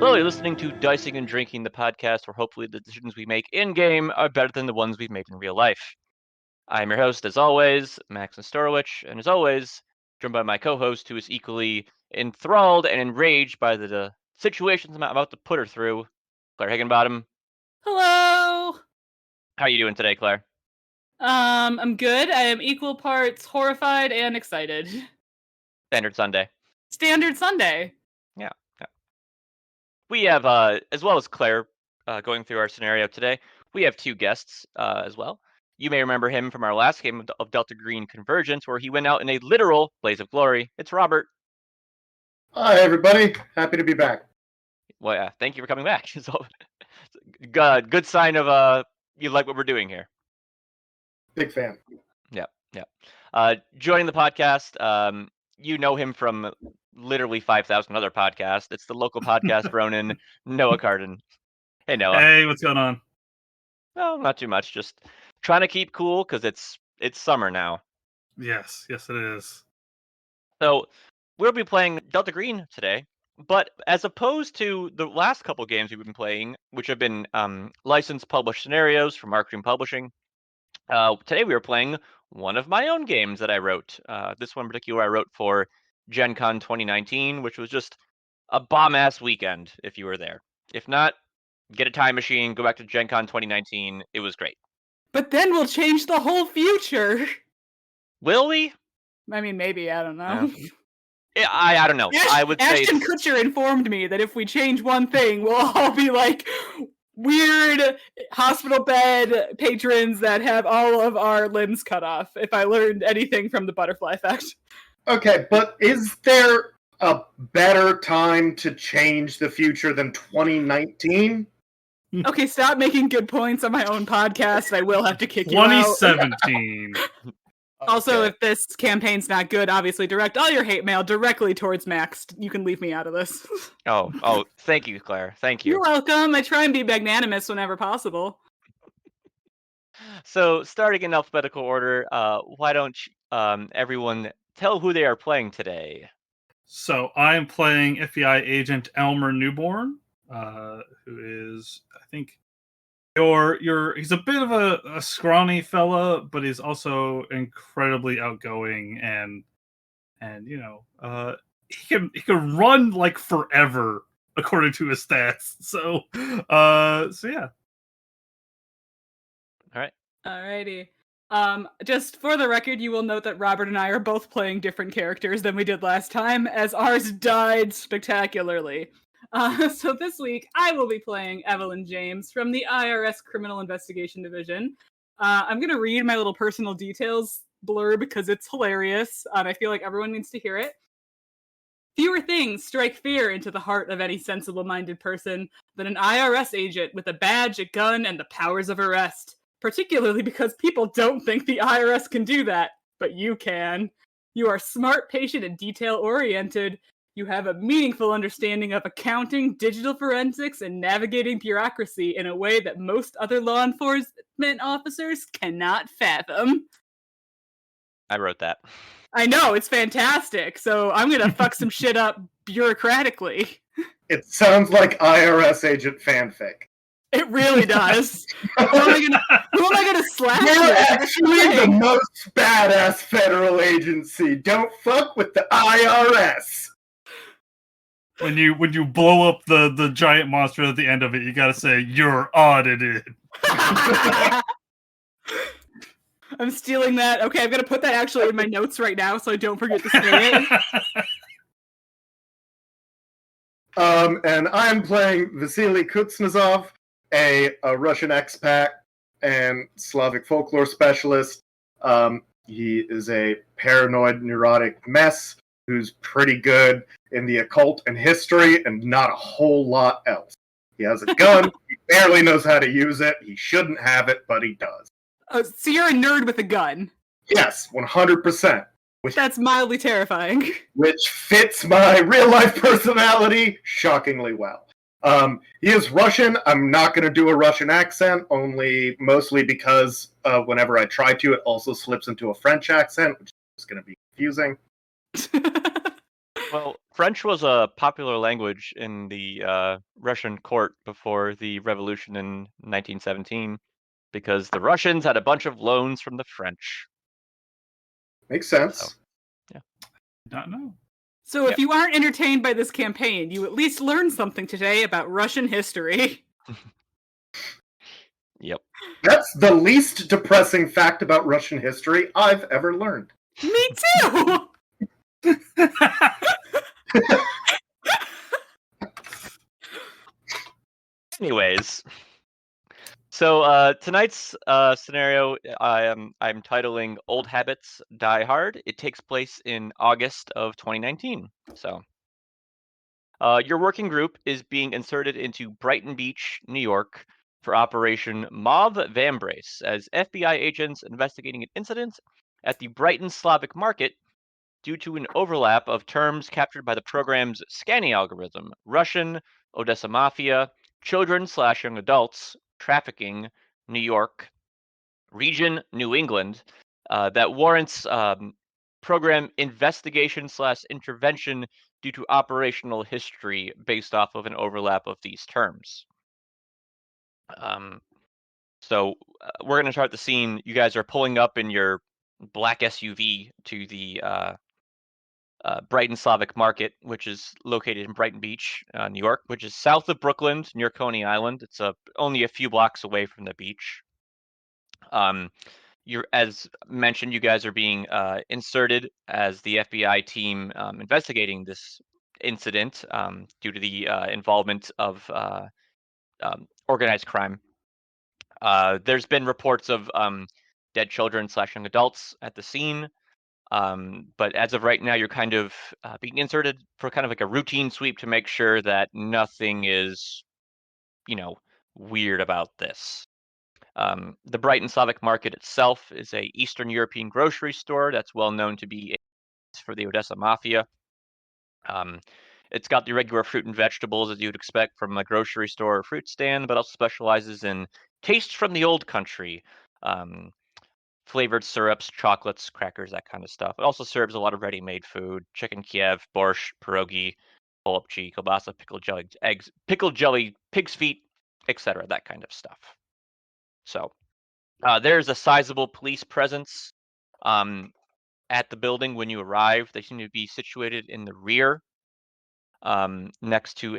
Hello, you're listening to Dicing and Drinking, the podcast where hopefully the decisions we make in-game are better than the ones we've made in real life. I'm your host, as always, Max Nestorowicz, and as always, joined by my co-host who is equally enthralled and enraged by the situations I'm about to put her through, Claire Higginbottom. Hello! How are you doing today, Claire? I'm good. I am equal parts horrified and excited. Standard Sunday. Standard Sunday. Yeah. We have, as well as Claire, going through our scenario today, we have two guests as well. You may remember him from our last game of Delta Green Convergence, where he went out in a literal blaze of glory. It's Robert. Hi, everybody. Happy to be back. Well, yeah, thank you for coming back. So, good sign of you like what we're doing here. Big fan. Yeah. Joining the podcast, you know him from literally 5,000 other podcasts. It's the local podcast Ronin, Noah Carden. Hey, Noah. Hey, what's going on? No, not too much. Just trying to keep cool because it's summer now. Yes, it is. So we'll be playing Delta Green today, but as opposed to the last couple games we've been playing, which have been licensed published scenarios from Marketing Publishing, today we are playing one of my own games that I wrote. This one in particular I wrote for Gen Con 2019, which was just a bomb-ass weekend if you were there. If not, get a time machine, go back to Gen Con 2019. It was great. But then we'll change the whole future. Will we? I mean, maybe. I don't know. Yeah, I don't know. I would say Ashton Kutcher informed me that if we change one thing, we'll all be like weird hospital bed patrons that have all of our limbs cut off, if I learned anything from the butterfly effect. Okay, but is there a better time to change the future than 2019? Okay, stop making good points on my own podcast. I will have to kick you out. 2017. Also, if this campaign's not good, obviously direct all your hate mail directly towards Max. You can leave me out of this. Oh, thank you, Claire. Thank you. You're welcome. I try and be magnanimous whenever possible. So, starting in alphabetical order, why don't everyone tell who they are playing today? So, I'm playing FBI agent Elmer Newborn, who is, I think, he's a bit of a scrawny fella, but he's also incredibly outgoing and you know, he can run like forever according to his stats. So yeah. All right. Alrighty. Just for the record, you will note that Robert and I are both playing different characters than we did last time, as ours died spectacularly. So this week, I will be playing Evelyn James from the IRS Criminal Investigation Division. I'm going to read my little personal details blurb because it's hilarious, and I feel like everyone needs to hear it. Fewer things strike fear into the heart of any sensible-minded person than an IRS agent with a badge, a gun, and the powers of arrest. Particularly because people don't think the IRS can do that, but you can. You are smart, patient, and detail-oriented. You have a meaningful understanding of accounting, digital forensics, and navigating bureaucracy in a way that most other law enforcement officers cannot fathom. I wrote that. I know, it's fantastic, so I'm gonna fuck some shit up bureaucratically. It sounds like IRS agent fanfic. It really does. Who am I gonna slash? You're actually the most badass federal agency. Don't fuck with the IRS. When you blow up the giant monster at the end of it, you gotta say, you're audited. I'm stealing that. Okay, I'm gonna put that actually in my notes right now so I don't forget to say it. And I'm playing Vasily Kuztnesov, a Russian expat and Slavic folklore specialist. He is a paranoid, neurotic mess who's pretty good in the occult and history and not a whole lot else. He has a gun. He barely knows how to use it. He shouldn't have it, but he does. So you're a nerd with a gun? Yes, 100%. That's mildly terrifying. Which fits my real-life personality shockingly well. He is Russian. I'm not going to do a Russian accent, mostly because whenever I try to, it also slips into a French accent, which is going to be confusing. Well, French was a popular language in the Russian court before the revolution in 1917 because the Russians had a bunch of loans from the French. Makes So, sense. Not know. So if you aren't entertained by this campaign, you at least learned something today about Russian history. yep. That's the least depressing fact about Russian history I've ever learned. Me too! Anyways, so tonight's scenario I'm titling "Old Habits Die Hard." It takes place in August of 2019. So, your working group is being inserted into Brighton Beach, New York, for Operation Mauve Vambrace as FBI agents investigating an incident at the Brighton Slavic market due to an overlap of terms captured by the program's scanning algorithm: Russian, Odessa Mafia, children/young adults, trafficking, New York, region, New England, that warrants program investigation/intervention due to operational history based off of an overlap of these terms. So we're going to start the scene. You guys are pulling up in your black SUV to the Brighton Slavic Market, which is located in Brighton Beach, New York, which is south of Brooklyn near Coney Island. It's only a few blocks away from the beach. As mentioned, you guys are being inserted as the FBI team investigating this incident due to the involvement of organized crime. There's been reports of dead children/young adults at the scene. But as of right now, you're kind of being inserted for kind of like a routine sweep to make sure that nothing is, weird about this. The Brighton Slavic Market itself is a Eastern European grocery store that's well known to be for the Odessa Mafia. It's got the regular fruit and vegetables as you would expect from a grocery store or fruit stand, but also specializes in tastes from the old country. Flavored syrups, chocolates, crackers, that kind of stuff. It also serves a lot of ready-made food: chicken Kiev, borscht, pierogi, polopchi, kielbasa, pickled jelly, eggs, pickled jelly, pig's feet, etc. That kind of stuff. So there's a sizable police presence at the building when you arrive. They seem to be situated in the rear, next to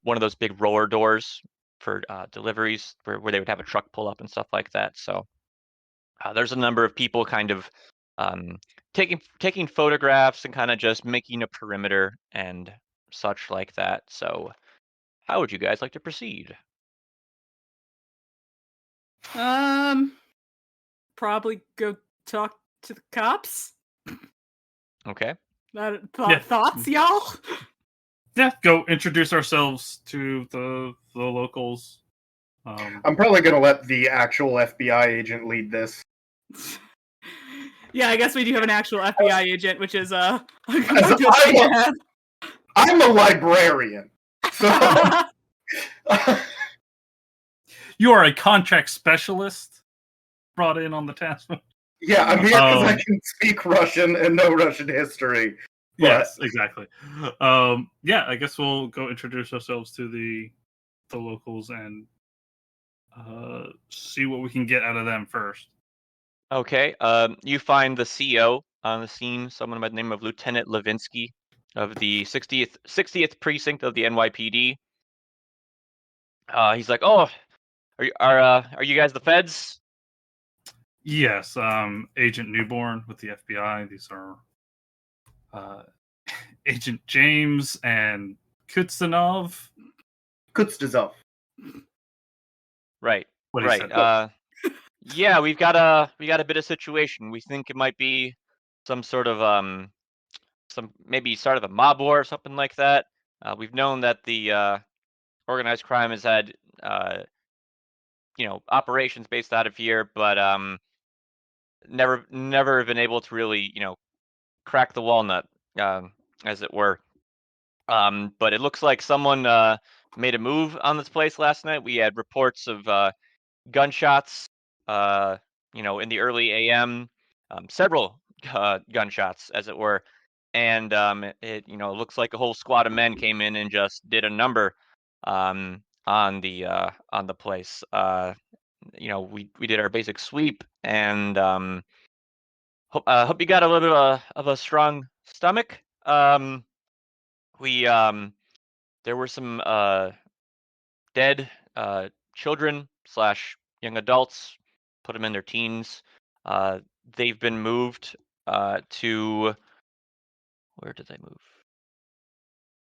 one of those big roller doors for deliveries, where they would have a truck pull up and stuff like that. So. There's a number of people kind of taking photographs and kind of just making a perimeter and such like that. So, how would you guys like to proceed? Probably go talk to the cops. Okay. Thoughts, y'all? Yeah, go introduce ourselves to the locals. I'm probably going to let the actual FBI agent lead this. Yeah, I guess we do have an actual FBI agent, which is a good As thing to have. I'm a librarian. So You are a contract specialist brought in on the task. yeah, I'm here because I can speak Russian and know Russian history. But Yes, exactly. Yeah, I guess we'll go introduce ourselves to the locals and see what we can get out of them first. Okay. You find the CEO on the scene, someone by the name of Lieutenant Levinsky of the 60th precinct of the NYPD. He's like, "Oh, are you guys the feds?" Yes, Agent Newborn with the FBI. These are Agent James and Kuztnesov. Kuztnesov. Right. What he Right. said. Yeah, we got a bit of situation. We think it might be some sort of maybe start of a mob war or something like that. We've known that the organized crime has had operations based out of here, but never been able to really crack the walnut, as it were. But it looks like someone made a move on this place last night. We had reports of gunshots, in the early AM, several gunshots, as it were. and it looks like a whole squad of men came in and just did a number on the place. We did our basic sweep, and hope you got a little bit of a strong stomach. We There were some dead children slash young adults. Put them in their teens. They've been moved to, where did they move?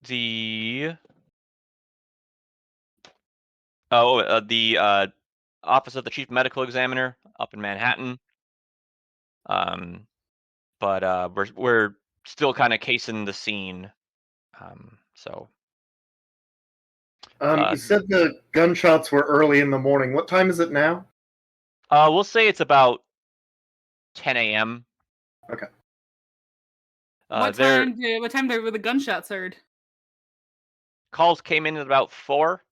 The office of the chief medical examiner up in Manhattan. But we're still kind of casing the scene. So You said the gunshots were early in the morning. What time is it now? we'll say it's about 10 a.m. Okay. What time were the gunshots heard? Calls came in at about 4.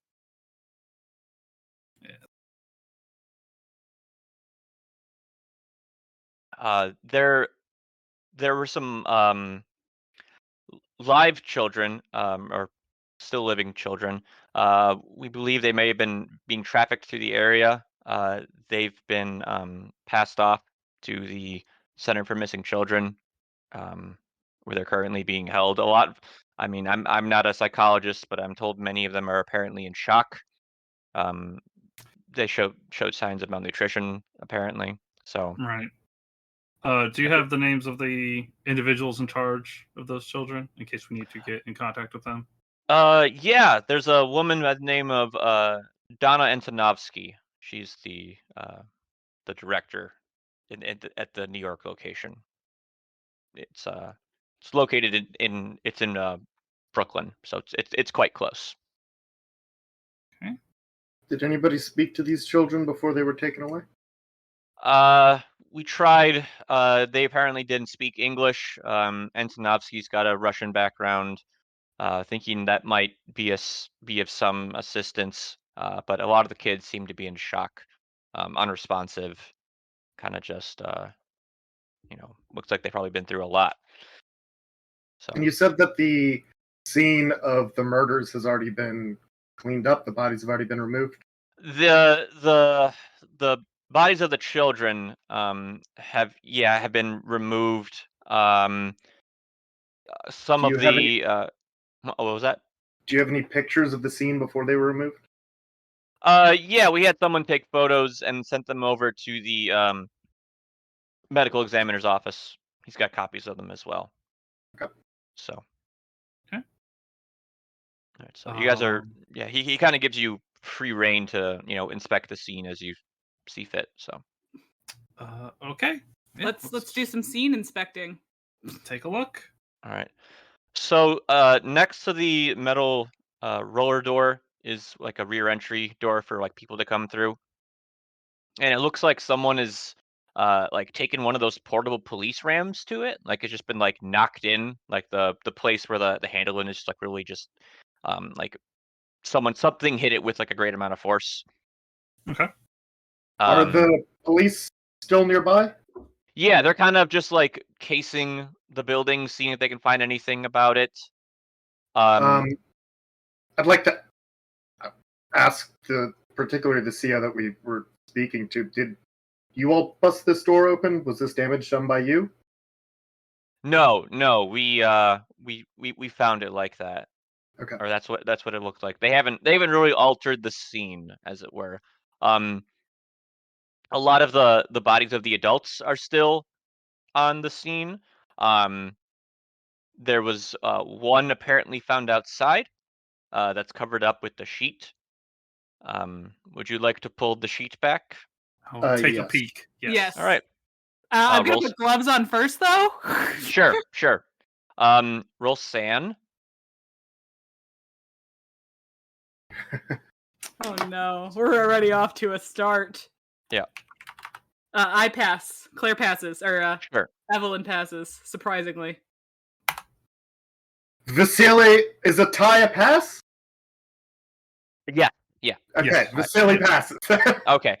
There were some live children, or still living children. We believe they may have been being trafficked through the area. They've been passed off to the Center for Missing Children, where they're currently being held. I'm not a psychologist, but I'm told many of them are apparently in shock. They showed signs of malnutrition, apparently. So Right. Do you have the names of the individuals in charge of those children in case we need to get in contact with them? Yeah, there's a woman by the name of Donna Antonovsky. She's the director at the New York location. It's located in Brooklyn, so it's quite close. Okay. Did anybody speak to these children before they were taken away? We tried. They apparently didn't speak English. Antonovsky's got a Russian background. Thinking that might be of some assistance, but a lot of the kids seem to be in shock, unresponsive, kind of just looks like they've probably been through a lot. So. And you said that the scene of the murders has already been cleaned up. The bodies have already been removed. The bodies of the children have been removed. Some Do of you have the what was that? Do you have any pictures of the scene before they were removed? Yeah, we had someone take photos and sent them over to the medical examiner's office. He's got copies of them as well. Okay. So. Okay. All right. So you guys are, he kind of gives you free reign to inspect the scene as you see fit. So. Okay. Yeah, Let's do some scene inspecting. Take a look. All right. So next to the metal roller door is like a rear entry door for like people to come through, and it looks like someone is like taken one of those portable police rams to it. Like it's just been like knocked in, like the place where the handle is just like really just like something hit it with like a great amount of force. Okay. Are the police still nearby? Yeah, they're kind of just like casing the building, seeing if they can find anything about it. I'd like to ask particularly the CO that we were speaking to. Did you all bust this door open? Was this damage done by you? No, we found it like that. Okay. Or that's what it looked like. They haven't really altered the scene, as it were. A lot of the bodies of the adults are still on the scene. There was one apparently found outside that's covered up with the sheet. Would you like to pull the sheet back? I'll take a yes. peek. Yes. All right. I'm gonna put gloves on first, though. Sure. Roll SAN. Oh no, we're already off to a start. Yeah. I pass. Claire passes, or Sure. Evelyn passes. Surprisingly. Vasily, is a tie a pass? Yeah. Okay, Yes. Vasily passes. Okay.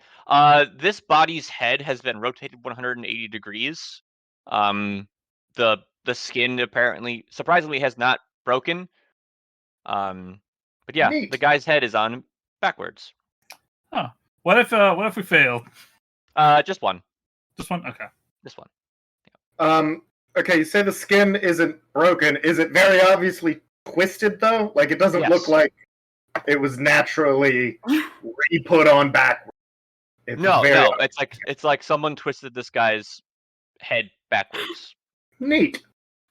This body's head has been rotated 180 degrees. The the skin apparently, surprisingly, has not broken. But yeah, Neat. the guy's head is on backwards. Huh. What if we fail? Just one. Just one? Okay. This one. Okay, you say the skin isn't broken. Is it very obviously twisted though? Like it doesn't look Yes. like it was naturally re-put on backwards. It's No, very no. It's like someone twisted this guy's head backwards. neat.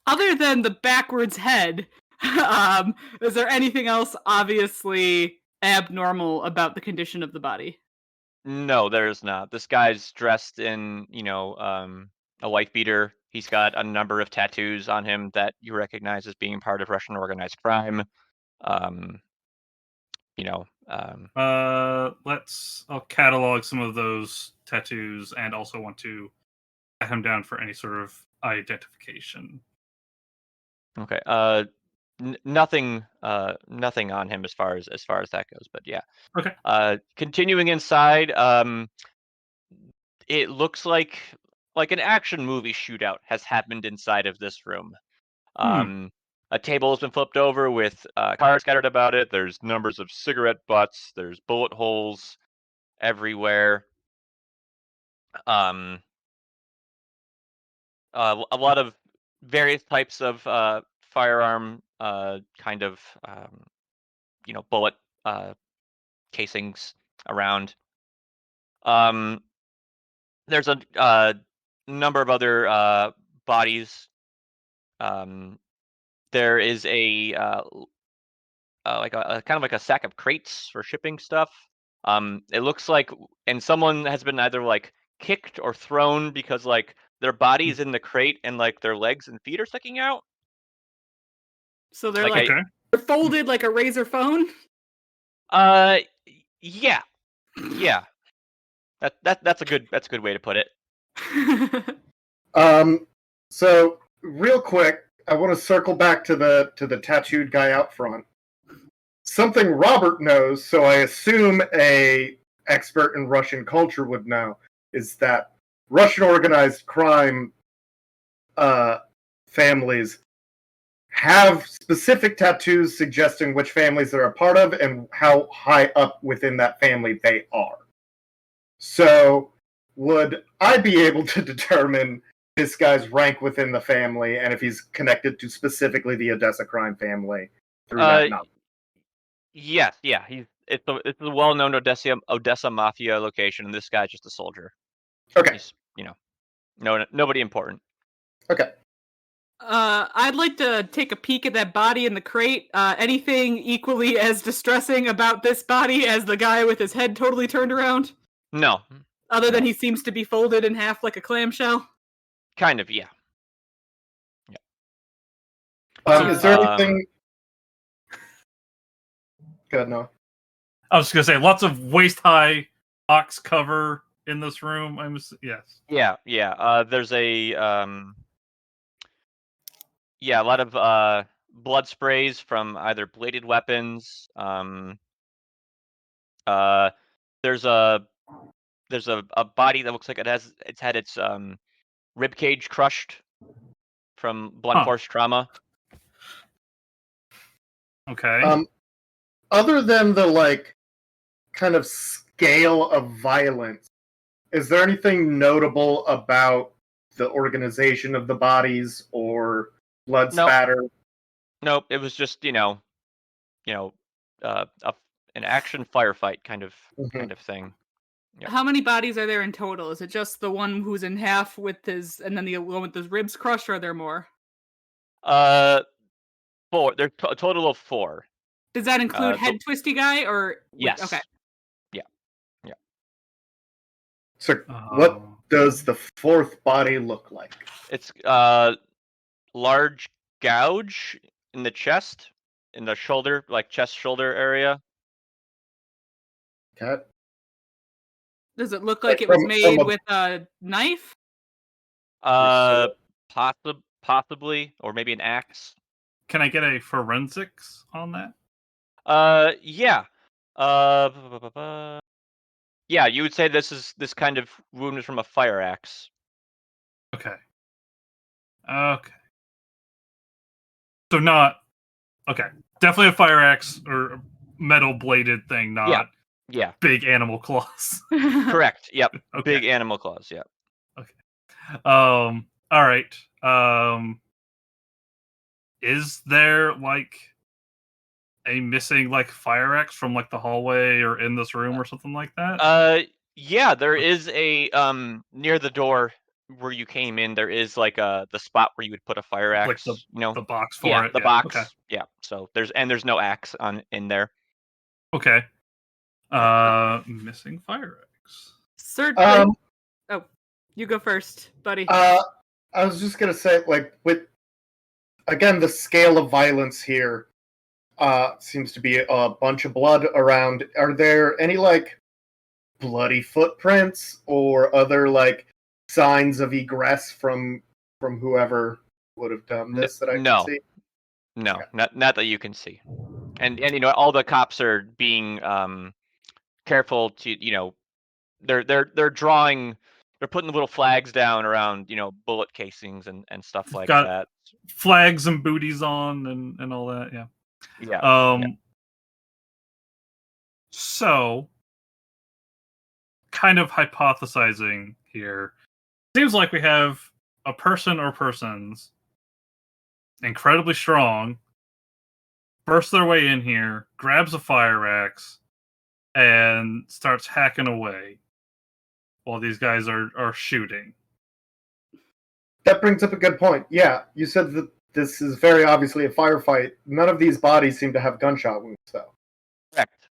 Other than the backwards head, is there anything else obviously abnormal about the condition of the body? No, there's not. This guy's dressed in, a wife beater. He's got a number of tattoos on him that you recognize as being part of Russian organized crime. I'll catalog some of those tattoos and also want to pat him down for any sort of identification. Okay. Nothing on him as far as that goes, but yeah. Okay. Continuing inside, it looks like an action movie shootout has happened inside of this room. A table has been flipped over with cards scattered about it. There's numbers of cigarette butts. There's bullet holes everywhere. A lot of various types of firearm kind of bullet casings around. There's a number of other bodies. There is a like a kind of like a sack of crates for shipping stuff. It looks like, and someone has been either like kicked or thrown because like their body's in the crate and like their legs and feet are sticking out. So they're Like like they're folded like a razor phone? Yeah. That's a good way to put it. So real quick, I want to circle back to the tattooed guy out front. Something Robert knows, so I assume a expert in Russian culture would know, is that Russian organized crime families have specific tattoos suggesting which families they're a part of and how high up within that family they are. So, would I be able to determine this guy's rank within the family and if he's connected to specifically the Odessa crime family through that knowledge? Yes, yeah. It's a well-known Odessa mafia location, and this guy's just a soldier. Okay. He's, nobody important. Okay. I'd like to take a peek at that body in the crate. Anything equally as distressing about this body as the guy with his head totally turned around? No. Other than he seems to be folded in half like a clamshell? Kind of, yeah. Is there anything... Good, no. I was just gonna say, lots of waist-high box cover in this room. Yes. Yeah. There's a lot of blood sprays from either bladed weapons. There's a body that looks like it's had its rib cage crushed from blunt force trauma. Okay. Other than the kind of scale of violence, is there anything notable about the organization of the bodies or blood spatter? Nope. It was just an action firefight kind of thing. Yep. How many bodies are there in total? Is it just the one who's in half with his, and then the one with his ribs crushed, or are there more? 4. There's a total of 4. Does that include head twisty guy, or yes? Okay. Yeah. So, what does the fourth body look like? It's large gouge in the chest, in the shoulder, like chest shoulder area. Okay. Does it look like it was made with a knife? Possibly, or maybe an axe. Can I get a forensics on that? Yeah. Yeah, you would say this kind of wound is from a fire axe. Okay. So not okay. Definitely a fire axe or metal bladed thing, not Yeah. big animal claws. Correct. Yep. Okay. Big animal claws. Yeah. All right. Is there like a missing like fire axe from like the hallway or in this room or something like that? Yeah. There is a near the door where you came in. There is like the spot where you would put a fire Like axe. the box for Yeah, it. the Yeah. box. Okay. Yeah. So there's no axe in there. Okay. Missing fire axe. Certainly. Oh, you go first, buddy. I was just gonna say, like, with again the scale of violence here, seems to be a bunch of blood around. Are there any like bloody footprints or other like signs of egress from whoever would have done this that I can see? No, Okay. not that you can see. And all the cops are being careful to they're drawing, they're putting little flags down around bullet casings and stuff like Got that. flags and booties on and all that. Yeah. Yeah. So kind of hypothesizing here. Seems like we have a person or persons incredibly strong, bursts their way in here, grabs a fire axe, and starts hacking away while these guys are shooting. That brings up a good point. Yeah, you said that this is very obviously a firefight. None of these bodies seem to have gunshot wounds, though. Correct.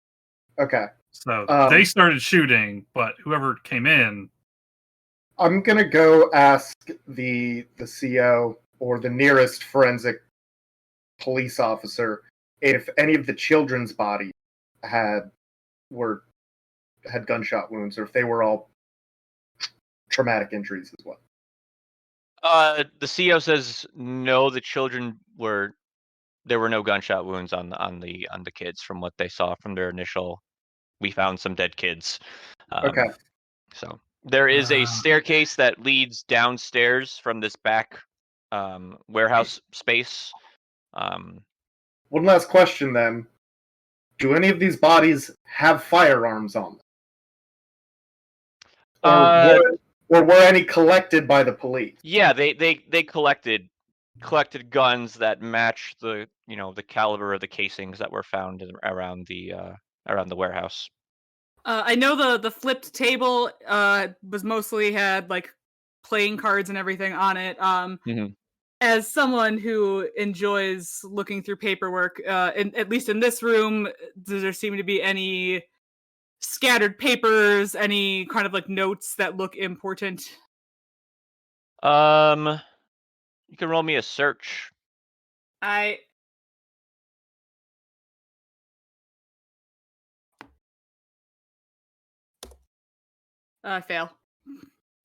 Okay. So they started shooting, but whoever came in. I'm gonna go ask the CO or the nearest forensic police officer if any of the children's bodies had gunshot wounds, or if they were all traumatic injuries as well. The CEO says no. The children there were no gunshot wounds on the kids from what they saw from their initial. We found some dead kids. Okay. So there is a staircase that leads downstairs from this back warehouse space. One last question then. Do any of these bodies have firearms on them? Or were any collected by the police? Yeah, they collected guns that match the the caliber of the casings that were found around the warehouse. I know the flipped table was mostly had like playing cards and everything on it. As someone who enjoys looking through paperwork, at least in this room, does there seem to be any scattered papers, any kind of like notes that look important? You can roll me a search. I fail.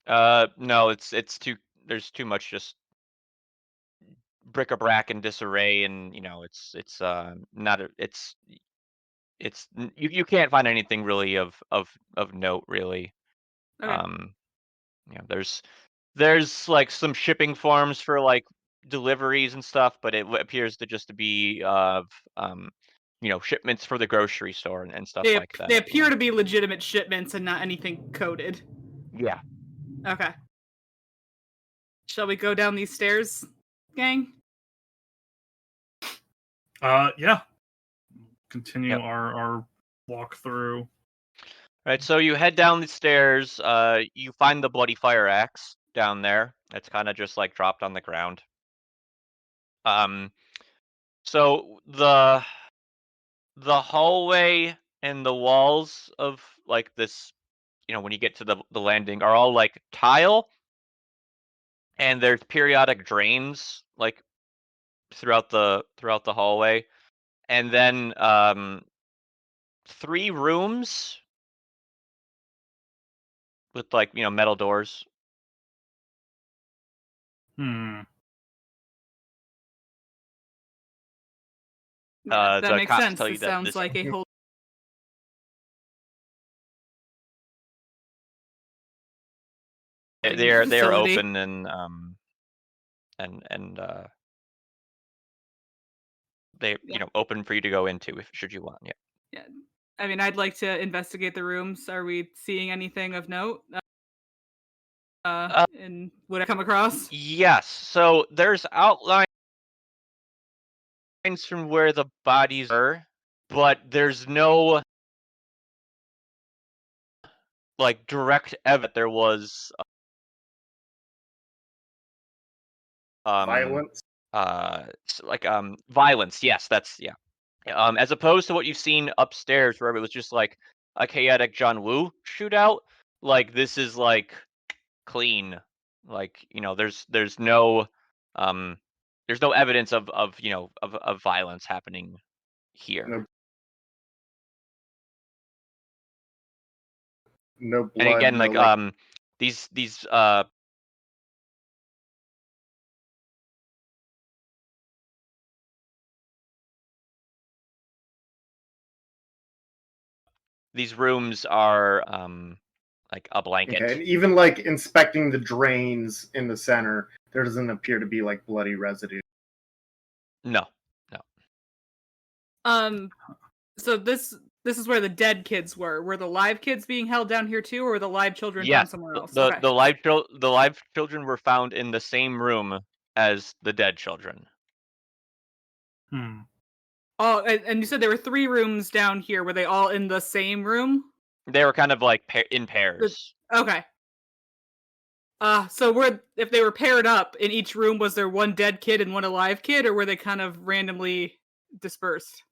No, it's too. There's too much just bric-a-brac and disarray, and it's not a, it's you can't find anything really of note really. Okay. There's like some shipping forms for like deliveries and stuff, but it appears to just be of shipments for the grocery store and stuff like that. They appear to be legitimate shipments and not anything coded. Yeah. Okay. Shall we go down these stairs, gang? Yeah. Continue our walk through. Right, so you head down the stairs. You find the bloody fire axe down there. It's kind of just like dropped on the ground. So the hallway and the walls of like this, when you get to the landing, are all like tile, and there's periodic drains like throughout the hallway, and then 3 rooms with like metal doors. That The makes cops sense. tell you This that sounds this like a whole. they're facility. open and they Yeah. open for you to go into if should you want. Yeah. Yeah. I mean, I'd like to investigate the rooms. Are we seeing anything of note? And would I come across? Yes. So there's outlines from where the bodies are, but there's no like direct evidence there was Violence. violence. Yes, that's yeah. As opposed to what you've seen upstairs, where it was just like a chaotic John Woo shootout. Like this is like clean. Like there's no evidence of violence happening here. No blood. And again, no, like these rooms are like a blanket. Okay, and even like inspecting the drains in the center, there doesn't appear to be like bloody residue. No. So this is where the dead kids were. Were the live kids being held down here too, or were the live children Yes, found somewhere else? the live children were found in the same room as the dead children. Oh, and you said there were 3 rooms down here. Were they all in the same room? They were kind of like in pairs. Okay. So if they were paired up in each room, was there one dead kid and one alive kid, or were they kind of randomly dispersed?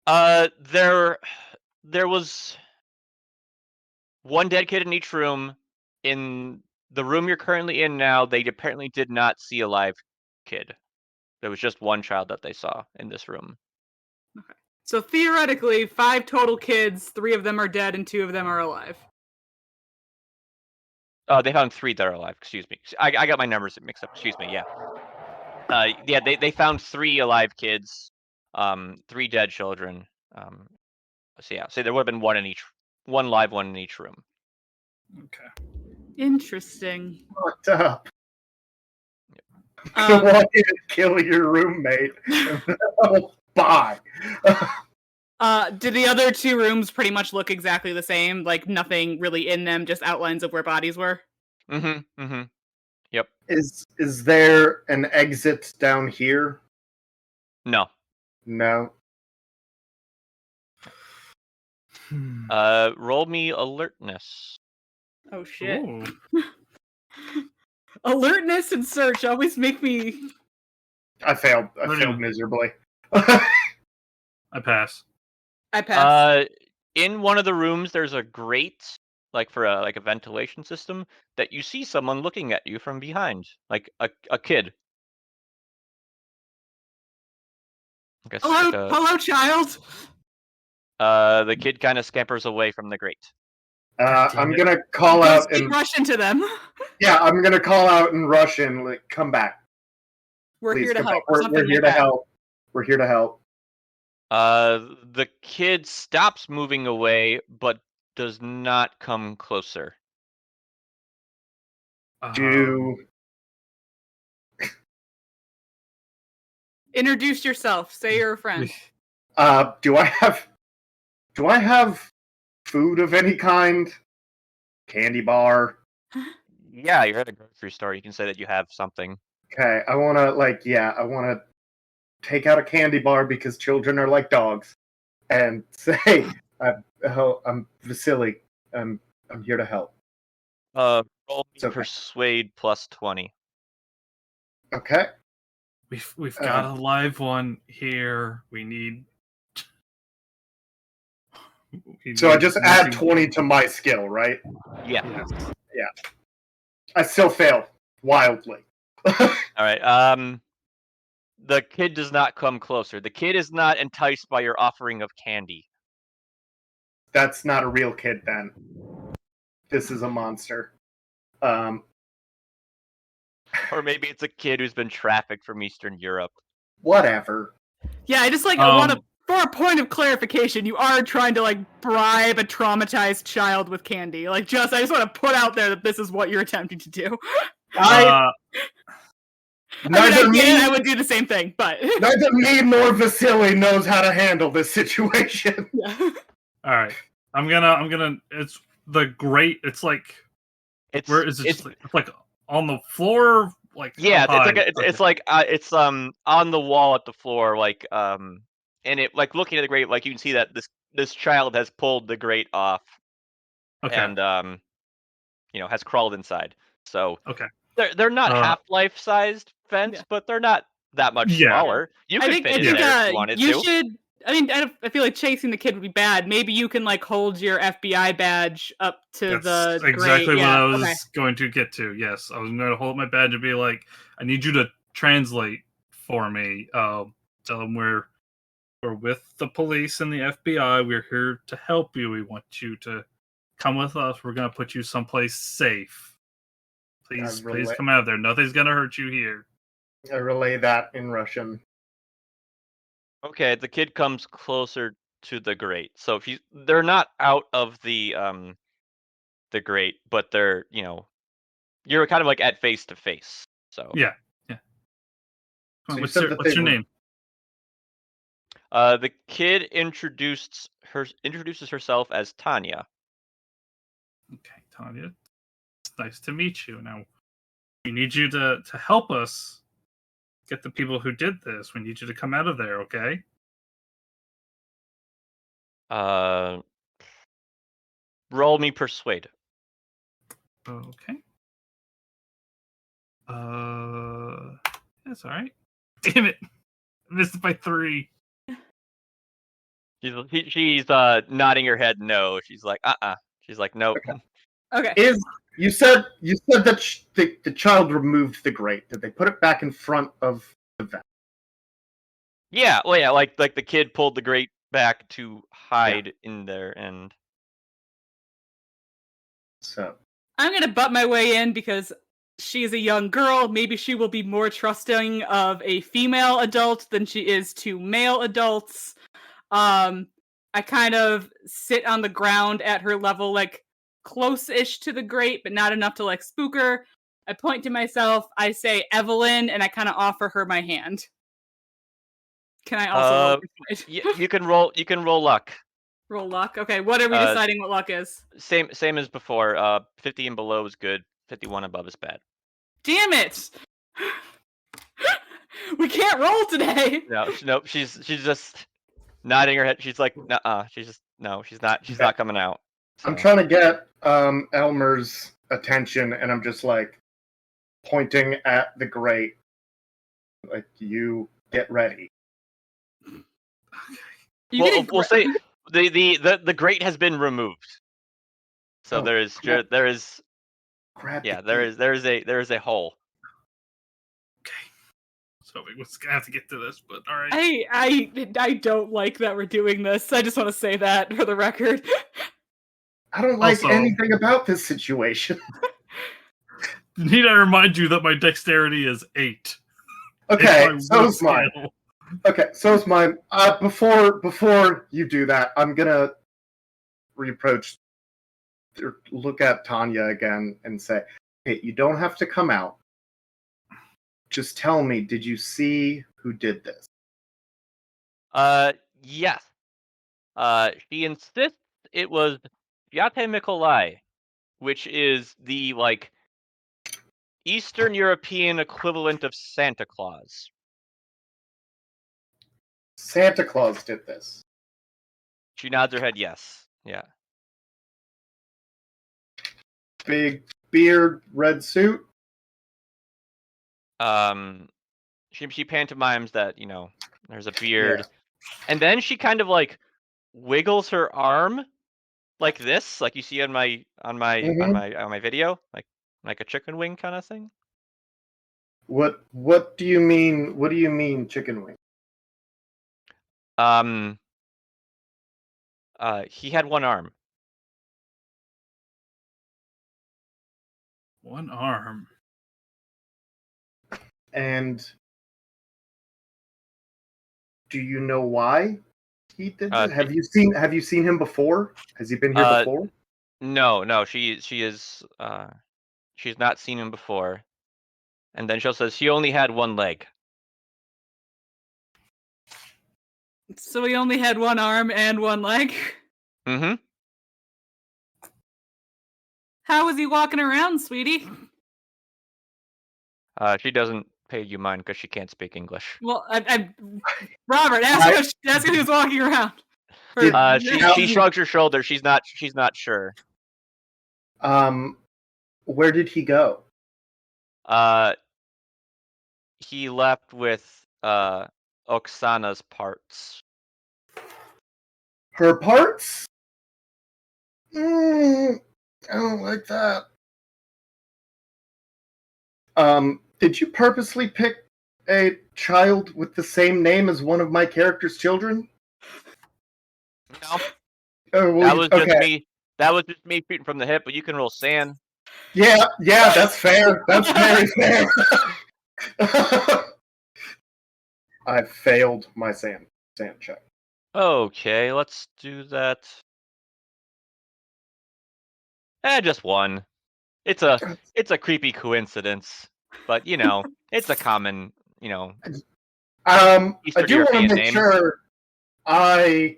There was one dead kid in each room. In the room you're currently in now, they apparently did not see a live kid. There was just one child that they saw in this room. Okay. So theoretically, 5 total kids, 3 of them are dead and 2 of them are alive. They found 3 that are alive. Excuse me. I got my numbers mixed up. Excuse me. Yeah. Yeah. They found 3 alive kids, 3 dead children. So yeah. So there would have been one live one in each room. Okay. Interesting. Fucked up. I want you to kill your roommate. Oh, bye. Did the other 2 rooms pretty much look exactly the same? Like nothing really in them, just outlines of where bodies were? Yep. Is there an exit down here? No. No. Roll me alertness. Oh shit. Alertness and search always make me... I failed. I failed miserably. I pass. I pass. In one of the rooms, there's a grate, like for a ventilation system, that you see someone looking at you from behind, like a kid. I guess Hello, child. The kid kind of scampers away from the grate. I'm gonna call out and rush into them. Yeah, I'm gonna call out and rush in. Like, come back. We're Please, here to help. We're here to help. We're here to help. The kid stops moving away, but does not come closer. Introduce yourself. Say you're a friend. Do I have food of any kind? Candy bar? Yeah, you're at a grocery store. You can say that you have something. Okay, I wanna take out a candy bar because children are like dogs, and say, I'm Vasily. I'm here to help. Roll me persuade plus 20. Okay. We've got a live one here. We need. So I just add 20 to my skill, right? Yeah. Yeah. I still fail wildly. All right. The kid does not come closer. The kid is not enticed by your offering of candy. That's not a real kid then. This is a monster. Or maybe it's a kid who's been trafficked from Eastern Europe. Whatever. Yeah, I just I want to, for a point of clarification, you are trying to bribe a traumatized child with candy. I just want to put out there that this is what you're attempting to do. I would do the same thing, but neither me nor Vasily knows how to handle this situation. yeah. All right, I'm gonna. It's the grate. It's like where is it? It's like on the floor. Like yeah, it's like it's on the wall at the floor, like and it like looking at the grate, like you can see that this child has pulled the grate off, and has crawled inside. So okay. They're not Half-Life sized fence, but they're not that much smaller. You could fit in there if you wanted to. Should. I mean, I feel like chasing the kid would be bad. Maybe you can like hold your FBI badge up to That's the exactly grate. what I was going to get to. Yes, I was going to hold my badge and be like, "I need you to translate for me. Tell them we're with the police and the FBI. We're here to help you. We want you to come with us. We're going to put you someplace safe. Please come out of there. Nothing's going to hurt you here." I relay that in Russian. Okay, the kid comes closer to the grate. So they're not out of the grate, but they're, you're kind of like at face to face. So yeah. So what's your name? The kid introduces herself as Tanya. Okay, Tanya. It's nice to meet you. Now, we need you to help us get the people who did this. We need you to come out of there, okay? Roll me persuade. Okay. That's all right. Damn it! I missed it by 3. She's nodding her head no. She's like, She's like, nope. Okay. You said that the child removed the grate. Did they put it back in front of the vent? Yeah, well, yeah, like the kid pulled the grate back to hide in there, and so I'm gonna butt my way in because she's a young girl. Maybe she will be more trusting of a female adult than she is to male adults. I kind of sit on the ground at her level, like close-ish to the grate, but not enough to like spook her. I point to myself, I say Evelyn, and I kind of offer her my hand. Can I also you can roll luck. Roll luck? Okay, what are we deciding what luck is? Same as before. 50 and below is good, 51 above is bad. Damn it! We can't roll today! No, she's just nodding her head. She's like, nuh-uh. She's not coming out. So. I'm trying to get Elmer's attention, and I'm just like pointing at the grate. Like, you get ready. We'll say the grate has been removed. So there is there is a hole. Okay. So we're gonna have to get to this, but all right. I don't like that we're doing this. I just want to say that for the record. I don't like anything about this situation. Need I remind you that my dexterity is 8. Okay, so is mine. Okay, so is mine. Before you do that, I'm gonna look at Tanya again and say, "Hey, you don't have to come out. Just tell me, did you see who did this?" Yes. She insists it was Yate Mikolai, which is the Eastern European equivalent of Santa Claus. Santa Claus did this. She nods her head yes. Yeah. Big beard, red suit. She pantomimes that, there's a beard. Yeah. And then she kind of wiggles her arm like this, like you see on my video, like a chicken wing kind of thing. What do you mean? What do you mean chicken wing? He had one arm. One arm. And do you know why he did this? Have you seen him before? Has he been here before? No. She is. She's not seen him before. And then she'll says he only had one leg. So he only had one arm and one leg? Mm-hmm. How was he walking around, sweetie? She doesn't pay you mind because she can't speak English. Well, Robert, ask him who's walking around. She shrugs her shoulders. She's not sure. Where did he go? He left with Oksana's parts. Her parts? I don't like that. Did you purposely pick a child with the same name as one of my character's children? No. Oh, well, That was just me shooting from the hip, but you can roll sand. Yeah, that's fair. That's very fair. I failed my sand check. Okay, let's do that. Just one. It's a creepy coincidence, but it's a common, I Eastern do want to European make name. sure I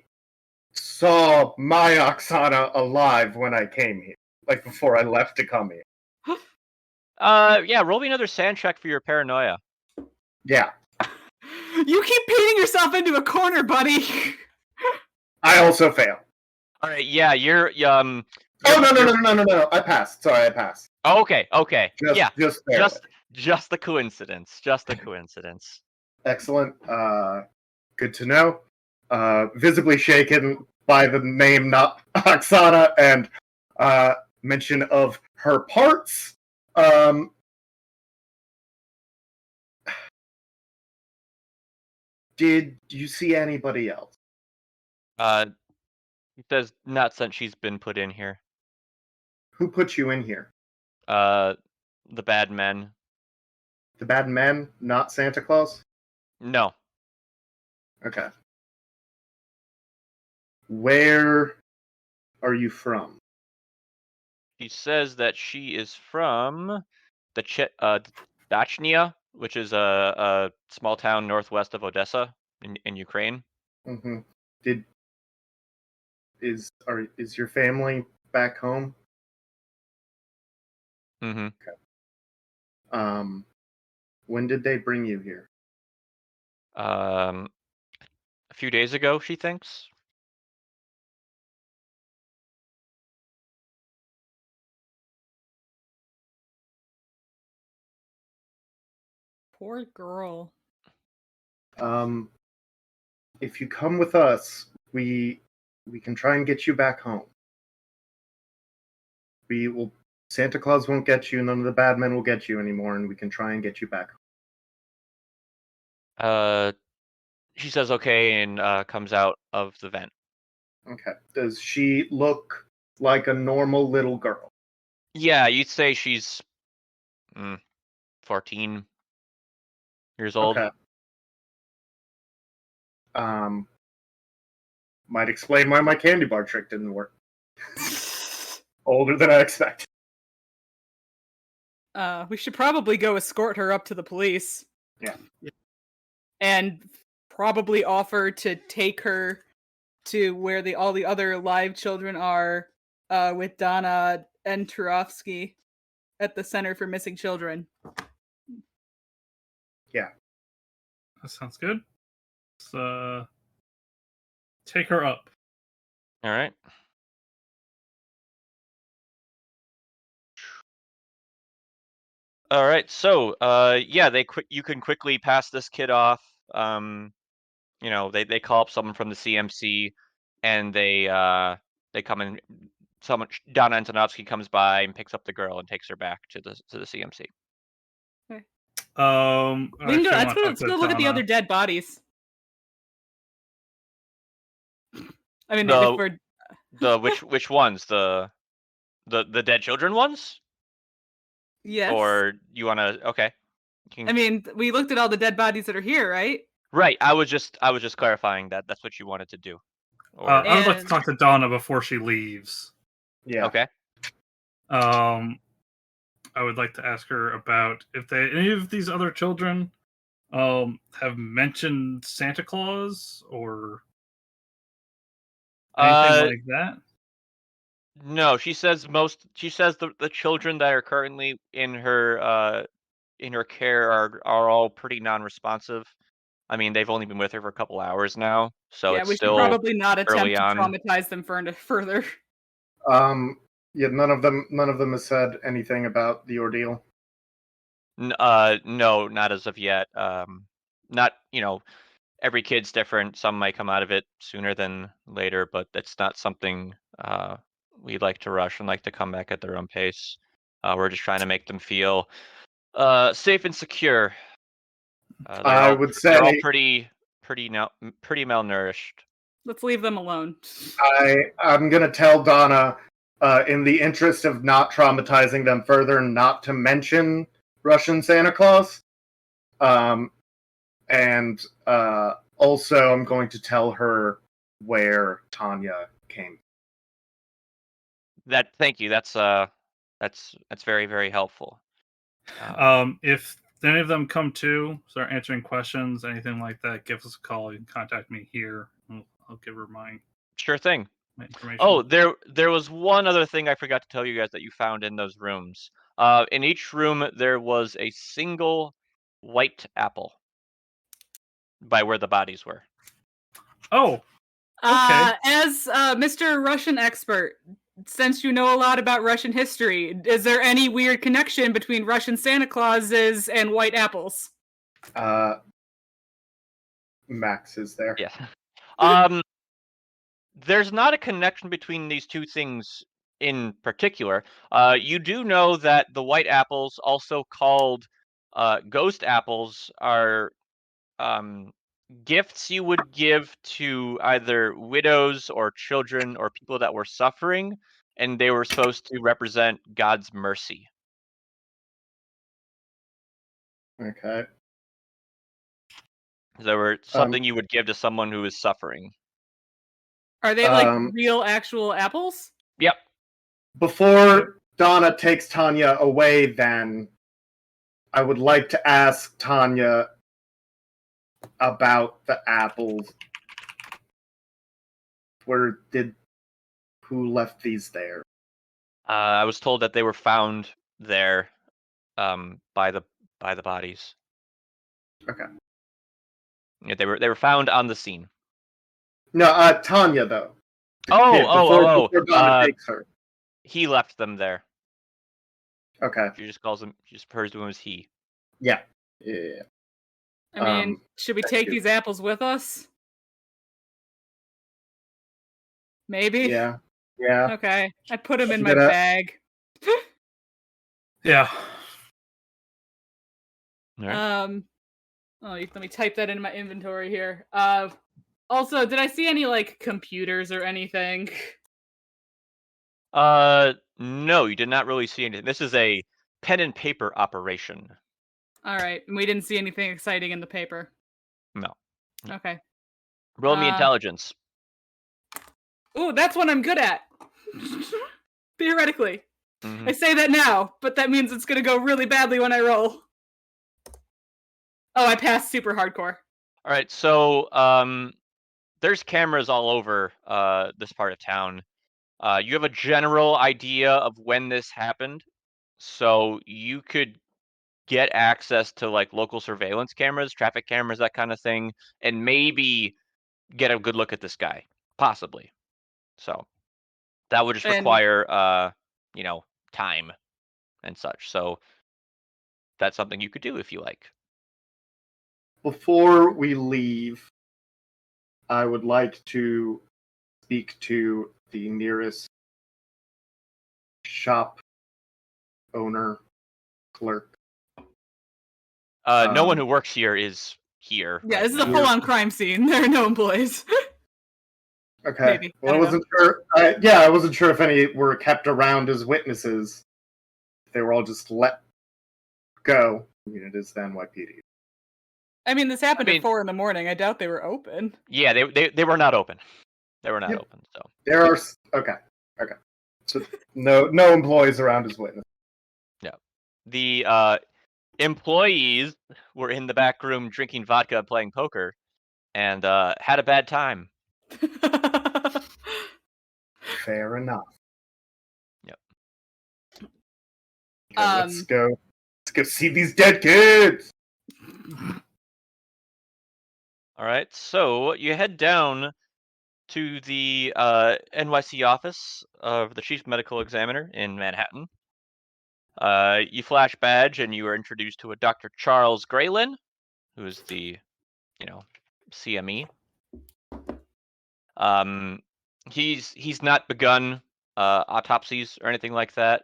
saw my Oksana alive when I came here, like before I left to come here. Yeah, roll me another sand check for your paranoia. Yeah. You keep painting yourself into a corner, buddy. I also fail. All right, yeah, you're Oh, no. I passed. Sorry, I passed. Oh, okay. Just the coincidence. Just a coincidence. Excellent. Good to know. Visibly shaken by the name not Oksana and mention of her parts. Did you see anybody else? He says not since she's been put in here. Who put you in here? The bad men. The bad men, not Santa Claus? No. Okay. Where are you from? She says that she is from the Dachnia, which is a small town northwest of Odessa in Ukraine. Mm-hmm. Is your family back home? Mm-hmm. Okay. When did they bring you here? A few days ago, she thinks. Poor girl. If you come with us, we can try and get you back home. Santa Claus won't get you, none of the bad men will get you anymore, and we can try and get you back home. She says okay and comes out of the vent. Okay. Does she look like a normal little girl? Yeah, you'd say she's 14 years old. Okay. Might explain why my candy bar trick didn't work. Older than I expected. We should probably go escort her up to the police. Yeah. And probably offer to take her to where all the other live children are with Donna and Turovsky at the Center for Missing Children. Yeah. That sounds good. Let's take her up. All right. All right. So, yeah, you can quickly pass this kid off. They call up someone from the CMC, and they come in. Donna Antonovsky comes by and picks up the girl and takes her back to the CMC. Okay. Let's go look at the other dead bodies. I mean, which ones? The dead children ones? Yes. Or you want to? Okay. I mean, we looked at all the dead bodies that are here, right? Right. I was just clarifying that that's what you wanted to do. I would like to talk to Donna before she leaves. Yeah. Okay. I would like to ask her about if any of these other children have mentioned Santa Claus or anything like that. No, she says the children that are currently in her care are all pretty non-responsive. I mean, they've only been with her for a couple hours now, so Yeah, it's we should still probably not early attempt to on. traumatize them further. Yeah, none of them has said anything about the ordeal. No, not as of yet. Not, every kid's different. Some might come out of it sooner than later, but it's not something we'd like to rush and like to come back at their own pace. We're just trying to make them feel safe and secure. I would they're all say pretty malnourished. Let's leave them alone. I'm gonna tell Donna, in the interest of not traumatizing them further, not to mention Russian Santa Claus. And also, I'm going to tell her where Tanya came. Thank you. That's very, very helpful. If any of them come to start answering questions, anything like that, give us a call. You can contact me here. I'll give her my Sure thing. information. Oh, there was one other thing I forgot to tell you guys that you found in those rooms. In each room there was a single white apple by where the bodies were. Oh, okay. As Mr. Russian expert, since you know a lot about Russian history, is there any weird connection between Russian Santa Clauses and white apples? Max is there. Yeah. There's not a connection between these two things in particular. You do know that the white apples, also called ghost apples, are gifts you would give to either widows or children or people that were suffering, and they were supposed to represent God's mercy. Okay. They were something you would give to someone who is suffering. Are they like real actual apples? Yep. Before Donna takes Tanya away, then I would like to ask Tanya about the apples. Who left these there? I was told that they were found there, by the bodies. Okay. Yeah, they were found on the scene. No, Tanya though. Before Donna takes her. He left them there. Okay. She just calls him. She just refers to him as he. Yeah. I mean, should we take these apples with us? Maybe. Yeah. Okay, I put them in my bag. Yeah. All right. Let me type that into my inventory here. Also, did I see any like computers or anything? No, you did not really see anything. This is a pen and paper operation. All right, and we didn't see anything exciting in the paper. No. Okay. Roll me intelligence. Ooh, that's what I'm good at. Theoretically. Mm-hmm. I say that now, but that means it's gonna go really badly when I roll. Oh, I passed super hardcore. All right, so there's cameras all over this part of town. You have a general idea of when this happened, so you could get access to like local surveillance cameras, traffic cameras, that kind of thing, and maybe get a good look at this guy, possibly. So that would just require time and such. So that's something you could do if you like. Before we leave, I would like to speak to the nearest shop owner, clerk. No one who works here is here. Yeah, right this is now. a full-on crime scene. There are no employees. Okay. Maybe. Well, I wasn't sure. I wasn't sure if any were kept around as witnesses. If they were all just let go. I mean, it is the NYPD. I mean, this happened at 4 a.m. I doubt they were open. Yeah, they were not open. They were not open. So there are okay. So no employees around as witnesses. Yeah. the employees were in the back room drinking vodka and playing poker, and had a bad time. Fair enough. Yep. Okay, let's go. Let's go see these dead kids. All right, so you head down to the NYC office of the chief medical examiner in Manhattan. You flash badge, and you are introduced to a Dr. Charles Graylin, who is the, CME. He's not begun autopsies or anything like that.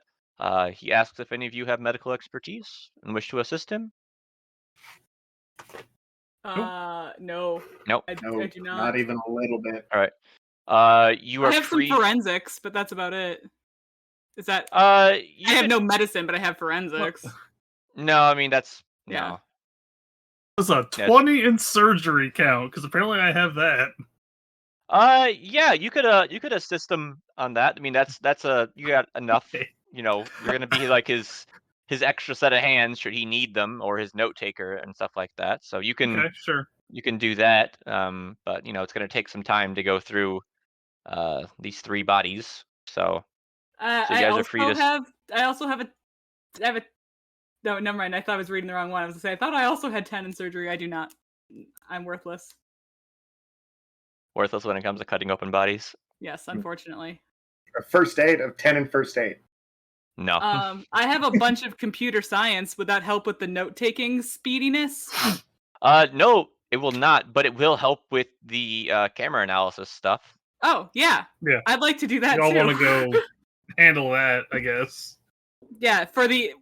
He asks if any of you have medical expertise and wish to assist him. No. Nope. No, I do not. not even a little bit. All right. You are I have free. some forensics, but that's about it. Is that? I have no medicine, but I have forensics. No, I mean that's Yeah. no. There's a 20 in surgery count, because apparently I have that. Yeah, you could assist him on that. I mean, that's you got enough. Okay. You're gonna be like his extra set of hands should he need them, or his note taker and stuff like that. So you can Okay, sure. you can do that. But it's gonna take some time to go through these 3 bodies. So you guys are free to. I also have a. No, never mind. I thought I was reading the wrong one. I was gonna say I thought I also had 10 in surgery. I do not. I'm worthless. Worthless when it comes to cutting open bodies. Yes, unfortunately. A first aid of 10 in first aid. No. I have a bunch of computer science. Would that help with the note-taking speediness? No, it will not, but it will help with the camera analysis stuff. Oh, yeah. Yeah. I'd like to do that Y'all too. want to go handle that, I guess. Yeah,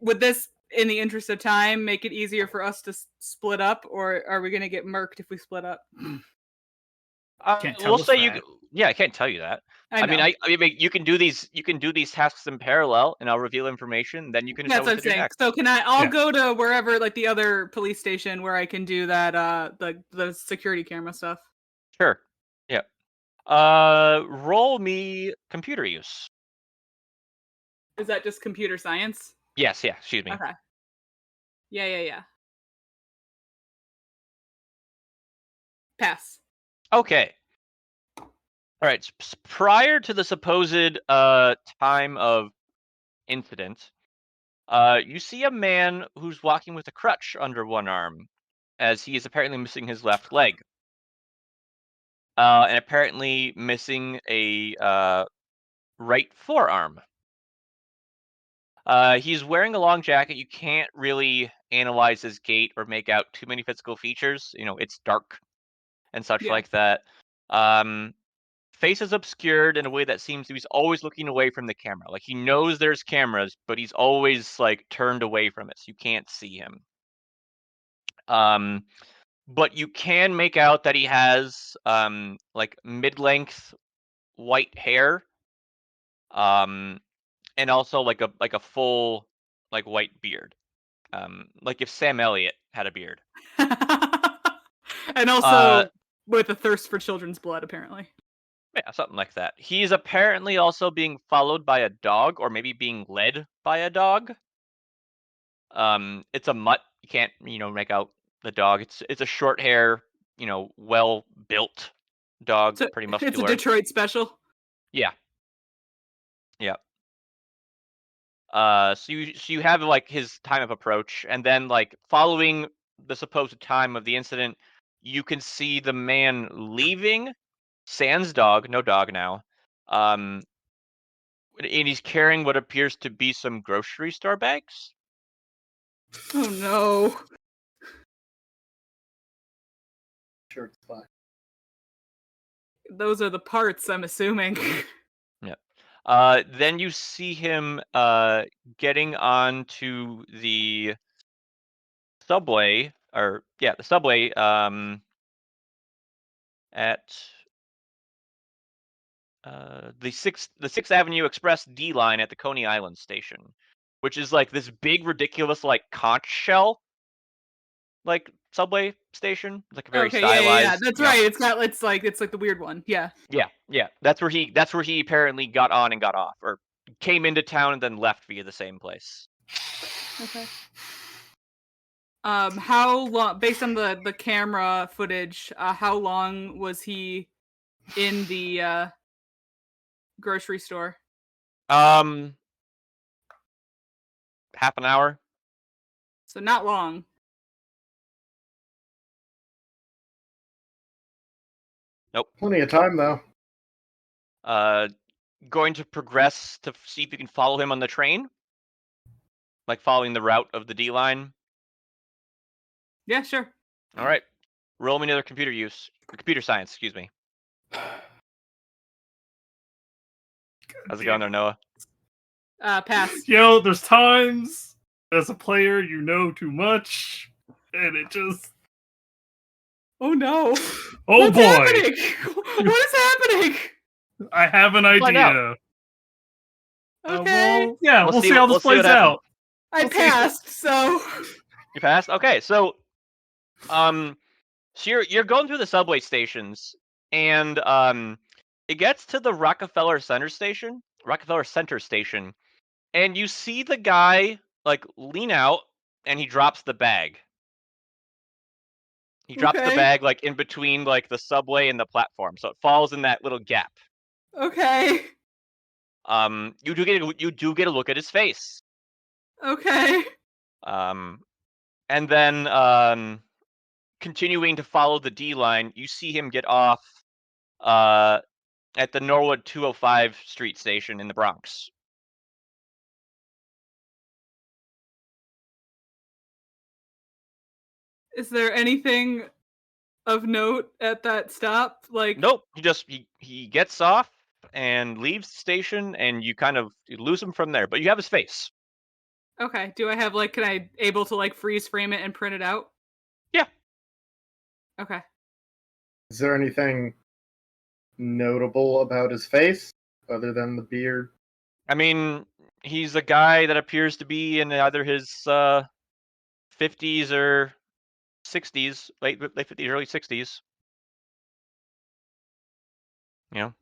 would this, in the interest of time, make it easier for us to split up, or are we going to get murked if we split up? Can't tell We'll us say that. Yeah, I can't tell you that. I mean, know. I mean, you can do these tasks in parallel, and I'll reveal information. Then you can That's decide what I'm what to do saying. next. So I'll go to wherever, like the other police station, where I can do that, the security camera stuff. Sure. Yeah. Roll me computer use. Is that just computer science? Yes. Yeah. Excuse me. Okay. Yeah. Pass. Okay. All right. Prior to the supposed time of incident, you see a man who's walking with a crutch under one arm, as he is apparently missing his left leg, and apparently missing a right forearm. He's wearing a long jacket. You can't really analyze his gait or make out too many physical features. It's dark and such like that. Face is obscured in a way that seems he's always looking away from the camera. Like, he knows there's cameras, but he's always like turned away from it, so you can't see him. But you can make out that he has like mid-length white hair, and also like a full like white beard, like if Sam Elliott had a beard. And also with a thirst for children's blood, apparently. Yeah, something like that. He's apparently also being followed by a dog, or maybe being led by a dog. It's a mutt. You can't, make out the dog. It's a short hair, well built dog, So pretty muscular. it's a Detroit special. Yeah. Yeah. So you have like his time of approach, and then like following the supposed time of the incident, you can see the man leaving. Sans dog, no dog now. And he's carrying what appears to be some grocery store bags. Oh no. Sure, it's fine. Those are the parts, I'm assuming. Yeah. Then you see him getting onto the subway, the subway at the 6th Avenue Express D line at the Coney Island station, which is like this big, ridiculous, like conch shell, like subway station. It's like a very stylized. Yeah. That's right. It's like the weird one. Yeah. Yeah. That's where he apparently got on and got off, or came into town and then left via the same place. Okay. How long, based on the camera footage, how long was he in the grocery store? Half an hour. So not long. Plenty of time, though. Going to progress to see if you can follow him on the train, like following the route of the D line. Yeah, sure. All right, roll me another computer science. Excuse me. How's it going there, Noah? Pass. Yo, there's times as a player you know too much, and it just. Oh no! Oh What's boy! happening? What is happening? I have an Find out. idea. Okay. We'll see how this plays what happens. out. I passed, so You passed? Okay, so you're going through the subway stations, and it gets to the Rockefeller Center station, and you see the guy like lean out, and he drops the bag. He drops the Okay. bag like in between like the subway and the platform, so it falls in that little gap. okay. You do get a look at his face. Okay. And then continuing to follow the D line, you see him get off at the Norwood 205 Street station in the Bronx. Is there anything of note at that stop? Like, Nope, he gets off and leaves the station, and you lose him from there. But you have his face. okay. Do I have can I able to freeze frame it and print it out? Yeah. Okay. Is there anything notable about his face other than the beard? I mean, he's a guy that appears to be in either his 50s or 60s, late 50s, early 60s. You know.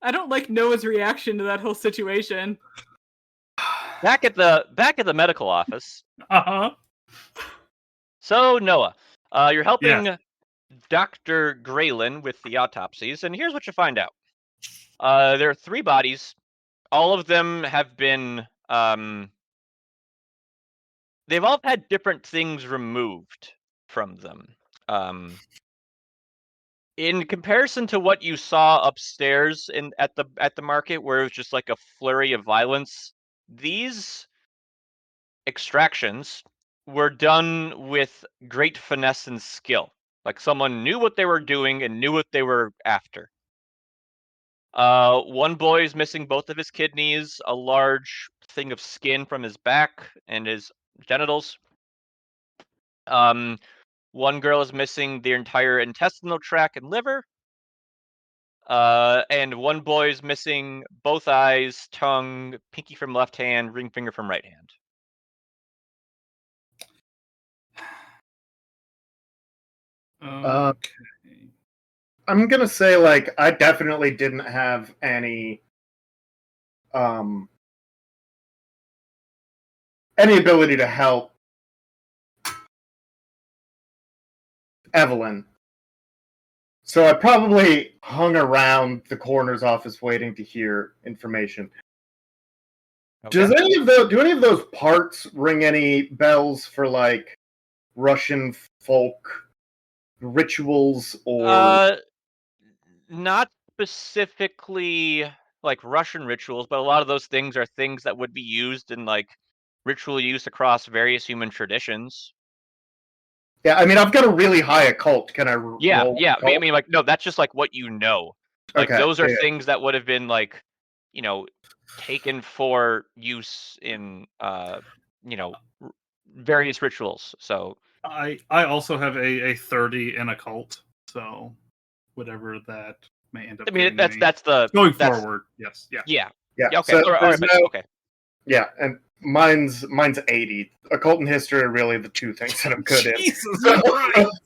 I don't like Noah's reaction to that whole situation. Back at the medical office. Uh-huh. So Noah, you're helping Dr. Graylin with the autopsies, and here's what you find out. There are 3 bodies. All of them have been they've all had different things removed from them. In comparison to what you saw upstairs at the market, where it was just like a flurry of violence, these extractions were done with great finesse and skill. Like someone knew what they were doing and knew what they were after. One boy is missing both of his kidneys, a large thing of skin from his back and his genitals. One girl is missing the entire intestinal tract and liver. And one boy is missing both eyes, tongue, pinky from left hand, ring finger from right hand. Okay. I'm gonna say I definitely didn't have any ability to help Evelyn. So I probably hung around the coroner's office waiting to hear information. Okay. Do any of those parts ring any bells for Russian folk rituals or not specifically like Russian rituals, but a lot of those things are things that would be used in ritual use across various human traditions. Yeah, I mean, I've got a really high occult. Can I roll Yeah. occult? I mean, no, that's just what you know. Okay, Those are yeah. things that would have been taken for use in various rituals. So I also have a 30 in occult, so whatever that may end up. I mean, getting me. that's going forward. Yes. Yeah. Yeah. So Okay. All right, okay. Yeah, and mine's 80. Occult and history are really the 2 things that I'm good in. Jesus So, Christ.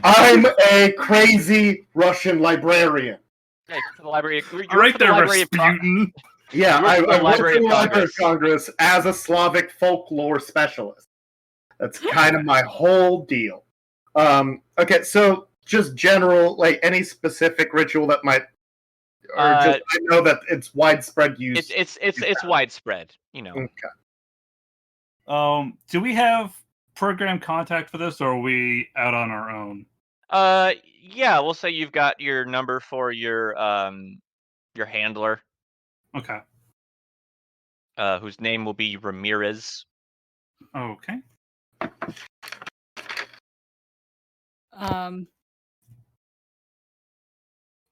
I'm a crazy Russian librarian. Yeah, you're for the library. You're Right for there, the library of Rasputin. Yeah, You work I for the work Library for the of Library of Congress. Congress as a Slavic folklore specialist. That's kind of my whole deal. Okay, so just general, like any specific ritual that might, or just I know that it's widespread use. It's widespread, you know. Okay. Do we have program contact for this, or are we out on our own? Yeah, we'll say you've got your number for your handler, Okay. whose name will be Ramirez. Okay.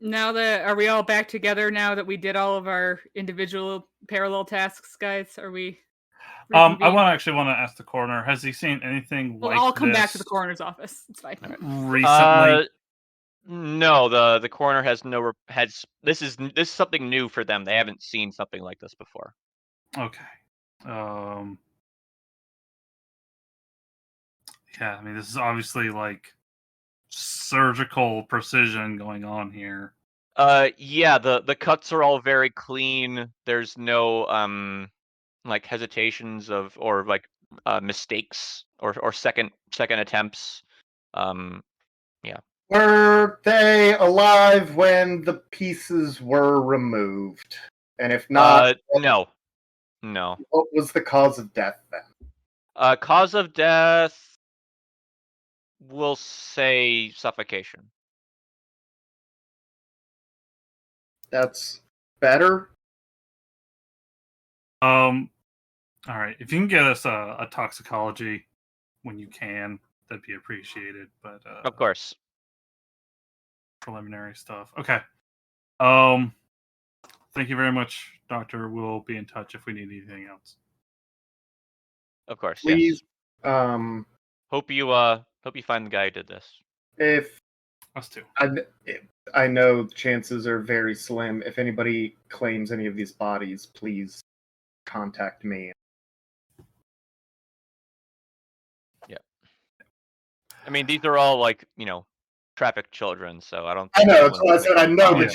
Now that are we all back together now that we did all of our individual parallel tasks, guys? Are we? I reconvened? want to ask the coroner. Has he seen anything We'll like all come back to this the coroner's office. It's fine. recently? No, the coroner has this is something new for them. They haven't seen something like this before. Okay. Yeah, I mean, this is obviously like surgical precision going on here. Yeah, the cuts are all very clean. There's no like hesitations or like mistakes or second attempts. Yeah. Were they alive when the pieces were removed? And if not, No. what was the cause of death then? Cause of death, we'll say suffocation. That's better. All right. If you can get us a toxicology when you can, that'd be appreciated. But Of course. preliminary stuff. Okay. Thank you very much, Doctor. We'll be in touch if we need anything else. Of course. Please, Yes. Hope you find the guy who did this. if Us too. I know chances are very slim. If anybody claims any of these bodies, please contact me. Yeah. I mean, these are all like, trafficked children, so I don't I think know. That's what I said. I know Yeah.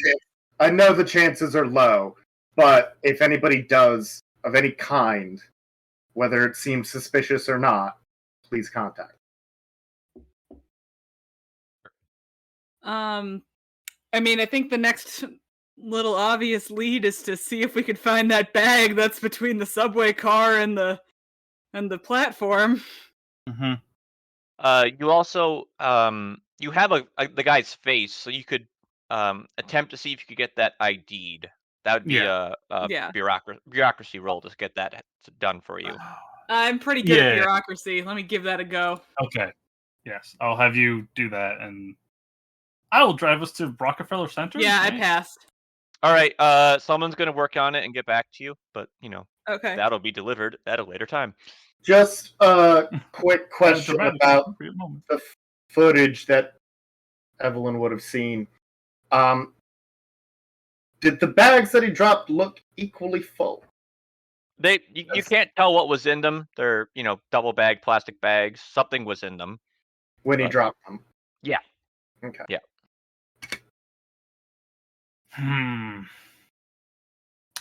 I know the chances are low, but if anybody does of any kind, whether it seems suspicious or not, please contact. I mean, I think the next little obvious lead is to see if we could find that bag that's between the subway car and the platform. Mm-hmm. You also you have the guy's face, so you could attempt to see if you could get that ID'd. That would be a Yeah. bureaucracy role to get that done for you. I'm pretty good at Yeah. bureaucracy. Let me give that a go. Okay. Yes, I'll have you do that, and I will drive us to Rockefeller Center. Yeah, I right? passed. All right, someone's gonna work on it and get back to you, but Okay. that'll be delivered at a later time. Just a quick Had a question dramatic about appropriate moment. the footage that Evelyn would have seen. Did the bags that he dropped look equally full? You can't tell what was in them. They're double bag plastic bags. Something was in them When he But- dropped them? Yeah. Okay. Yeah.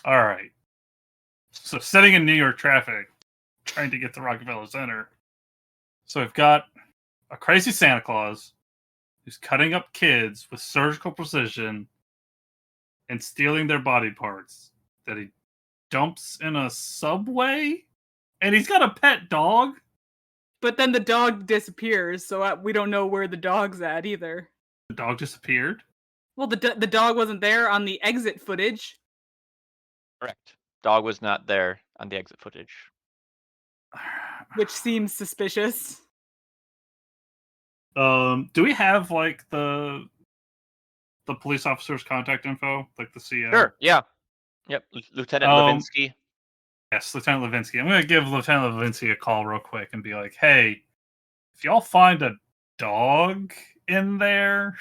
All right. So sitting in New York traffic, trying to get to Rockefeller Center. So we've got a crazy Santa Claus who's cutting up kids with surgical precision and stealing their body parts that he dumps in a subway. And he's got a pet dog. But then the dog disappears, so we don't know where the dog's at either. The dog disappeared. Well, the dog wasn't there on the exit footage. Correct. Dog was not there on the exit footage. Which seems suspicious. Do we have like the police officer's contact info, like the CO? Sure. Yeah. Yep. Lieutenant Levinsky. Yes, Lieutenant Levinsky. I'm going to give Lieutenant Levinsky a call real quick and be like, hey, if y'all find a dog in there,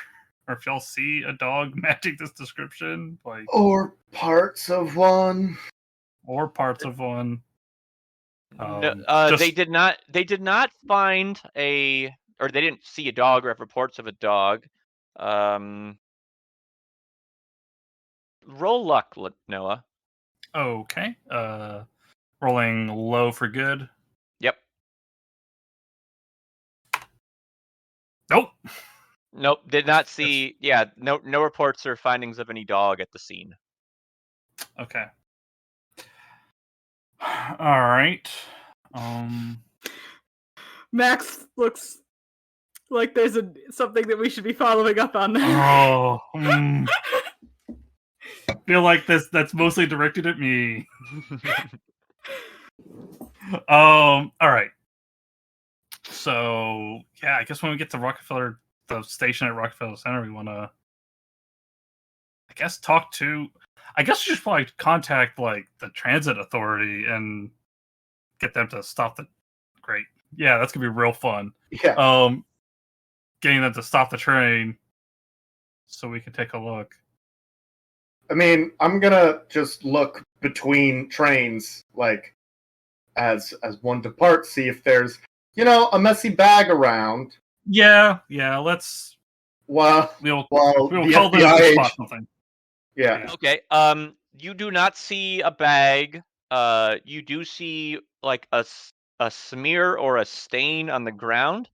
or if y'all see a dog matching this description, like, Or parts of one. or parts of one. They did not find or they didn't see a dog or have reports of a dog. Roll luck, Noah. Okay. Rolling low for good. Yep. Nope. Nope. Did not see. Yeah. No reports or findings of any dog at the scene. Okay. All right. Max looks like there's something that we should be following up on there. Oh. Feel like that's mostly directed at me. All right. So yeah, I guess when we get to Rockefeller, the station at Rockefeller Center, we want to, I guess, I guess we should probably contact like the transit authority and get them to stop the. Great. Yeah, that's gonna be real fun. Yeah. Getting them to stop the train so we can take a look. I mean, I'm gonna just look between trains, like as one departs, see if there's a messy bag around. Yeah. Let's. While We'll the call them FBI to agent, spot something. yeah. Okay. You do not see a bag. You do see like a smear or a stain on the ground.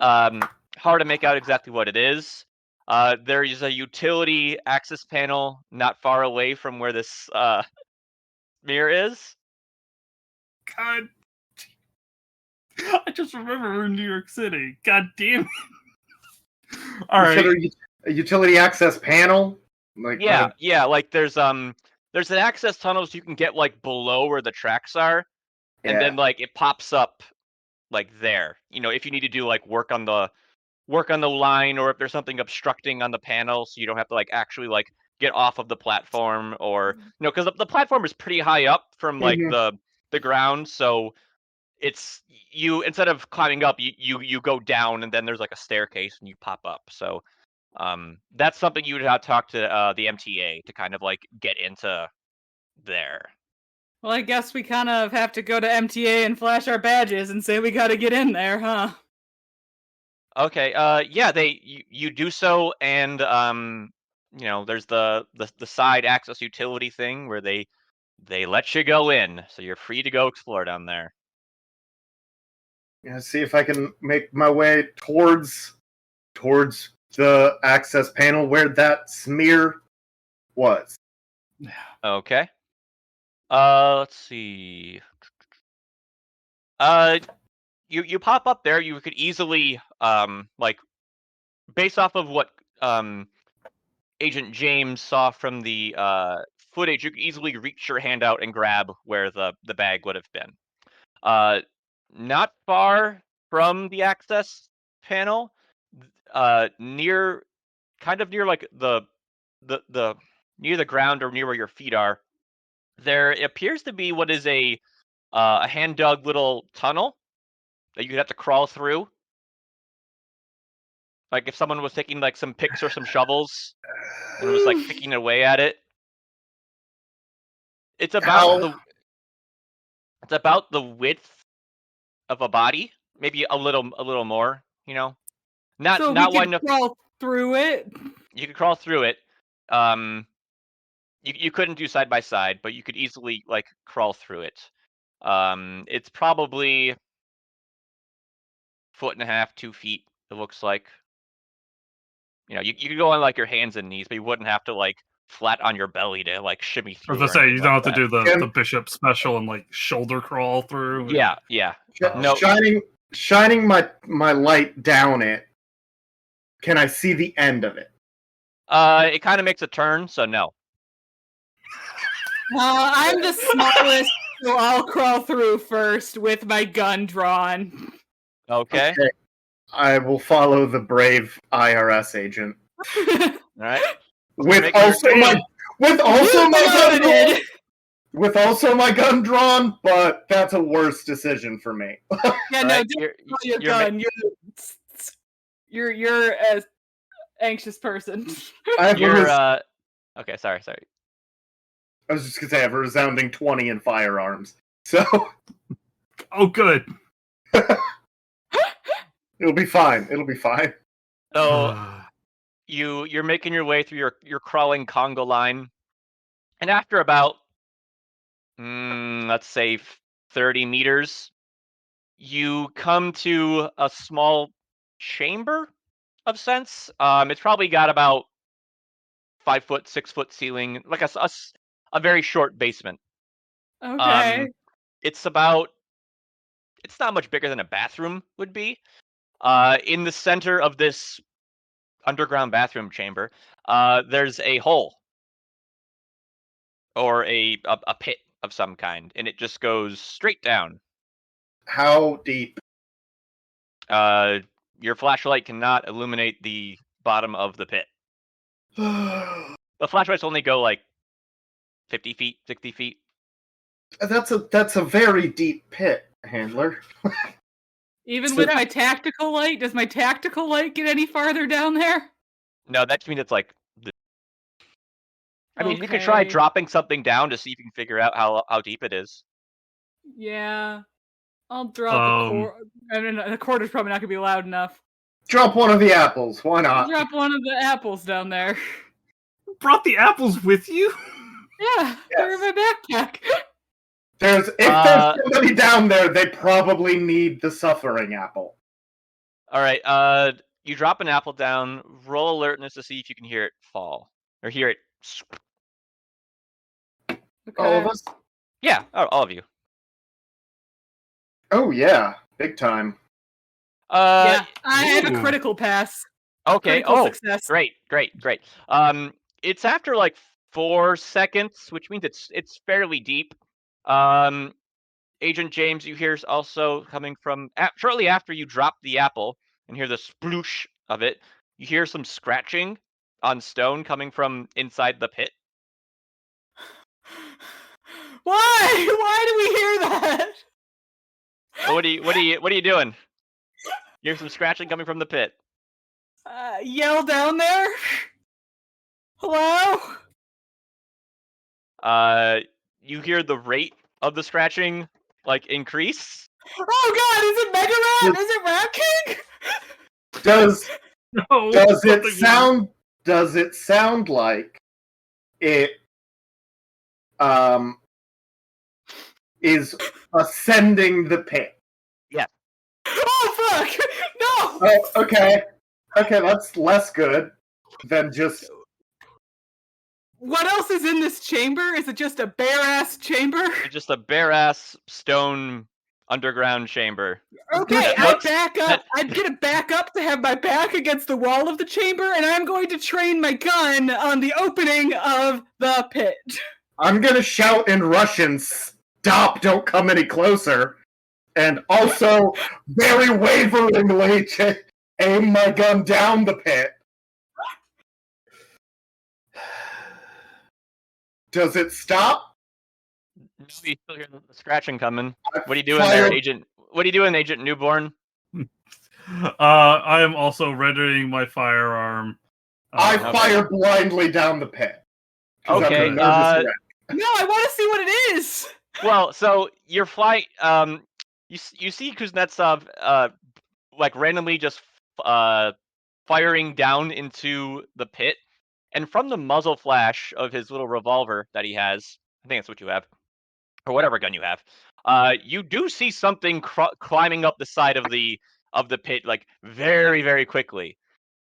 Hard to make out exactly what it is. There is a utility access panel not far away from where this smear is. God. I just remember we're in New York City. God damn it. All right. A utility access panel. Like Yeah. Like there's an access tunnel so you can get like below where the tracks are, and then like it pops up like there. If you need to do like work on the line, or if there's something obstructing on the panel, so you don't have to like actually like get off of the platform, or because the platform is pretty high up from like the ground, so it's you instead of climbing up, you go down, and then there's like a staircase and you pop up. So that's something you would have to talk to the MTA to kind of like get into there. Well, I guess we kind of have to go to MTA and flash our badges and say we got to get in there, huh? Okay. Yeah. You do so, and there's the side access utility thing where they let you go in, so you're free to go explore down there. Yeah, see if I can make my way towards the access panel where that smear was. Okay. Let's see. You pop up there. You could easily like based off of what Agent James saw from the footage, you could easily reach your hand out and grab where the bag would have been. Not far from the access panel, near like the near the ground or near where your feet are, there appears to be what is a hand dug little tunnel that you'd have to crawl through. Like if someone was taking like some picks or some shovels and was like picking away at it. It's about the width of a body, maybe a little more. Not so not we wide can enough. crawl through it. You could crawl through it. You couldn't do side by side, but you could easily like crawl through it. It's probably 1.5 feet, 2 feet. It looks like. You could go on like your hands and knees, but you wouldn't have to like flat on your belly to like shimmy I through. was gonna say you don't have to that. do the bishop special and like shoulder crawl through. Yeah. No. Shining my light down it. Can I see the end of it? It kind of makes a turn, so no. I'm the smallest, so I'll crawl through first with my gun drawn. Okay. I will follow the brave IRS agent. All right. With also my gun drawn, but that's a worse decision for me. Yeah, no, Right, don't draw your gun. You're an anxious person. Okay, sorry. I was just gonna say I have a resounding 20 in firearms. So Oh, good. it'll be fine. So you're making your way through your crawling Congo line, and after about let's say 30 meters, you come to a small chamber of sense. It's probably got about 5 foot, 6 foot ceiling, like a very short basement. Okay. It's not much bigger than a bathroom would be. In the center of this underground bathroom chamber, there's a hole or a pit of some kind, and it just goes straight down. How deep? Your flashlight cannot illuminate the bottom of the pit. The flashlights only go like 50 feet, 60 feet. That's a very deep pit, handler. Even with my tactical light, does my tactical light get any farther down there? No, that just means it's like. I mean, you could try Okay. dropping something down to see if you can figure out how deep it is. Yeah. I'll drop a quarter. I mean, a quarter's probably not gonna be loud enough. Drop one of the apples. Why I'll not? drop one of the apples down there. Brought the apples with you? Yeah, they're in my backpack. If there's somebody down there, they probably need the suffering apple. All right. You drop an apple down. Roll alertness to see if you can hear it fall or hear it. Okay. All of us? Yeah, all of you. Oh yeah, big time. Yeah, I have a ooh. critical pass. Okay. Critical success. Great. It's after like 4 seconds, which means it's fairly deep. Agent James, you hear also coming from shortly after you drop the apple and hear the sploosh of it. You hear some scratching on stone coming from inside the pit. Why? Why do we hear that? What are you doing? You hear some scratching coming from the pit. Yell down there. Hello? You hear the rate of the scratching like increase. Oh God! Is it Mega Rat? Is it Rat King? Does it sound like it is ascending the pit? Yeah. Oh fuck! No! Oh, okay, that's less good than just. What else is in this chamber? Is it just a bare-ass chamber? It's just a bare-ass stone underground chamber. Okay, I back up. I'm gonna back up to have my back against the wall of the chamber, and I'm going to train my gun on the opening of the pit. I'm gonna shout in Russian, "Stop! Don't come any closer!" And also, very waveringly, aim my gun down the pit. Does it stop? No, you still hear the scratching coming. What are you doing there, Agent? What are you doing, Agent Newborn? I am also rendering my firearm. I fire blindly down the pit. Okay. I'm a nervous wreck. No, I want to see what it is. Well, so you're flying. You see Kuznetsov like randomly just firing down into the pit, and from the muzzle flash of his little revolver that he has, I think that's what you have, or whatever gun you have, you do see something climbing up the side of the pit, like very, very quickly.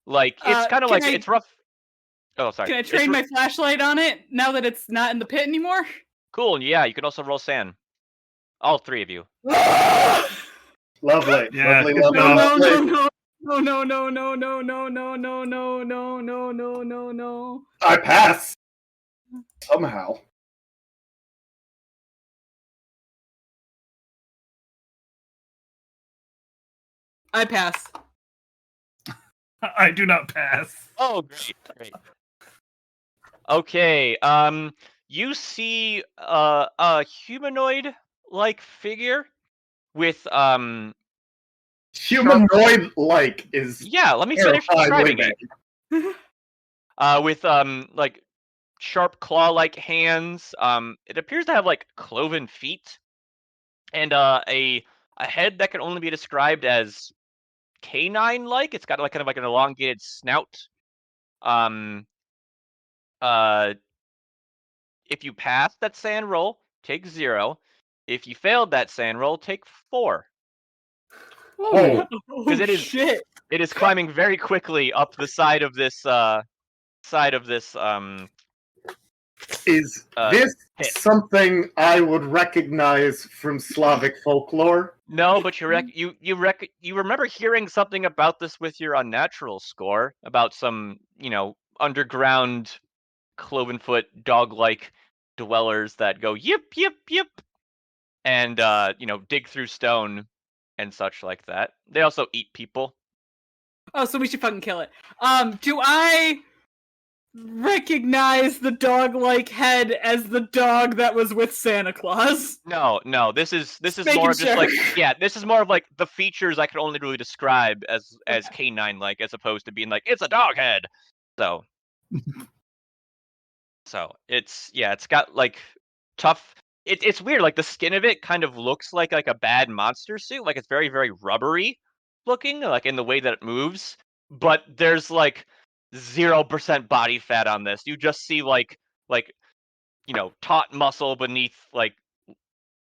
Like it's kind of like it's rough. Oh, sorry. Can I train my flashlight on it now that it's not in the pit anymore? Cool. Yeah, you can also roll sand. All 3 of you. Lovely. Yeah, lovely. No. I pass. Somehow. I pass. I do not pass. Oh, great. Okay. You see a humanoid-like figure with humanoid-like is yeah. Let me finish describing it. With like sharp claw-like hands. It appears to have like cloven feet, and a head that can only be described as canine-like. It's got like kind of like an elongated snout. If you pass that sand roll, take 0. If you failed that sand roll, take 4. Oh. Because Shit. it is climbing very quickly up the side of this Is Uh, this hit. something I would recognize from Slavic folklore? No, but you remember hearing something about this with your unnatural score about some, underground clovenfoot dog-like dwellers that go yip yip yip and dig through stone and such like that. They also eat people. Oh, so we should fucking kill it. Do I recognize the dog-like head as the dog that was with Santa Claus? No, this is Making more of just sure. like this is more of like the features I can only really describe as canine like, as opposed to being like it's a dog head. So it's got like tough. It's weird. Like the skin of it kind of looks like a bad monster suit. Like it's very very rubbery looking, like in the way that it moves. But there's like 0% body fat on this. You just see like taut muscle beneath like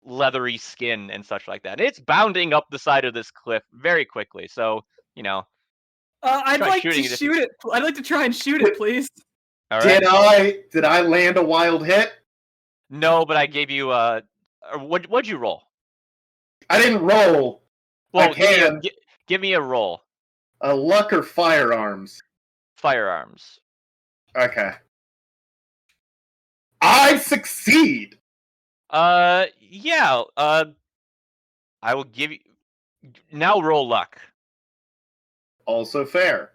leathery skin and such like that. It's bounding up the side of this cliff very quickly. So I'd Try like to shooting it if shoot it. I'd like to try and shoot it, please. all right. Did I land a wild hit? No, but I gave you what'd you roll? I didn't roll. Well, I can. give me a roll. A luck or firearms? Firearms. Okay. I succeed. Yeah. I will give you now. Roll luck. Also fair.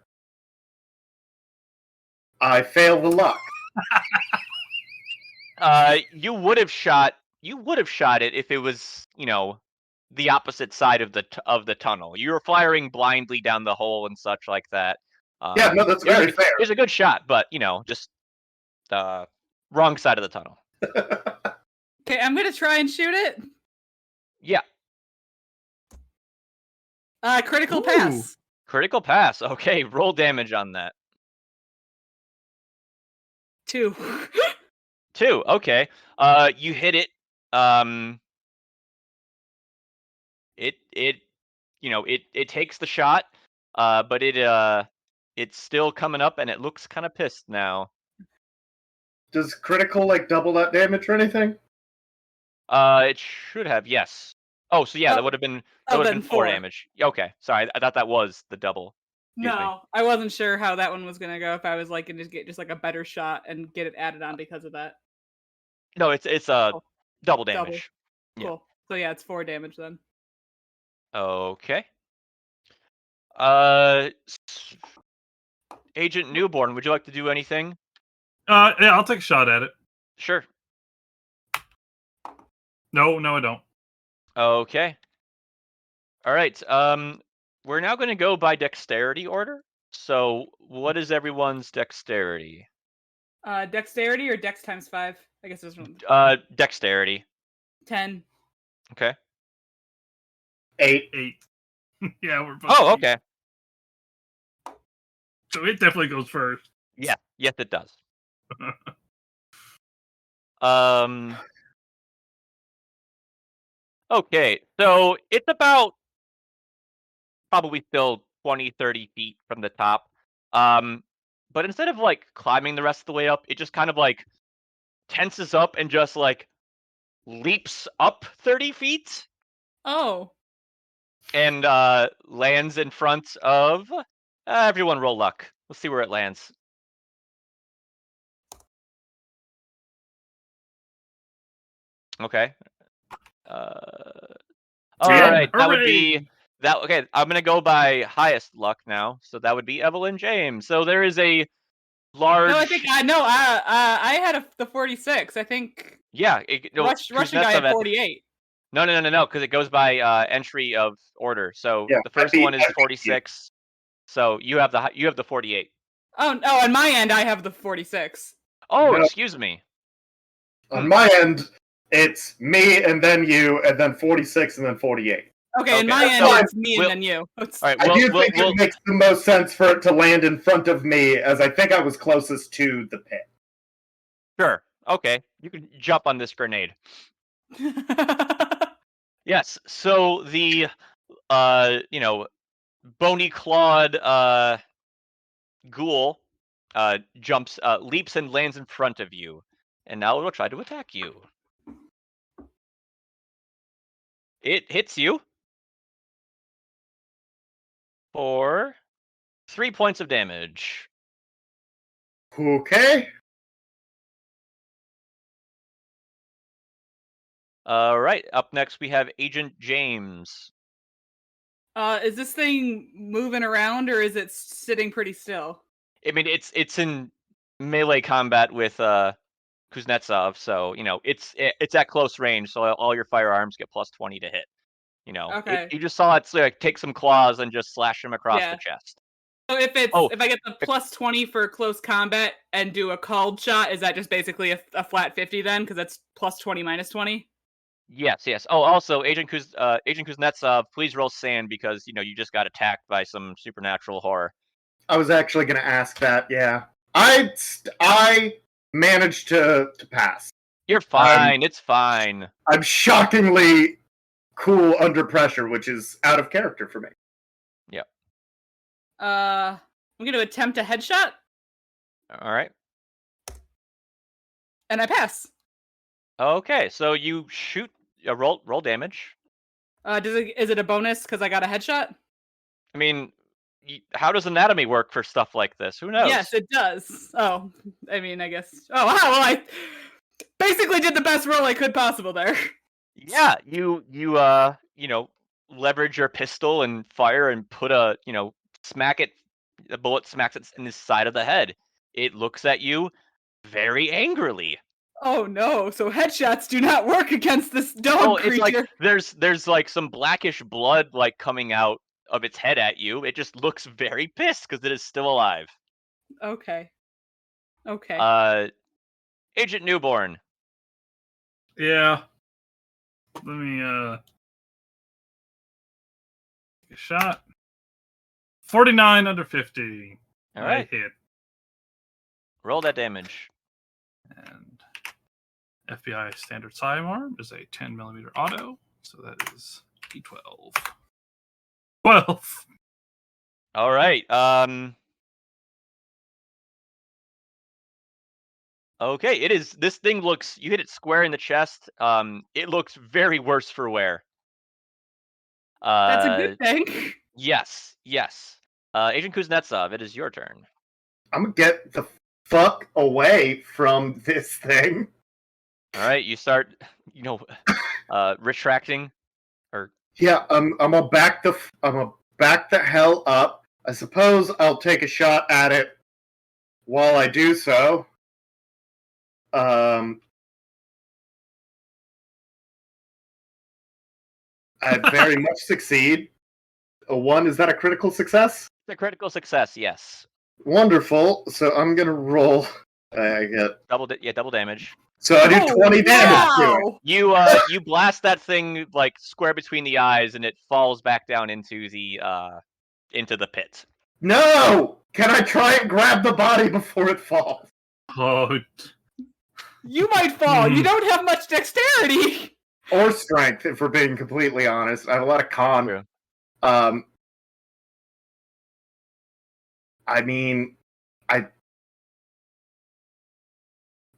I fail the luck. You would have shot it if it was the opposite side of the tunnel. You were firing blindly down the hole and such like that. Yeah, no, that's very fair. It was a good shot, but just wrong side of the tunnel. Okay, I'm gonna try and shoot it. Yeah. Critical Ooh. pass. Critical pass. Okay, roll damage on that. 2. 2. Okay. You hit it. It takes the shot. But it's still coming up, and it looks kind of pissed now. Does critical double that damage or anything? It should have, yes. Oh, so yeah, that would have been 4 damage. Okay, sorry, I thought that was the double. Excuse me. No, I wasn't sure how that one was gonna go. If I was like, gonna get just like a better shot and get it added on because of that. No, it's double damage. Cool. Yeah. So yeah, it's 4 damage then. Okay. Agent Newborn, would you like to do anything? Yeah, I'll take a shot at it. Sure. No, I don't. Okay. All right. We're now going to go by dexterity order. So, what is everyone's dexterity? Dexterity or dex times 5? I guess there's one. Dexterity. 10. Okay. 8. Yeah, we're both. Oh, okay. So it definitely goes first. Yeah. Yes, it does. Okay, so it's about probably still 20, 30 feet from the top. But instead of climbing the rest of the way up, it just kind of tenses up and just leaps up 30 feet Oh. and lands in front of everyone. Roll luck. Let's see where it lands. Okay. All right, that would be that. Okay, I'm gonna go by highest luck now, so that would be Evelyn James. So there is a large. No, I think I had the 46. I think. Yeah, Russian guy had 48. No, because it goes by entry of order. So Yeah, the first one is 46. So you have the 48. Oh, on my end, I have the 46. Oh, No. excuse me. On my end, it's me and then you, and then 46 and then 48. Okay, in my end, it's me and then you. All right, I do think it makes the most sense for it to land in front of me, as I think I was closest to the pit. Sure. Okay, you can jump on this grenade. Yes. So the bony clawed ghoul leaps and lands in front of you, and now it will try to attack you. It hits you for 3 points of damage. Okay. All right. Up next, we have Agent James. Is this thing moving around or is it sitting pretty still? I mean, it's in melee combat with Kuztnesov, so it's at close range, so all your firearms get plus 20 to hit. Okay. You just saw it like take some claws and just slash him across Yeah. the chest. So if Oh. I get the plus 20 for close combat and do a called shot, is that just basically a flat 50 then? Because that's plus 20 minus 20? Yes. Oh, also, Agent Kuznetsov, please roll sand because you just got attacked by some supernatural horror. I was actually going to ask that. Yeah, I managed to pass. You're fine. It's fine. I'm shockingly cool under pressure, which is out of character for me. Yep. I'm gonna attempt a headshot. All right. And I pass. Okay, so you shoot. Roll damage. Is it a bonus because I got a headshot? I mean, how does anatomy work for stuff like this? Who knows? Yes, it does. Oh, I mean, I guess. Oh, wow. Well, I basically did the best roll I could possible there. Yeah, you leverage your pistol and fire and put a bullet smacks it in the side of the head. It looks at you very angrily. Oh no! So headshots do not work against this dog creature. It's like there's like some blackish blood like coming out of its head at you. It just looks very pissed because it is still alive. Okay. Agent Newborn. Yeah. Let me take a shot. 49 under 50. All right. I hit. Roll that damage. And FBI standard sidearm is a 10mm auto, so that is D12. 12. All right. Okay, it is. This thing looks. You hit it square in the chest. It looks very worse for wear. That's a good thing. Yes. Agent Kuznetsov, it is your turn. I'm gonna get the fuck away from this thing. All right, you start, retracting, or yeah, I'm gonna back the hell up. I suppose I'll take a shot at it while I do so. I very much succeed. A 1, is that a critical success? It's a critical success, yes. Wonderful. So I'm gonna roll. I get double damage. So I do 20 damage to it. You blast that thing like square between the eyes, and it falls back down into the pit. No! Can I try and grab the body before it falls? Oh. You might fall. You don't have much dexterity. Or strength, if we're being completely honest. I have a lot of con. True. I mean,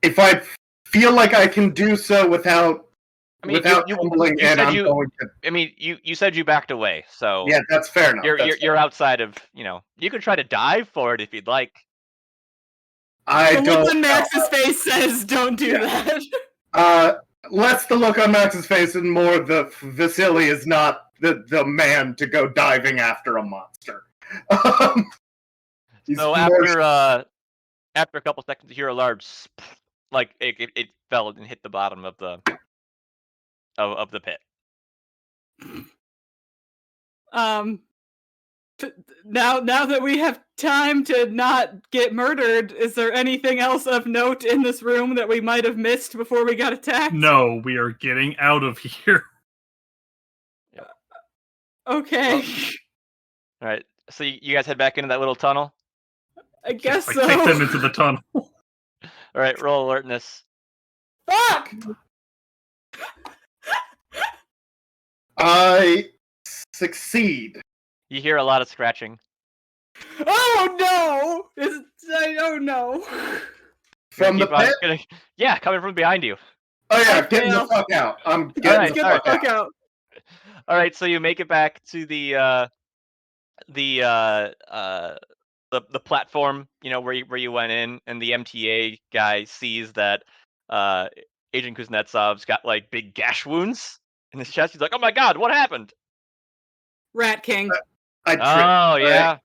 if I feel like I can do so without tumbling in, I'm going to. I mean, you said you backed away, so yeah, that's fair enough. You're outside of, you could try to dive for it if you'd like. The look on Max's face says, "Don't do that." Less the look on Max's face and more the Vasily is not the man to go diving after a monster. So after a couple seconds, you hear a large, like it fell and hit the bottom of the pit. Now that we have time to not get murdered, is there anything else of note in this room that we might have missed before we got attacked? No, we are getting out of here. Okay. All right. So you guys head back into that little tunnel? I guess so. Take them into the tunnel. All right, roll alertness. Fuck! I succeed. You hear a lot of scratching. Oh no! Oh no! From the Keep on- pit? Yeah, coming from behind you. Oh yeah, I getting the fail. fuck out. I'm getting Alright, the Get the fuck fuck out. out. All right, so you make it back to the platform, where you went in, and the MTA guy sees that Agent Kuznetsov's got like big gash wounds in his chest. He's like, "Oh my god, what happened?" Rat King. I tripped. Oh right? yeah.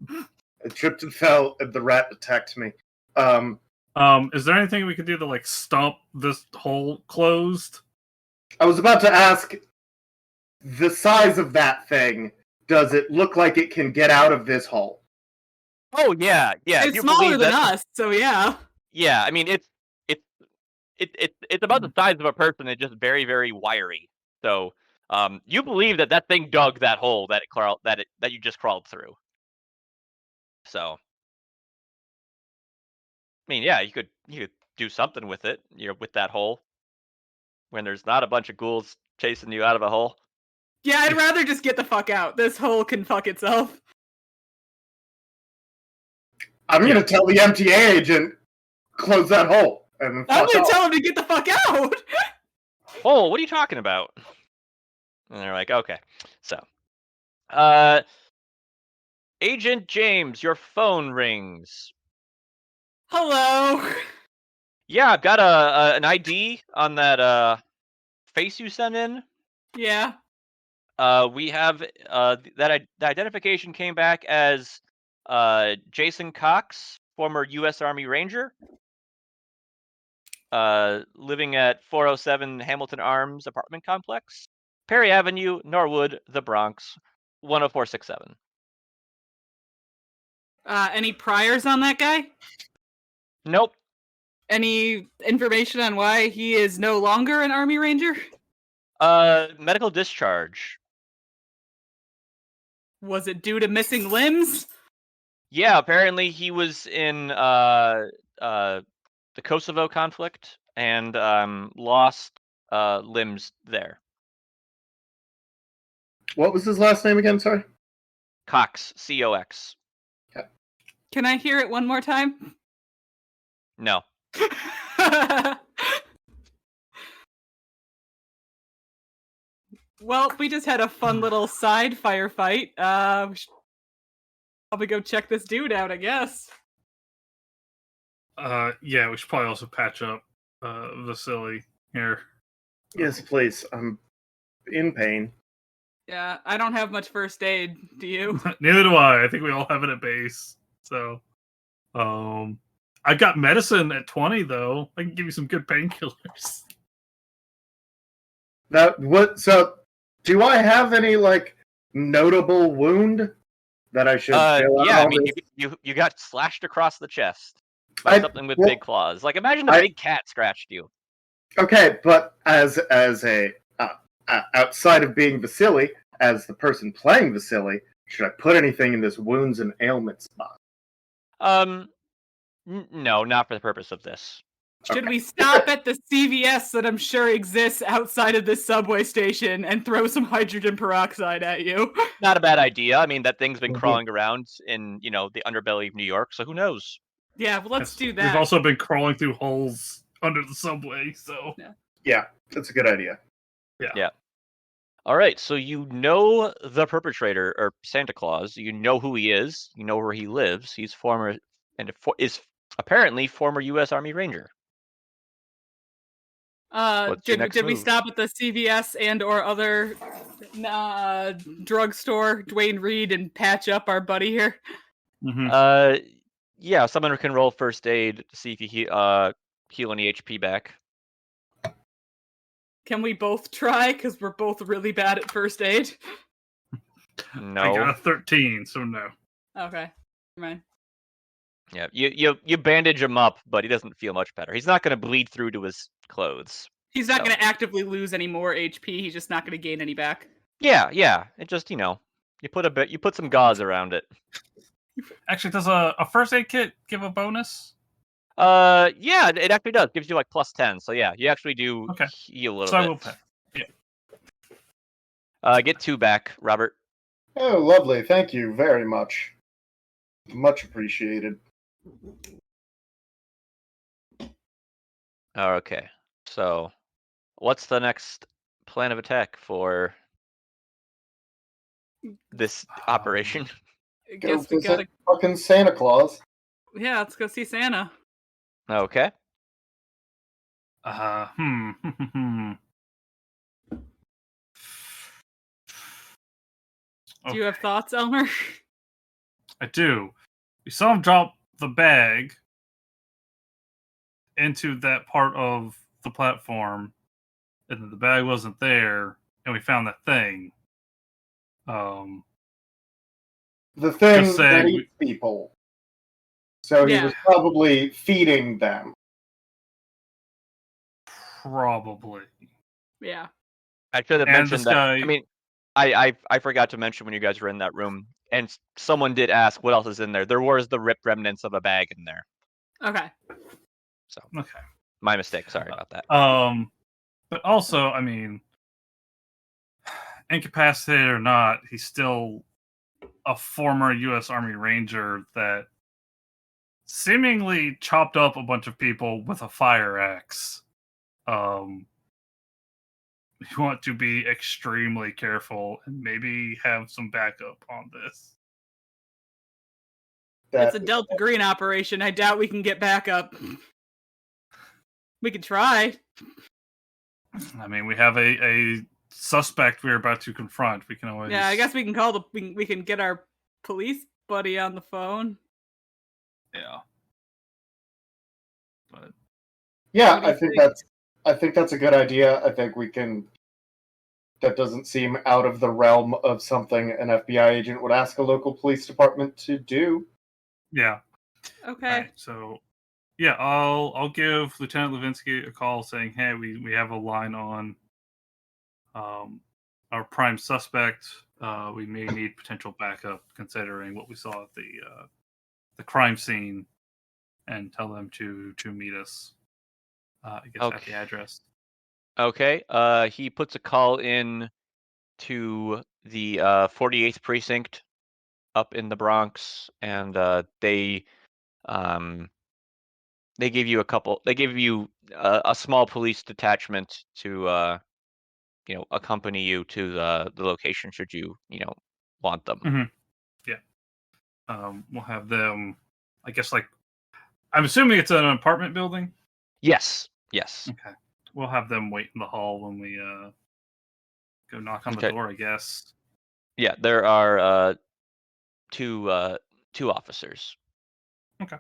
I tripped and fell, and the rat attacked me. Is there anything we could do to like stop this hole closed? I was about to ask, the size of that thing, does it look like it can get out of this hole? Oh yeah, yeah. It's you smaller believe than that- us, so yeah. Yeah, I mean it's about the size of a person. It's just very very wiry. So you believe that thing dug that hole that you just crawled through. So I mean, yeah, you could do something with it, with that hole, when there's not a bunch of ghouls chasing you out of a hole. Yeah, I'd rather just get the fuck out. This hole can fuck itself. I'm gonna tell the MTA agent, close that hole. And I'm fuck gonna off. tell him to get the fuck out! Oh, what are you talking about? And they're like, okay. So, Agent James, your phone rings. Hello! Yeah, I've got an ID on that face you sent in. Yeah. We have the identification came back as Jason Cox, former U.S. Army Ranger, living at 407 Hamilton Arms apartment complex, Perry Avenue, Norwood, the Bronx, 10467. Any priors on that guy? Nope. Any information on why he is no longer an Army Ranger? Medical discharge. Was it due to missing limbs? Yeah, apparently he was in the Kosovo conflict and lost limbs there. What was his last name again? Sorry. Cox, C-O-X. Can I hear it one more time? No. Well, we just had a fun little side firefight. We should probably go check this dude out, I guess. Yeah, we should probably also patch up Vasily here. Yes, please. I'm in pain. Yeah, I don't have much first aid. Do you? Neither do I. I think we all have it at base. So, I got medicine at 20 though. I can give you some good painkillers. So, do I have any like notable wound that I should? fill out Yeah, I all mean, this? you got slashed across the chest by something with big claws. Like, imagine a big cat scratched you. Okay, but as a outside of being Vasily, as the person playing Vasily, should I put anything in this wounds and ailments box? No, not for the purpose of this. Should we stop at the CVS that I'm sure exists outside of this subway station and throw some hydrogen peroxide at you? Not a bad idea. I mean, that thing's been crawling around in, the underbelly of New York, so who knows? Yeah, well, let's do that. We've also been crawling through holes under the subway, so Yeah, that's a good idea. Yeah. All right, so you know the perpetrator, or Santa Claus. You know who he is. You know where he lives. He's is apparently former U.S. Army Ranger. What's your next Did we move? stop at the CVS and or other drugstore, Dwayne Reed, and patch up our buddy here? Mhm. Yeah, someone can roll first aid to see if you heal any HP back. Can we both try? Because we're both really bad at first aid. No. I got a 13, so no. Okay, never mind. Yeah, you bandage him up, but he doesn't feel much better. He's not going to bleed through to his clothes. He's not So- going to actively lose any more HP. He's just not going to gain any back. Yeah. It just you put some gauze around it. Actually, does a first aid kit give a bonus? Yeah, it actually does. Gives you like +10. So yeah, you actually do Okay. heal a little So I bit. will pay. Yeah. Get 2 back, Robert. Oh, lovely. Thank you very much. Much appreciated. Okay. So, what's the next plan of attack for this operation? I Go guess we visit gotta. fucking Santa Claus. Yeah, let's go see Santa. Okay. Do you have thoughts, Elmer? I do. We saw him drop the bag into that part of the platform, and then the bag wasn't there, and we found that thing. The thing Just that saying, eats people. So he Yeah. was probably feeding them. probably. Yeah. I should have And mentioned this that. guy- I mean, I forgot to mention when you guys were in that room, and someone did ask what else is in there. There was the ripped remnants of a bag in there. Okay. So, Okay. my mistake. Sorry about that. But also, I mean, incapacitated or not, he's still a former U.S. Army Ranger that seemingly chopped up a bunch of people with a fire axe. You want to be extremely careful and maybe have some backup on this. It's a Delta Green operation. I doubt we can get back up. We could try. I mean, we have a suspect we're about to confront. We can always... Yeah, I guess we can call the. We can get our police buddy on the phone. Yeah. But Yeah, What do you I think that's a good idea. I think we can. That doesn't seem out of the realm of something an FBI agent would ask a local police department to do. yeah. Okay. Right, so yeah, I'll give Lieutenant Levinsky a call saying, hey, we have a line on our prime suspect. We may need potential backup considering what we saw at the crime scene, and tell them to meet us. I guess at the address. Okay. He puts a call in to the 48th precinct up in the Bronx, and they give you a small police detachment to accompany you to the location should you want them. Mm-hmm. Yeah. We'll have them. I guess I'm assuming it's an apartment building. Yes. Okay. We'll have them wait in the hall when we go knock on the door, I guess. Yeah, there are two officers. Okay.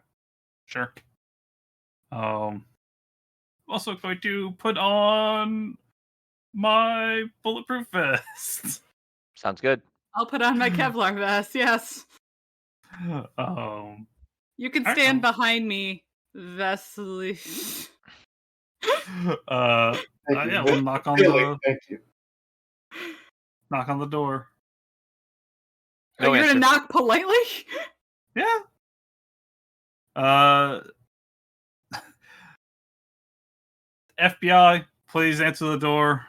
Sure. Also going to put on my bulletproof vest. Sounds good. I'll put on my Kevlar vest. Yes. You can stand behind me, Vasily. Thank you. Yeah, we'll knock on Thank you. knock on the door. No Are you answer. gonna knock politely? Yeah. FBI, please answer the door.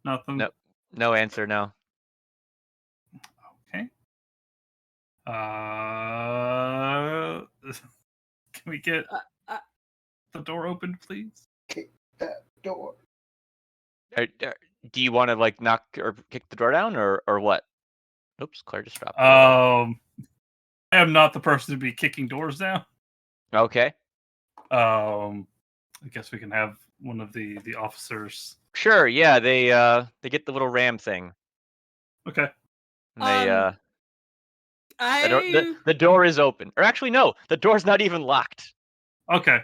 Nothing. No answer. No. Okay. Can we get the door opened, please? Kick that door. Do you want to knock or kick the door down or what? Oops, Claire just dropped. I am not the person to be kicking doors down. Okay. I guess we can have one of the officers. Sure. Yeah, they get the little ram thing. Okay. And the door is open. Or actually, no, the door's not even locked. Okay.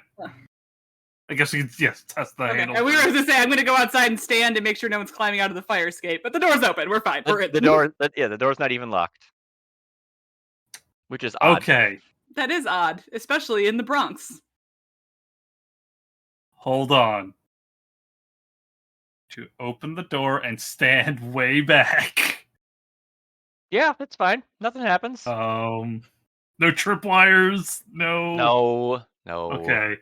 I guess we can, test the handle. And we were going to say, I'm going to go outside and stand and make sure no one's climbing out of the fire escape. But the door's open. We're fine. We're in. The door's not even locked. Which is odd. Okay. That is odd, especially in the Bronx. Hold on. To open the door and stand way back. Yeah, that's fine. Nothing happens. No tripwires. No. No. Okay.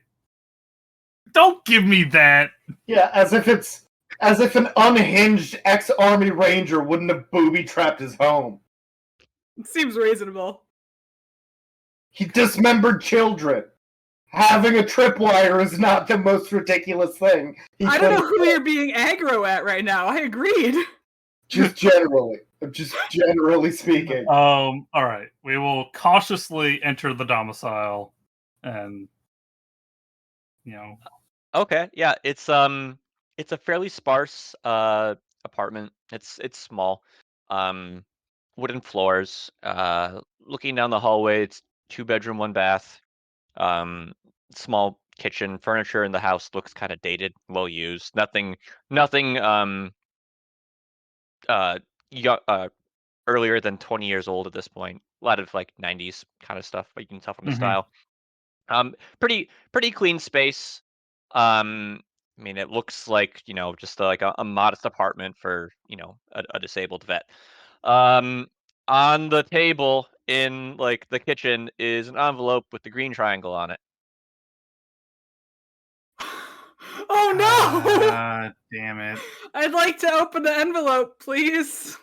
Don't give me that. Yeah, as if it's As if an unhinged ex-army ranger wouldn't have booby-trapped his home. Seems reasonable. He dismembered children. Having a tripwire is not the most ridiculous thing. I don't know who you're being aggro at right now. I agreed. Just generally speaking. All right. We will cautiously enter the domicile, and Okay, yeah, it's a fairly sparse apartment. It's small. Wooden floors. Looking down the hallway, it's 2-bedroom, 1-bath. Small kitchen. Furniture in the house looks kind of dated, well used. Nothing earlier than 20 years old at this point. A lot of like 90s kind of stuff, but you can tell from the style. Pretty clean space. I mean, it looks like just like a modest apartment for a disabled vet. On the table in like the kitchen is an envelope with the green triangle on it. Oh no! Damn it. I'd like to open the envelope, please.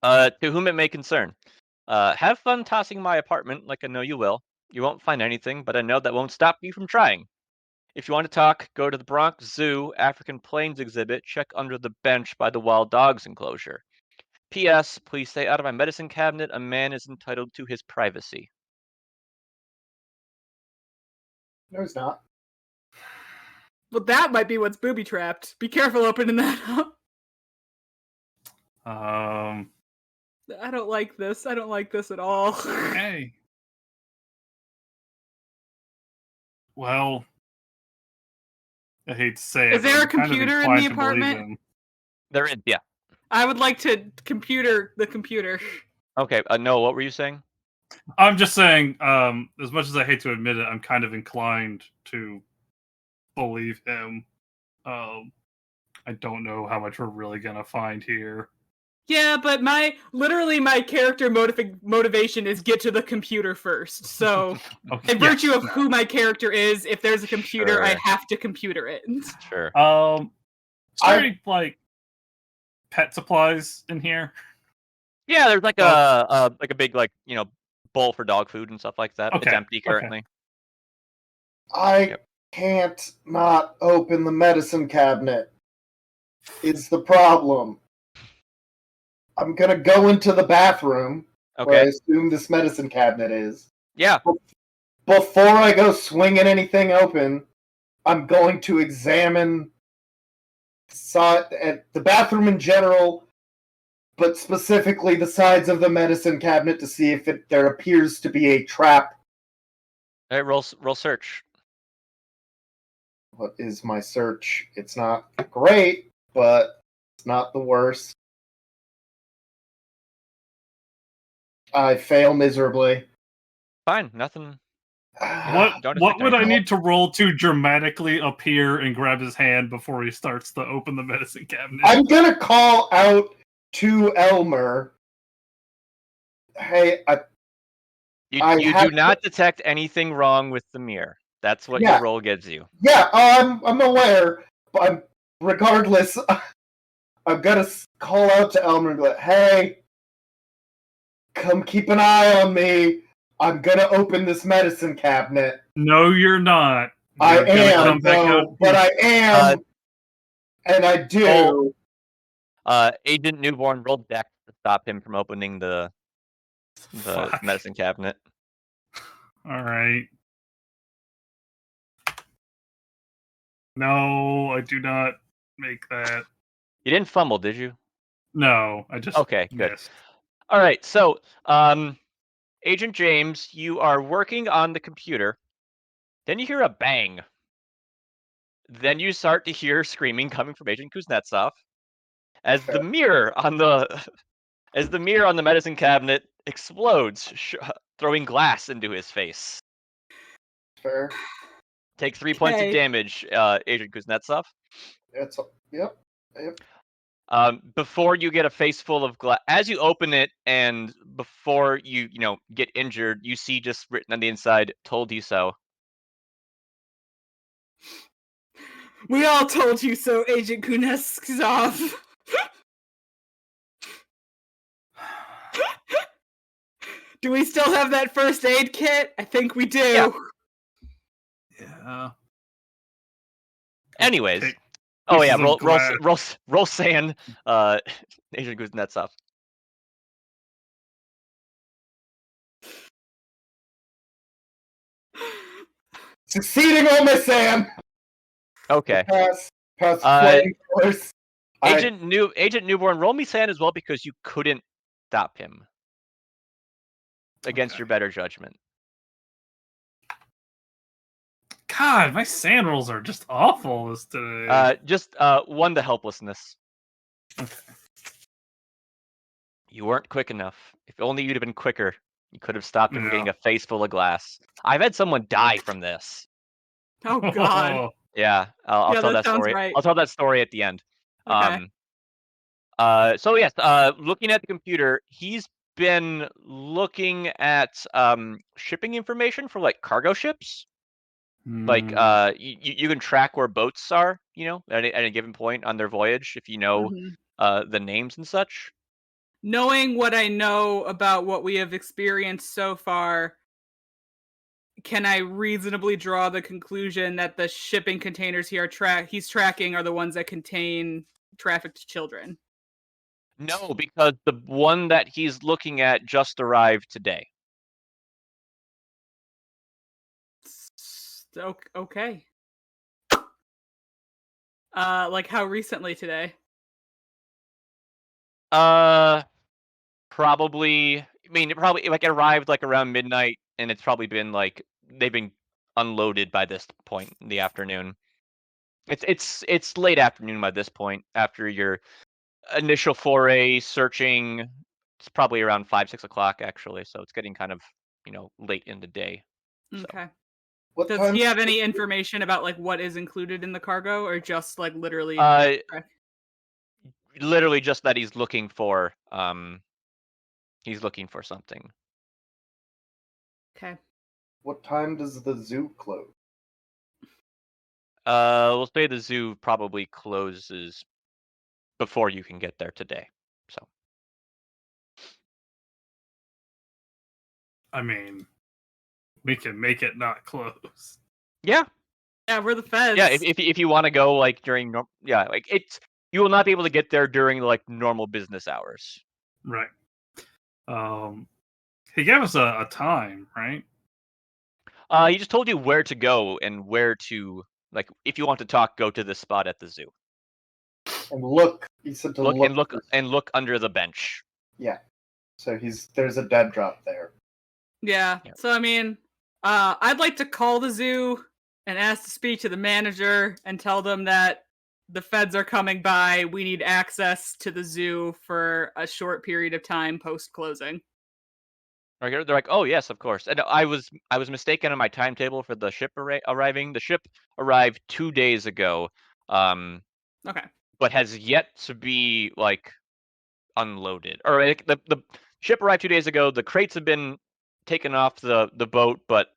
To whom it may concern. Have fun tossing my apartment like I know you will. You won't find anything, but I know that won't stop you from trying. If you want to talk, go to the Bronx Zoo African Plains exhibit, check under the bench by the wild dogs enclosure. P.S. Please stay out of my medicine cabinet. A man is entitled to his privacy. No, he's not. Well, that might be what's booby-trapped. Be careful opening that up. I don't like this. I don't like this at all. Hey. Well, I hate to say it. Is there a but I'm kind of computer in the inclined to believe apartment? him. There is, yeah. I would like to computer the computer. Okay, Noah, what were you saying? I'm just saying, as much as I hate to admit it, I'm kind of inclined to believe him. I don't know how much we're really gonna find here. Yeah, but my character motivation is get to the computer first. So, Okay, in virtue yes, of who my character is, if there's a computer, I Sure. have to computer it. Sure. Is there any, like, pet supplies in here? Yeah, there's like a big bowl for dog food and stuff like that. It's Okay, empty currently. I can't not open the medicine cabinet. Is the problem. I'm gonna go into the bathroom where I Okay. assume this medicine cabinet is. Yeah. Before I go swinging anything open, I'm going to examine the bathroom in general, but specifically the sides of the medicine cabinet to see if there appears to be a trap. All right, roll search. What is my search? It's not great, but it's not the worst. I fail miserably. Fine, nothing. What would I need to roll to dramatically appear and grab his hand before he starts to open the medicine cabinet? I'm gonna call out to Elmer. Hey, You do not detect anything wrong with the mirror. That's what Yeah. your roll gives you. Yeah, I'm aware, but regardless, I'm gonna call out to Elmer and be like, "Hey, come keep an eye on me. I'm gonna open this medicine cabinet." No, you're not. I You're gonna am, come back out. though, but I am, and I do. Agent Newborn rolled dex to stop him from opening the Fuck. medicine cabinet. All right. No, I do not make that. You didn't fumble, did you? No, I just Okay, good. missed. All right, so Agent James, you are working on the computer. Then you hear a bang. Then you start to hear screaming coming from Agent Kuztnesov as the mirror on the medicine cabinet explodes, throwing glass into his face. Fair. Take 3 points of Okay. damage, Agent Kuztnesov. Yep. Before you get a face full of glass, as you open it, and before you get injured, you see just written on the inside, "Told you so." We all told you so, Agent Kuztnesov. Do we still have that first aid kit? I think we do. Yeah. Yeah. Anyways. Take Oh yeah, pieces of roll sand, Agent Kuznetsov. Succeeding on my Sam. Okay. Pass flying colors. Agent Newborn, roll me sand as well because you couldn't stop him against your better judgment. God, my sand rolls are just awful this today. Just 1 to helplessness. Okay. You weren't quick enough. If only you'd have been quicker, you could have stopped him from Yeah. getting a face full of glass. I've had someone die from this. Oh God. Yeah, I'll Yeah, tell that that sounds story. right. I'll tell that story at the end. Okay. So yes, looking at the computer, he's been looking at shipping information for like cargo ships. Like you can track where boats are, you know, at a given point on their voyage if you know the names and such. Knowing what I know about what we have experienced so far, can I reasonably draw the conclusion that the shipping containers he's tracking are the ones that contain trafficked children? No, because the one that he's looking at just arrived today. Okay. Like how recently today? Probably. I mean, it probably like it arrived like around midnight, and it's probably been like they've been unloaded by this point in the afternoon. It's late afternoon by this point after your initial foray searching. It's probably around 5-6 o'clock actually, so it's getting kind of late in the day. So. Okay. What Does time? he have any information about like what is included in the cargo, or just like literally? Literally just that he's looking for something. Okay. What time does the zoo close? We'll say the zoo probably closes before you can get there today. So. I mean, we can make it not close. Yeah. Yeah, we're the feds. Yeah, if you want to go like during like you will not be able to get there during like normal business hours. Right. He gave us a time, right? He just told you where to go and where to like if you want to talk, go to this spot at the zoo. And look, he said to look under the bench. Yeah. So there's a dead drop there. Yeah. So I mean, I'd like to call the zoo and ask to speak to the manager and tell them that the feds are coming by. We need access to the zoo for a short period of time post closing. They're like, oh yes, of course. And I was mistaken on my timetable for the ship arriving. The ship arrived 2 days ago. Okay. But has yet to be like unloaded. Or like, the ship arrived 2 days ago. The crates have been taken off the boat, but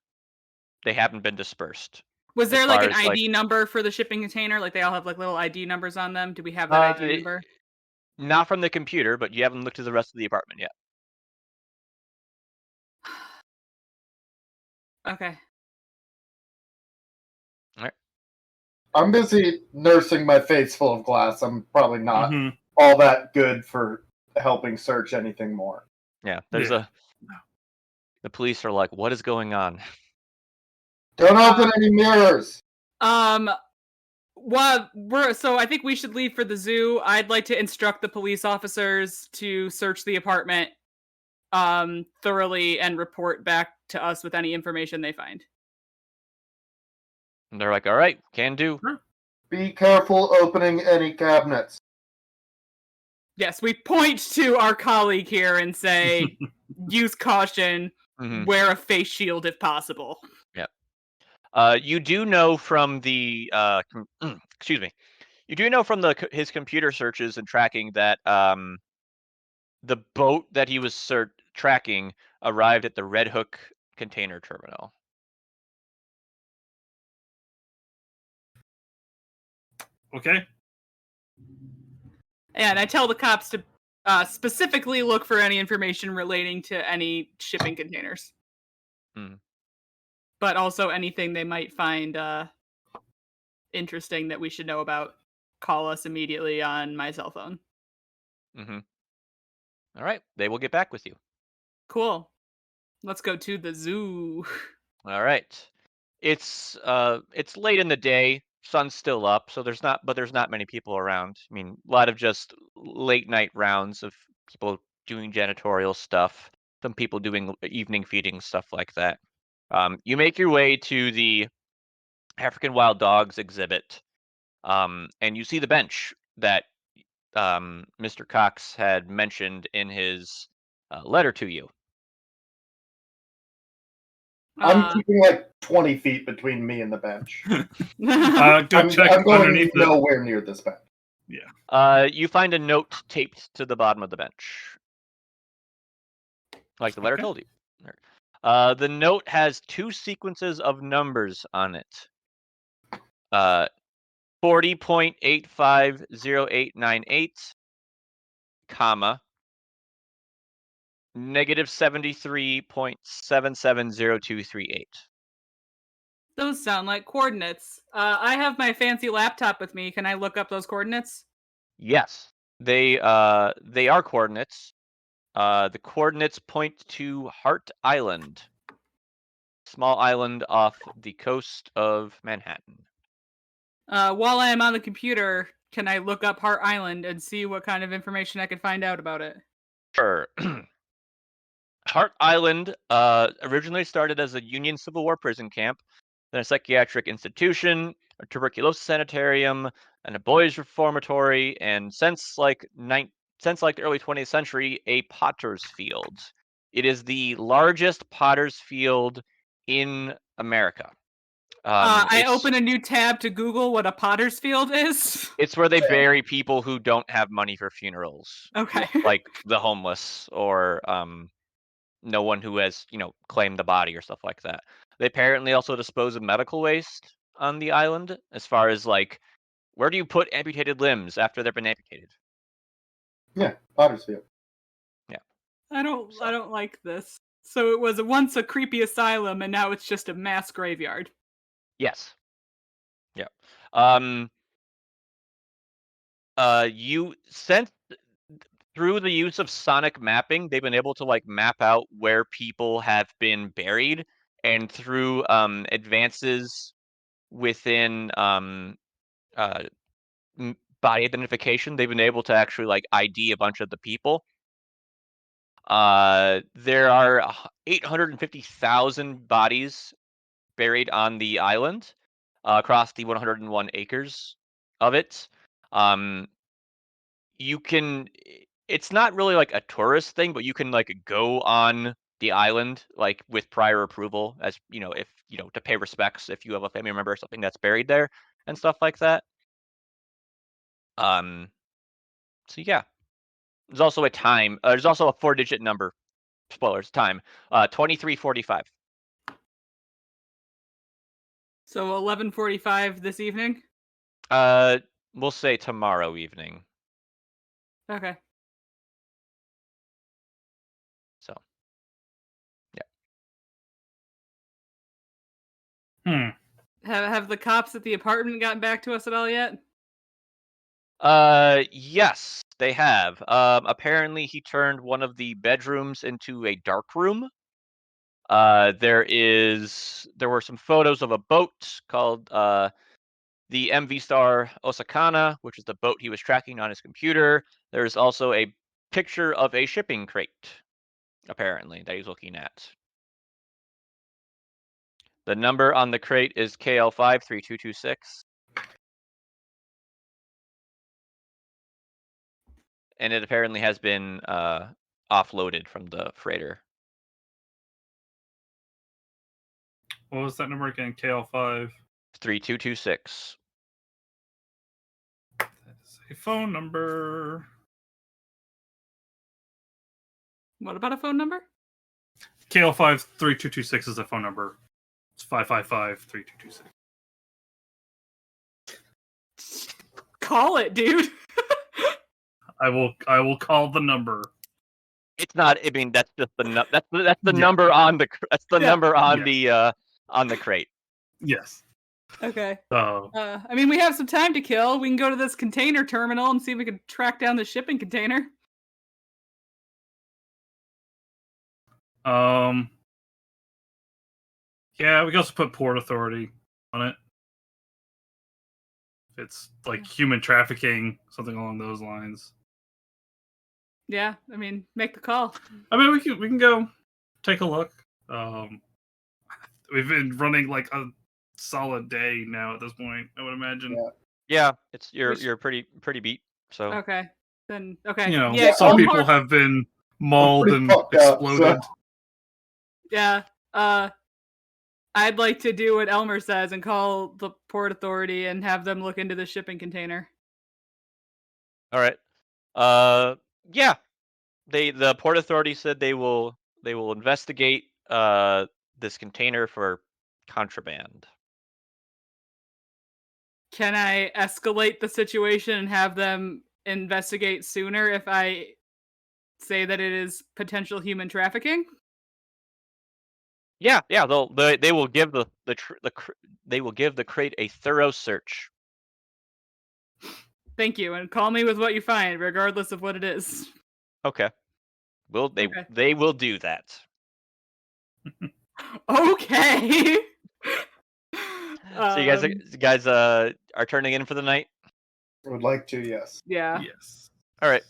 they haven't been dispersed. Was there like an ID number for the shipping container? Like they all have like little ID numbers on them? Do we have that ID number? Not from the computer, but you haven't looked at the rest of the apartment yet. Okay. All right. I'm busy nursing my face full of glass. I'm probably not all that good for helping search anything more. Yeah, the police are like, what is going on? Don't open any mirrors. Well, so I think we should leave for the zoo. I'd like to instruct the police officers to search the apartment thoroughly and report back to us with any information they find. And they're like, all right, can do. Be careful opening any cabinets. Yes, we point to our colleague here and say, use caution, wear a face shield if possible. Yep. You do know from the excuse me. You do know from his computer searches and tracking that the boat that he was tracking arrived at the Red Hook container terminal. Okay. And I tell the cops to specifically look for any information relating to any shipping containers. But also anything they might find interesting that we should know about. Call us immediately on my cell phone. Mm-hmm. All right. They will get back with you. Cool. Let's go to the zoo. All right. It's late in the day. Sun's still up, so there's not many people around. I mean, a lot of just late night rounds of people doing janitorial stuff. Some people doing evening feeding, stuff like that. You make your way to the African wild dogs exhibit, and you see the bench that Mr. Cox had mentioned in his letter to you. I'm keeping like 20 feet between me and the bench. Go check I'm going underneath it. nowhere near this bench. You find a note taped to the bottom of the bench, like the letter told you. The note has 2 sequences of numbers on it. 40.850898, comma, -73.770238. Those sound like coordinates. I have my fancy laptop with me. Can I look up those coordinates? Yes, they are coordinates. The coordinates point to Hart Island, small island off the coast of Manhattan. While I am on the computer, can I look up Hart Island and see what kind of information I can find out about it? Sure. Hart Island originally started as a Union Civil War prison camp, then a psychiatric institution, a tuberculosis sanitarium, and a boys' reformatory, and since the early 20th century, a potter's field. It is the largest potter's field in America. I open a new tab to Google what a potter's field is. It's where they bury people who don't have money for funerals. Okay. Like the homeless or no one who has, claimed the body or stuff like that. They apparently also dispose of medical waste on the island, as far as like, where do you put amputated limbs after they've been amputated? Yeah, Pottersfield. Yeah. I don't like this. So it was once a creepy asylum, and now it's just a mass graveyard. Yes. Yeah. You sent through the use of sonic mapping, they've been able to like map out where people have been buried, and through advances within body identification, they've been able to actually like ID a bunch of the people. There are 850,000 bodies buried on the island across the 101 acres of it. It's not really like a tourist thing, but you can like go on the island like with prior approval, as if to pay respects if you have a family member or something that's buried there and stuff like that. So yeah, there's also a time. There's also a 4-digit number. Spoilers. Time. 23:45. So 11:45 this evening? We'll say tomorrow evening. Okay. So, yeah. Have the cops at the apartment gotten back to us at all yet? Yes, they have. Apparently he turned one of the bedrooms into a dark room. There were some photos of a boat called the MV Star Osakana, which is the boat he was tracking on his computer. There's also a picture of a shipping crate, apparently, that he's looking at. The number on the crate is KL53226. And it apparently has been offloaded from the freighter. What was that number again? KL5? 3226. That is a phone number. What about a phone number? KL5 3226 is a phone number. It's 555-3226. call it, dude. I will call the number. It's not. I mean, that's just that's the Yeah. number on the number on Yeah. the crate. Yes. Okay. So I mean, we have some time to kill. We can go to this container terminal and see if we can track down the shipping container. Yeah, we can also put Port Authority on it. It's like human trafficking, something along those lines. Yeah, I mean, make the call. I mean, we can go take a look. We've been running like a solid day now at this point, I would imagine. Yeah. Yeah, you're pretty beat. So Okay. Then okay. You know, yeah, some call people Port- have been mauled pretty and fucked up, exploded. so- Yeah. I'd like to do what Elmer says and call the Port Authority and have them look into the shipping container. all right. Yeah. The Port Authority said they will investigate this container for contraband. Can I escalate the situation and have them investigate sooner if I say that it is potential human trafficking? Yeah, they will give they will give the crate a thorough search. Thank you, and call me with what you find, regardless of what it is. Okay. Okay. They will do that. Okay. So you guys are turning in for the night? I would like to, yes. Yeah. Yes. All right.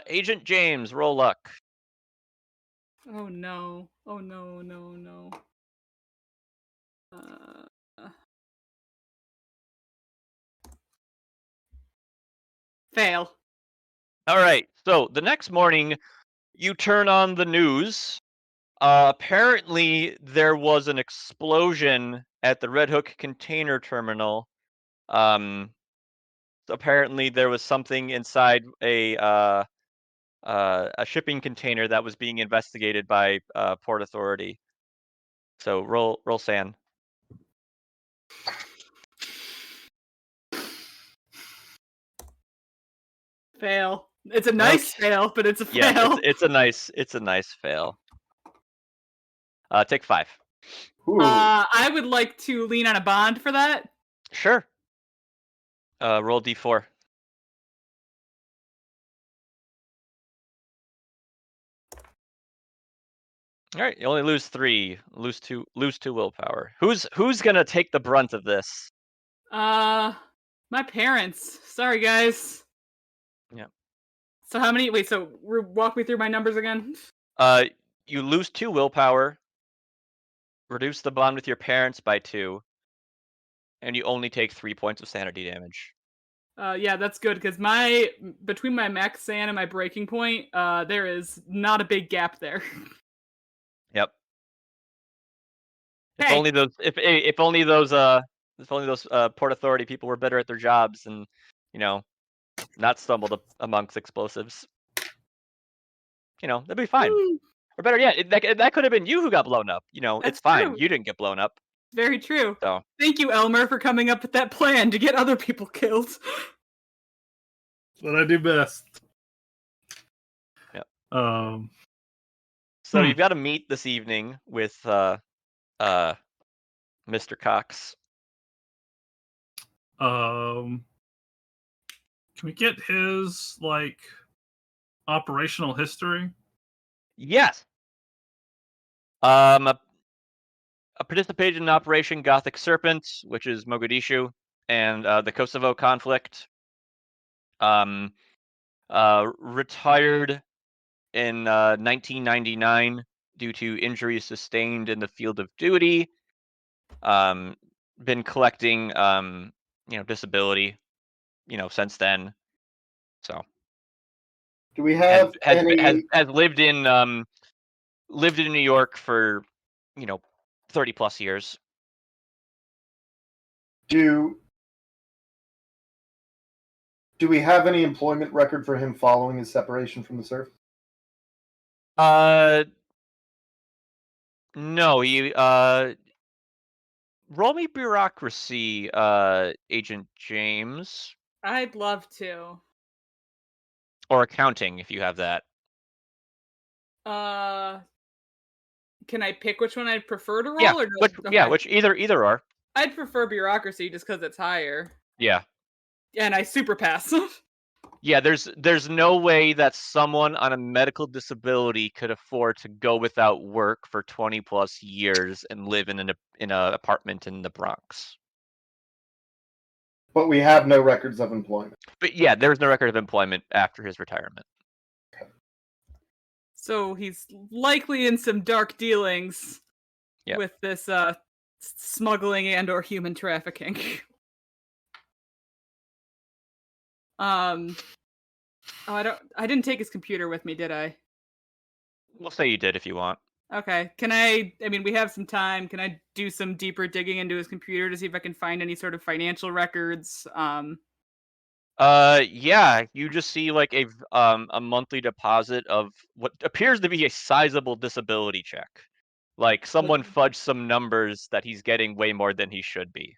Agent James, roll luck. Oh no. Oh no, no. Fail. All right. So the next morning, you turn on the news. Apparently, there was an explosion at the Red Hook container terminal. Apparently, there was something inside a shipping container that was being investigated by Port Authority. So roll San. Fail. It's a nice fail, but it's a fail. Yeah, it's a nice fail. Take 5. Ooh. I would like to lean on a bond for that. Sure. Roll D4. All right, you only lose 3. Lose 2 willpower. Who's gonna take the brunt of this? My parents. Sorry, guys. Yeah. So how many? Wait. So walk me through my numbers again. You lose 2 willpower. Reduce the bond with your parents by 2, and you only take 3 points of sanity damage. Yeah, that's good because between my max san and my breaking point, there is not a big gap there. Yep. If Hey. only those Port Authority people were better at their jobs and not stumbled amongst explosives. They'd be fine. Or better yet, that could have been you who got blown up. That's it's fine. true. You didn't get blown up. Very true. So Thank you, Elmer, for coming up with that plan to get other people killed. What I do best. Yep. So you've got to meet this evening with Mr. Cox. Can we get his operational history? Yes. A participated in Operation Gothic Serpent, which is Mogadishu, and the Kosovo conflict. Retired in 1999 due to injuries sustained in the field of duty. Been collecting, disability, since then. So. Do we have any? Has lived in New York for 30 plus years. Do we have any employment record for him following his separation from the surf? No, he roll me bureaucracy, Agent James, I'd love to. or accounting if you have that. Can I pick which one I'd prefer to roll? Yeah, Or which either are. I'd prefer bureaucracy just because it's higher. Yeah. And I super pass. Yeah, there's no way that someone on a medical disability could afford to go without work for 20 plus years and live in an apartment in the Bronx. But we have no records of employment. But yeah, there's no record of employment after his retirement. So he's likely in some dark dealings with this smuggling and or human trafficking. I didn't take his computer with me, did I? We'll say you did if you want. Okay. I mean, we have some time. Can I do some deeper digging into his computer to see if I can find any sort of financial records? Yeah, you just see like a monthly deposit of what appears to be a sizable disability check. Like someone fudged some numbers that he's getting way more than he should be.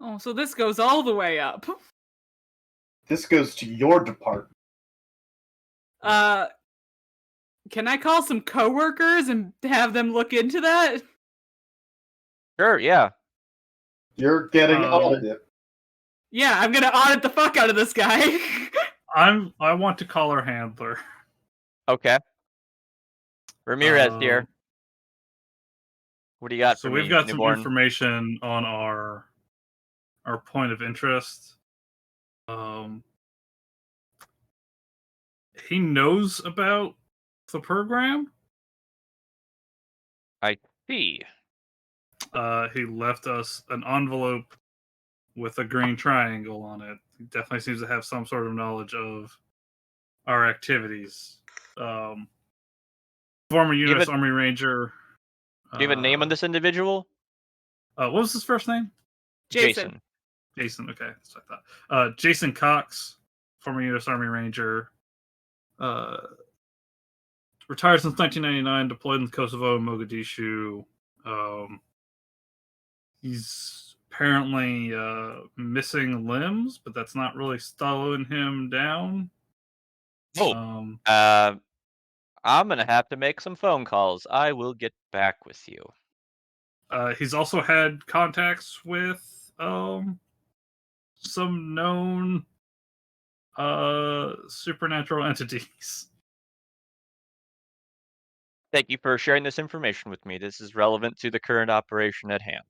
Oh, so this goes all the way up. This goes to your department. Can I call some coworkers and have them look into that? Sure, yeah. You're getting audited. Yeah, I'm gonna audit the fuck out of this guy. I want to call our handler. Okay. Ramirez here. What do you got for me, we've got newborn? some information on our point of interest. He knows about the program. I see. He left us an envelope with a green triangle on it. He definitely seems to have some sort of knowledge of our activities. Former U.S. Army Ranger. Do you have a name on this individual? What was his first name? Jason. Jason, okay. That's what I thought. Jason Cox, former U.S. Army Ranger. Retired since 1999, deployed in Kosovo and Mogadishu. He's apparently missing limbs, but that's not really slowing him down. I'm gonna have to make some phone calls. I will get back with you. He's also had contacts with some known supernatural entities. Thank you for sharing this information with me. This is relevant to the current operation at hand.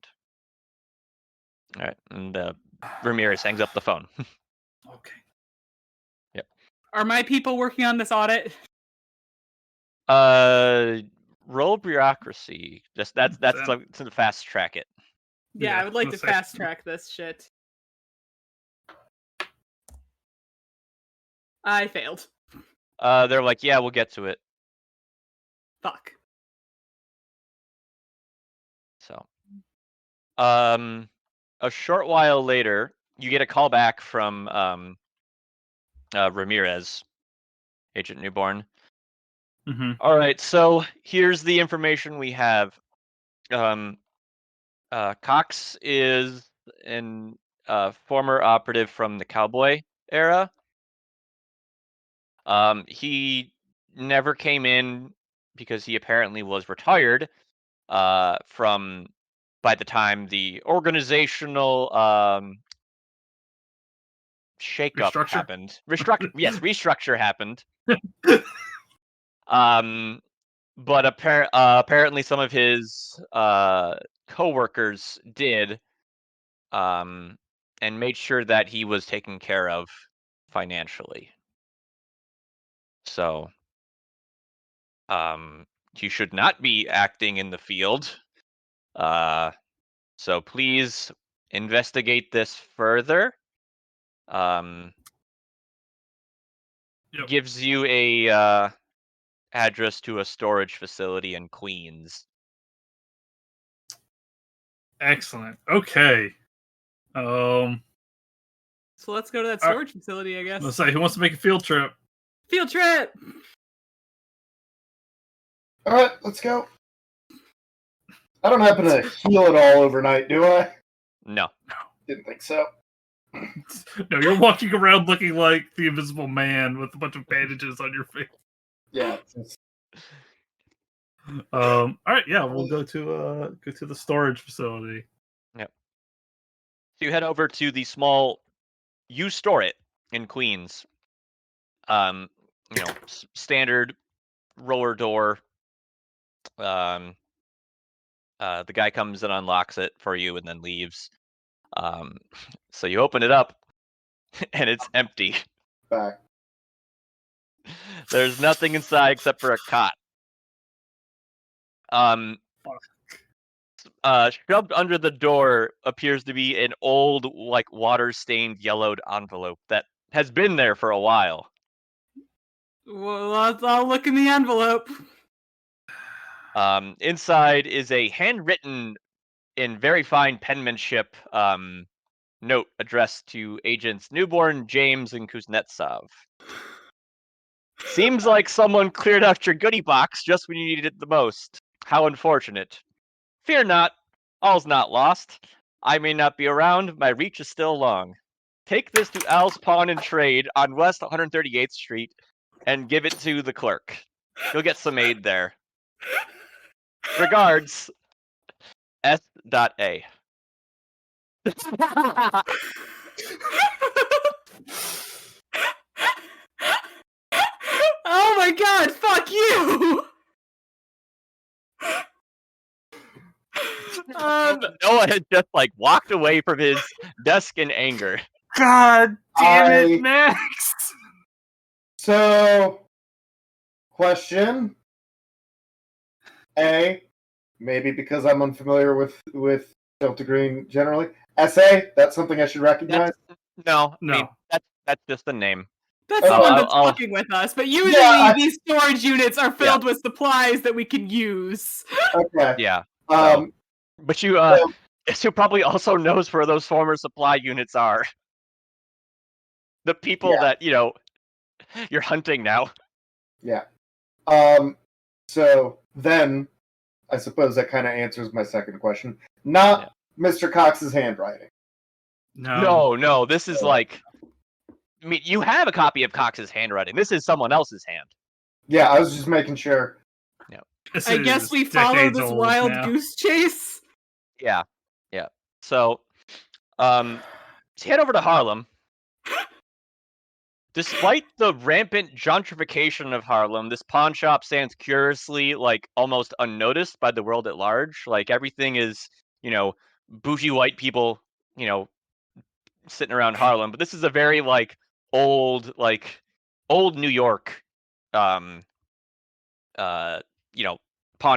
All right, and Ramirez hangs up the phone. Okay. Yep. Are my people working on this audit? Roll bureaucracy. That's to fast track it. Yeah, I would like to fast track this shit. I failed. They're like, yeah, we'll get to it. Fuck. So, a short while later, you get a call back from Ramirez, Agent Newborn. Mm-hmm. All right, so here's the information we have. Cox is an former operative from the cowboy era. He never came in because he apparently was retired from by the time the organizational shakeup happened. Restructure happened. But apparently some of his coworkers did, and made sure that he was taken care of financially. So, you should not be acting in the field. So please investigate this further. Gives you a address to a storage facility in Queens. Excellent. Okay. So let's go to that storage facility, I guess. Let's say, who wants to make a field trip? Field trip! All right, let's go. I don't happen to heal at all overnight, do I? No. Didn't think so. No, you're walking around looking like the Invisible Man with a bunch of bandages on your face. Yeah. All right, yeah, we'll go to the storage facility. Yep. So you head over to the small. You store it in Queens. Standard roller door. The guy comes and unlocks it for you and then leaves. So you open it up, and it's empty. Back. There's nothing inside except for a cot. Shoved under the door appears to be an old, like water-stained, yellowed envelope that has been there for a while. Well, I'll look in the envelope. Inside is a handwritten, in very fine penmanship, note addressed to agents Newborn, James, and Kuztnesov. Seems like someone cleared out your goodie box just when you needed it the most. How unfortunate. Fear not, all's not lost. I may not be around, my reach is still long. Take this to Al's Pawn and Trade on West 138th Street and give it to the clerk. You'll get some aid there. Regards, S.A. Oh my god, fuck you! Noah had just walked away from his desk in anger. God damn it, I- Max! So, question A, maybe because I'm unfamiliar with Delta Green generally. SA, that's something I should recognize. No. No. I mean, that's just the name. That's the one that's I'll- fucking with us, but usually Yeah, these storage units are filled with supplies that we can use. Okay. Yeah. Um, But you probably also knows where those former supply units are. The people Yeah. that, you're hunting now. Yeah. So then, I suppose that kind of answers my second question. Not Mr. Cox's handwriting. No, this is you have a copy of Cox's handwriting. This is someone else's hand. Yeah, I was just making sure. This I guess is we follow decades this old wild now. goose chase. Yeah. So, let's head over to Harlem. Despite the rampant gentrification of Harlem, this pawn shop stands curiously, almost unnoticed by the world at large. Everything is, bougie white people, sitting around Harlem. But this is a very, old New York, pawn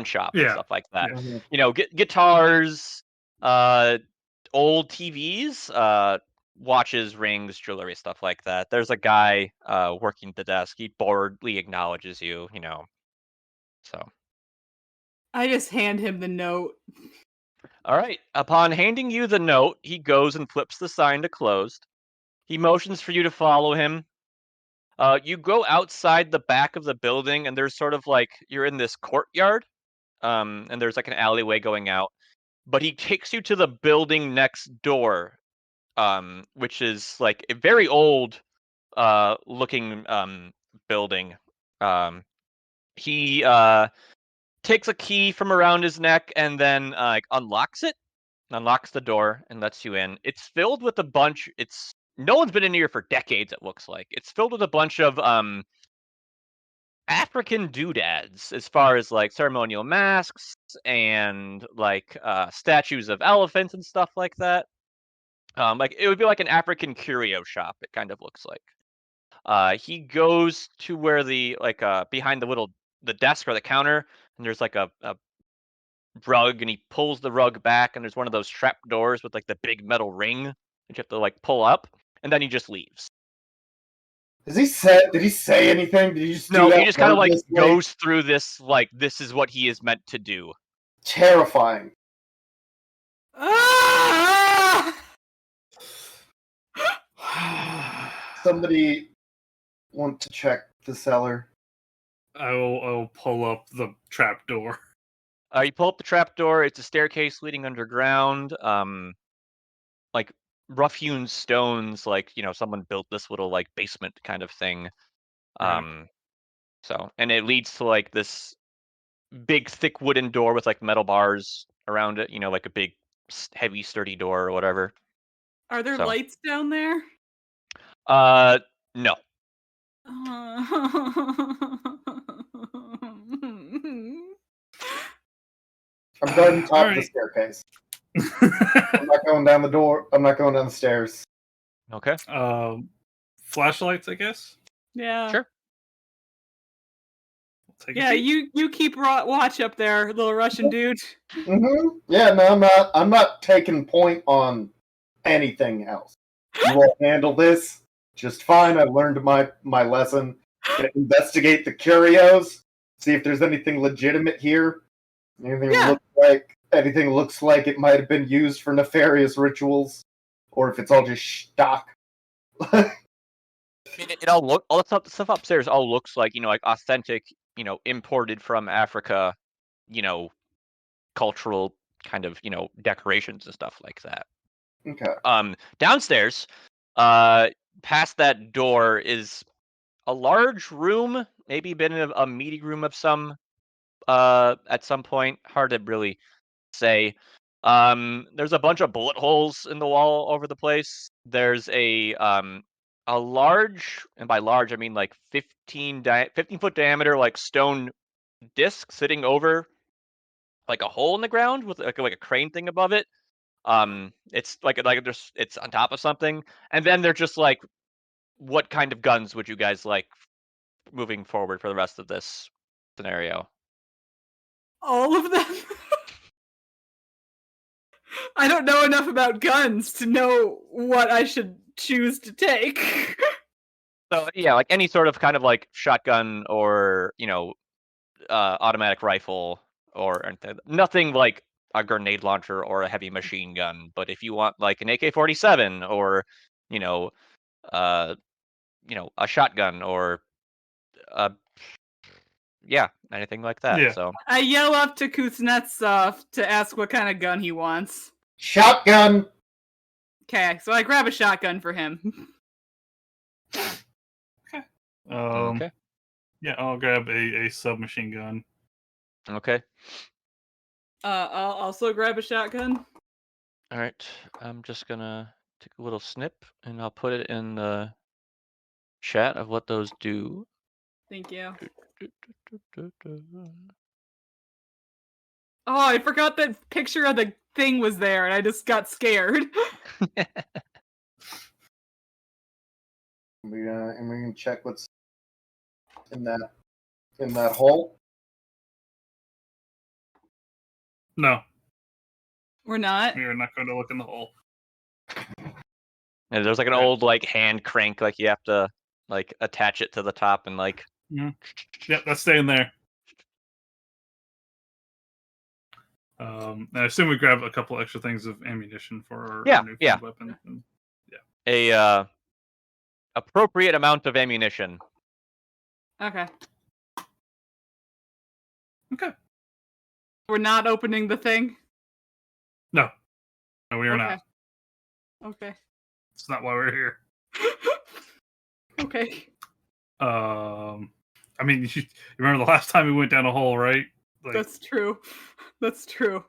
shop and stuff like that. Yeah. Guitars, old TVs, watches, rings, jewelry, stuff like that. There's a guy working at the desk. He boredly acknowledges you, So, I just hand him the note. all right. Upon handing you the note, he goes and flips the sign to closed. He motions for you to follow him. You go outside the back of the building, and there's sort of you're in this courtyard, and there's an alleyway going out. But he takes you to the building next door, which is a very old looking building. He takes a key from around his neck and then unlocks the door and lets you in. It's filled with a bunch. No one's been in here for decades. It looks like it's filled with a bunch of African doodads, as far as ceremonial masks and statues of elephants and stuff like that. It would be an African curio shop. It kind of looks like. He goes to where the behind the desk or the counter, and there's a rug, and he pulls the rug back, and there's one of those trap doors with the big metal ring that you have to pull up, and then he just leaves. Did he say anything? Did he just No, do that he just kind of wordlessly? goes through this this is what he is meant to do. Terrifying. Ah! Somebody want to check the cellar? I will pull up the trap door. You pull up the trapdoor. It's a staircase leading underground. Like rough-hewn stones, like someone built this little like basement kind of thing. Right. And it leads to like this big, thick wooden door with like metal bars around it. Like a big, heavy, sturdy door or whatever. Are there So. lights down there? No. I'm going top of the Alright. staircase. I'm not going down the door. I'm not going down the stairs. Okay. Flashlights, I guess. Yeah. Sure. Take a Yeah, peek. you keep watch up there, little Russian dude. Mm-hmm. Yeah, no, I'm not taking point on anything else. You will handle this just fine. I learned my lesson. Gonna investigate the curios, see if there's anything legitimate here. Anything looks like it might have been used for nefarious rituals, or if it's all just stock. I mean, it all the stuff upstairs all looks like like authentic, imported from Africa, cultural kind of decorations and stuff like that. Okay. Downstairs, past that door is a large room, maybe been in a meeting room of some at some point. Hard to really say. There's a bunch of bullet holes in the wall over the place. There's a large, and by large I mean like 15-foot diameter like stone disc sitting over like a hole in the ground with like a crane thing above it. It's like it's on top of something, and then they're just like, what kind of guns would you guys like moving forward for the rest of this scenario? All of them? I don't know enough about guns to know what I should choose to take. So yeah, like any sort of kind of like shotgun or automatic rifle or nothing like a grenade launcher or a heavy machine gun. But if you want like an AK-47 or uh a shotgun or anything like that. Yeah. So I yell up to Kuztnesov to ask what kind of gun he wants. Shotgun. Okay, so I grab a shotgun for him. okay. Yeah, I'll grab a submachine gun. Okay. I'll also grab a shotgun. All right. I'm just gonna take a little snip and I'll put it in the chat of what those do. Thank you. Oh, I forgot that picture of the thing was there, and I just got scared. We're gonna check what's in that hole. No, We're not. we are not going to look in the hole. And there's like an Okay. old like hand crank, like you have to like attach it to the top and like. Yep, that's staying there. I assume we grab a couple extra things of ammunition for our new weapon. And, a appropriate amount of ammunition. Okay. Okay. We're not opening the thing? No, we are not. Okay. It's not why we're here. Okay. I mean, you remember the last time we went down a hole, right? Like, That's true. That's true.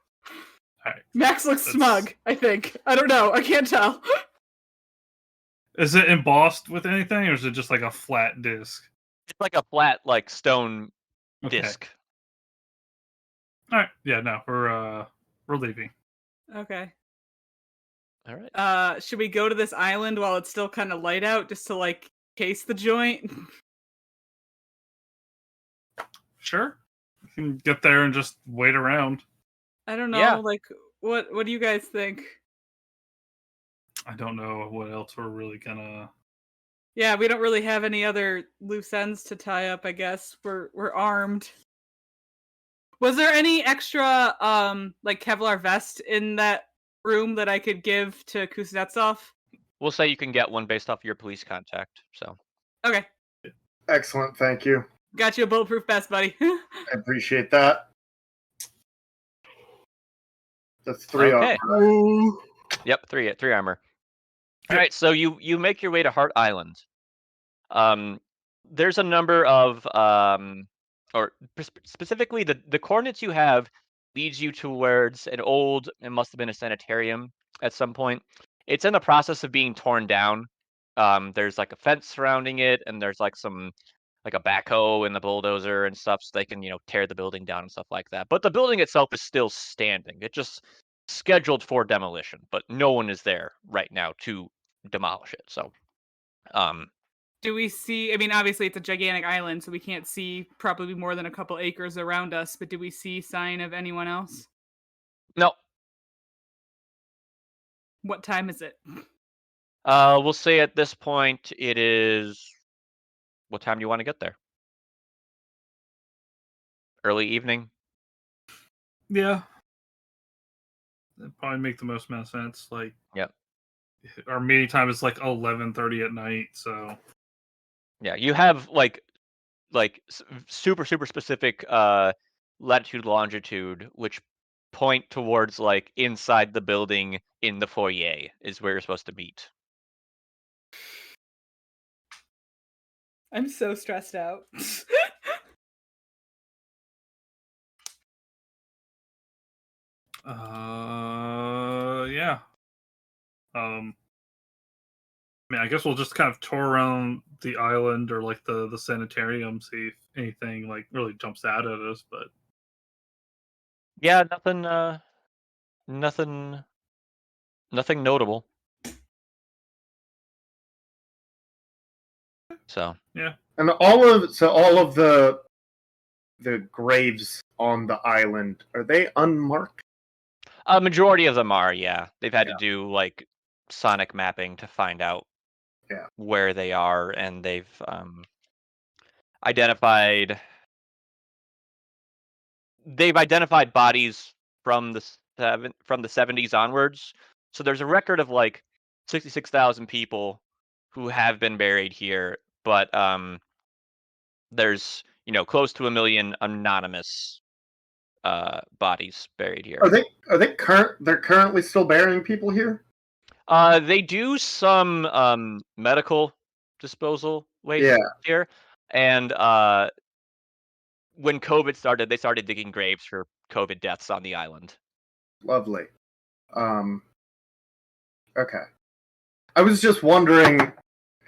Alright. Max looks smug, I think. I don't know. I can't tell. Is it embossed with anything, or is it just like a flat disc? It's like a flat like stone disc. All right. Yeah. No, we're leaving. Okay. All right. Should we go to this island while it's still kind of light out, just to like case the joint? Sure. We can get there and just wait around. I don't know. Yeah. Like, what do you guys think? I don't know what else we're really gonna. Yeah, we don't really have any other loose ends to tie up. I guess we're armed. Was there any extra like Kevlar vest in that room that I could give to Kuznetsov? We'll say you can get one based off your police contact. So. Okay. Excellent, thank you. Got you a bulletproof vest, buddy. I appreciate that. That's 3 Okay. armor. Yep, three armor. All right, so you make your way to Heart Island. There's a number of or specifically the coordinates you have leads you towards an old. It must have been a sanitarium at some point. It's in the process of being torn down. There's like a fence surrounding it, and there's like a backhoe and the bulldozer and stuff, so they can tear the building down and stuff like that. But the building itself is still standing. It just scheduled for demolition, but no one is there right now to demolish it. So, Do we see? I mean, obviously it's a gigantic island, so we can't see probably more than a couple acres around us. But do we see sign of anyone else? no. What time is it? We'll say at this point it is. What time do you want to get there? Early evening. Yeah. That'd probably make the most amount of sense. Like, Yep. Our meeting time is like 11:30 at night, so Yeah, you have like super specific latitude longitude, which point towards like inside the building in the foyer is where you're supposed to meet. I'm so stressed out. yeah. I mean, I guess we'll just kind of tour around the island or like the sanitarium, see if anything like really jumps out at us. But Yeah, nothing notable. So And all of the graves on the island, are they unmarked? a majority of them are, yeah. They've had Yeah. to do like sonic mapping to find out where they are, and they've identified bodies from the 70s onwards. So there's a record of like 66,000 people who have been buried here, but there's close to 1 million anonymous bodies buried here. They're currently still burying people here? They do some medical disposal waste here, and when COVID started, they started digging graves for COVID deaths on the island. Lovely. Okay. I was just wondering,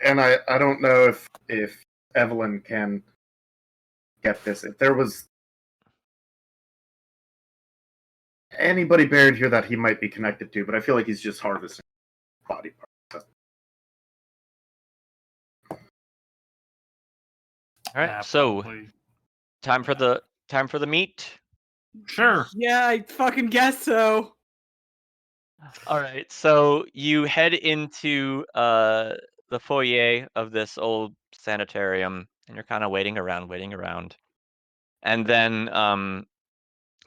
and I don't know if Evelyn can get this. If there was anybody buried here that he might be connected to, but I feel like he's just harvesting body parts. All right, yeah, so probably. time for the meet. Sure. Yeah, I fucking guess so. All right, so you head into the foyer of this old sanitarium, and you're kind of waiting around, and then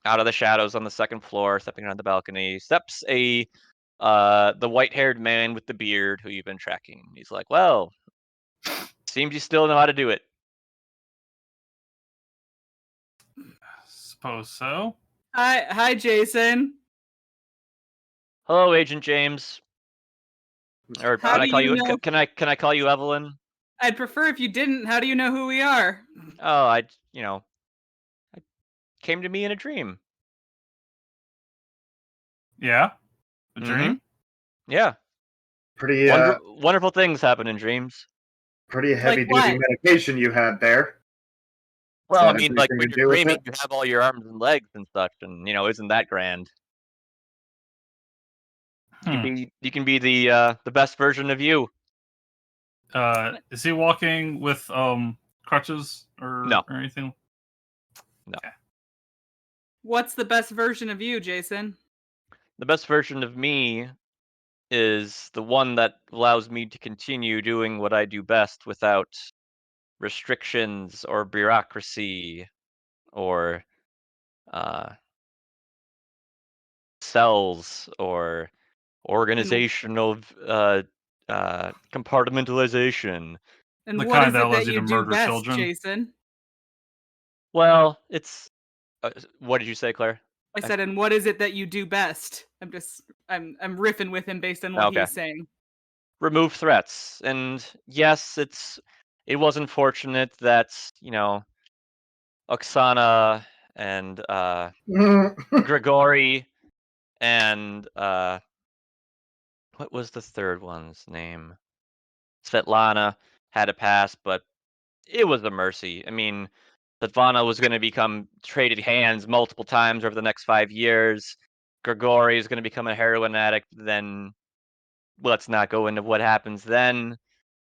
out of the shadows on the second floor, stepping on the balcony, steps the white-haired man with the beard who you've been tracking. He's like, "Well, seems you still know how to do it." Suppose so. Hi, Jason. Hello, Agent James. Or How can I do call you you? know- Can I call you Evelyn? I'd prefer if you didn't. How do you know who we are? Oh, I came to me in a dream. Yeah. A Mhm. dream. Yeah. Pretty Wonderful things happen in dreams. pretty heavy duty what? medication you had there. Well, I that mean, like anything when to you're do with dreaming, it? you have all your arms and legs and such, and isn't that grand? You can be the best version of you. Is he walking with crutches or No. anything? No. Okay. What's the best version of you, Jason? The best version of me is the one that allows me to continue doing what I do best without restrictions or bureaucracy or cells or organizational compartmentalization. And The what kind is that it allows that you you to do murder best, children. Jason? Well, it's what did you say, Claire? I said, and what is it that you do best? I'm riffing with him based on what Okay. he's saying. Remove threats. And yes, it was unfortunate that, Oksana and Grigori and what was the third one's name? Svetlana had to pass, but it was a mercy. I mean, Svetlana was going to become traded hands multiple times over the next 5 years. Grigori is going to become a heroin addict. Then let's not go into what happens then.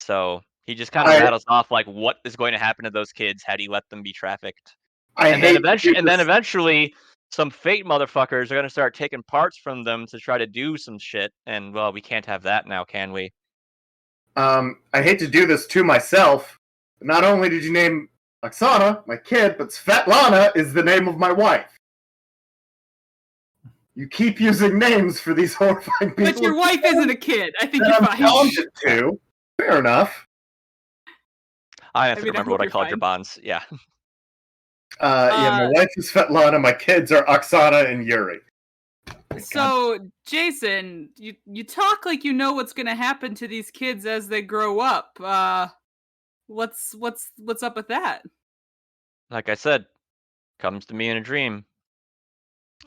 So he just kind of rattles off like what is going to happen to those kids had he let them be trafficked. And then eventually some fate motherfuckers are going to start taking parts from them to try to do some shit. And well, we can't have that now, can we? I hate to do this to myself, but not only did you name Oksana, my kid, but Svetlana is the name of my wife. You keep using names for these horrifying people. But your wife isn't a kid. I think you're I'm fine. talented to. Fair enough. I have to remember what I called your bonds. Yeah. My wife is Svetlana. My kids are Oksana and Yuri. So, Jason, you talk like you know what's going to happen to these kids as they grow up. What's up with that? Like I said, comes to me in a dream.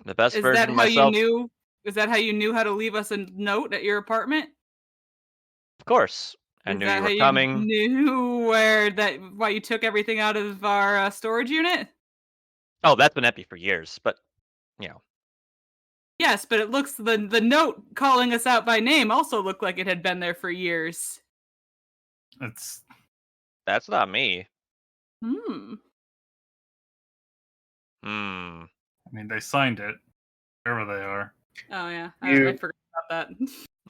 The best Is version that of how myself. Is that how you knew how to leave us a note at your apartment? Of course, I knew you were coming. You knew why you took everything out of our storage unit? Oh, that's been empty for years, but Yes, but it looks the note calling us out by name also looked like it had been there for years. That's not me. I mean, they signed it, wherever they are. Oh yeah, I forgot about that.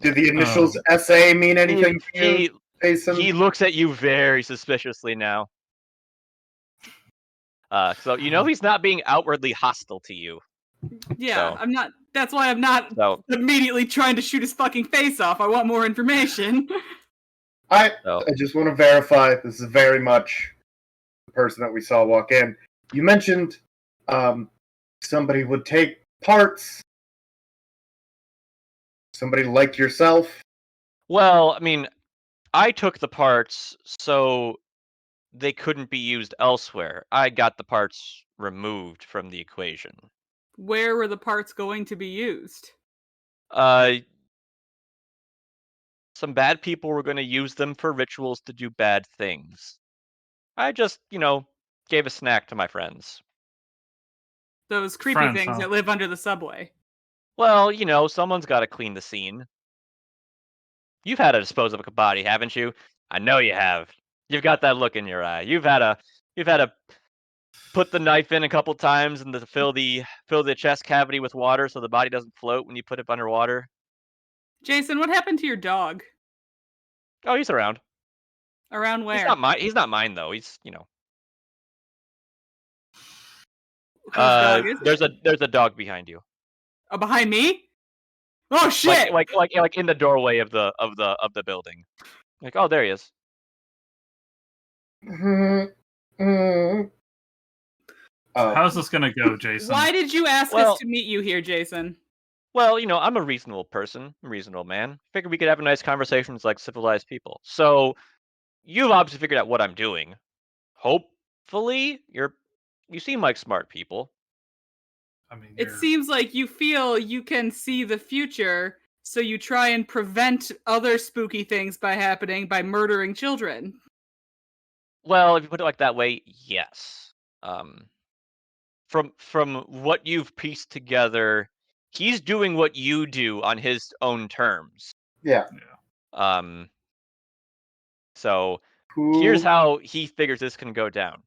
Do the initials SA mean anything to you, Jason? He looks at you very suspiciously now. So he's not being outwardly hostile to you. Yeah, so. I'm not. That's why I'm not immediately trying to shoot his fucking face off. I want more information. I just want to verify this is very much the person that we saw walk in. You mentioned somebody would take parts. Somebody like yourself. Well, I mean, I took the parts so they couldn't be used elsewhere. I got the parts removed from the equation. Where were the parts going to be used? Some bad people were going to use them for rituals to do bad things. I just, gave a snack to my friends. Those creepy things that live under the subway. Well, someone's got to clean the scene. You've had to dispose of a body, haven't you? I know you have. You've got that look in your eye. You've had to put the knife in a couple times and to fill the chest cavity with water so the body doesn't float when you put it underwater. Jason, what happened to your dog? Oh, he's around. Around where? He's not mine though. He's Whose dog is there's a dog behind you. Oh, behind me? Oh shit! Like in the doorway of the building. Like, oh, there he is. How's this gonna go, Jason? Why did you ask us to meet you here, Jason? Well, I'm a reasonable person, a reasonable man. Figured we could have a nice conversation like civilized people. So, you've obviously figured out what I'm doing. Hopefully, you seem like smart people. I mean, it seems like you feel you can see the future, so you try and prevent other spooky things by happening by murdering children. Well, if you put it like that way, yes. From what you've pieced together, he's doing what you do on his own terms. Yeah. So here's how he figures this can go down.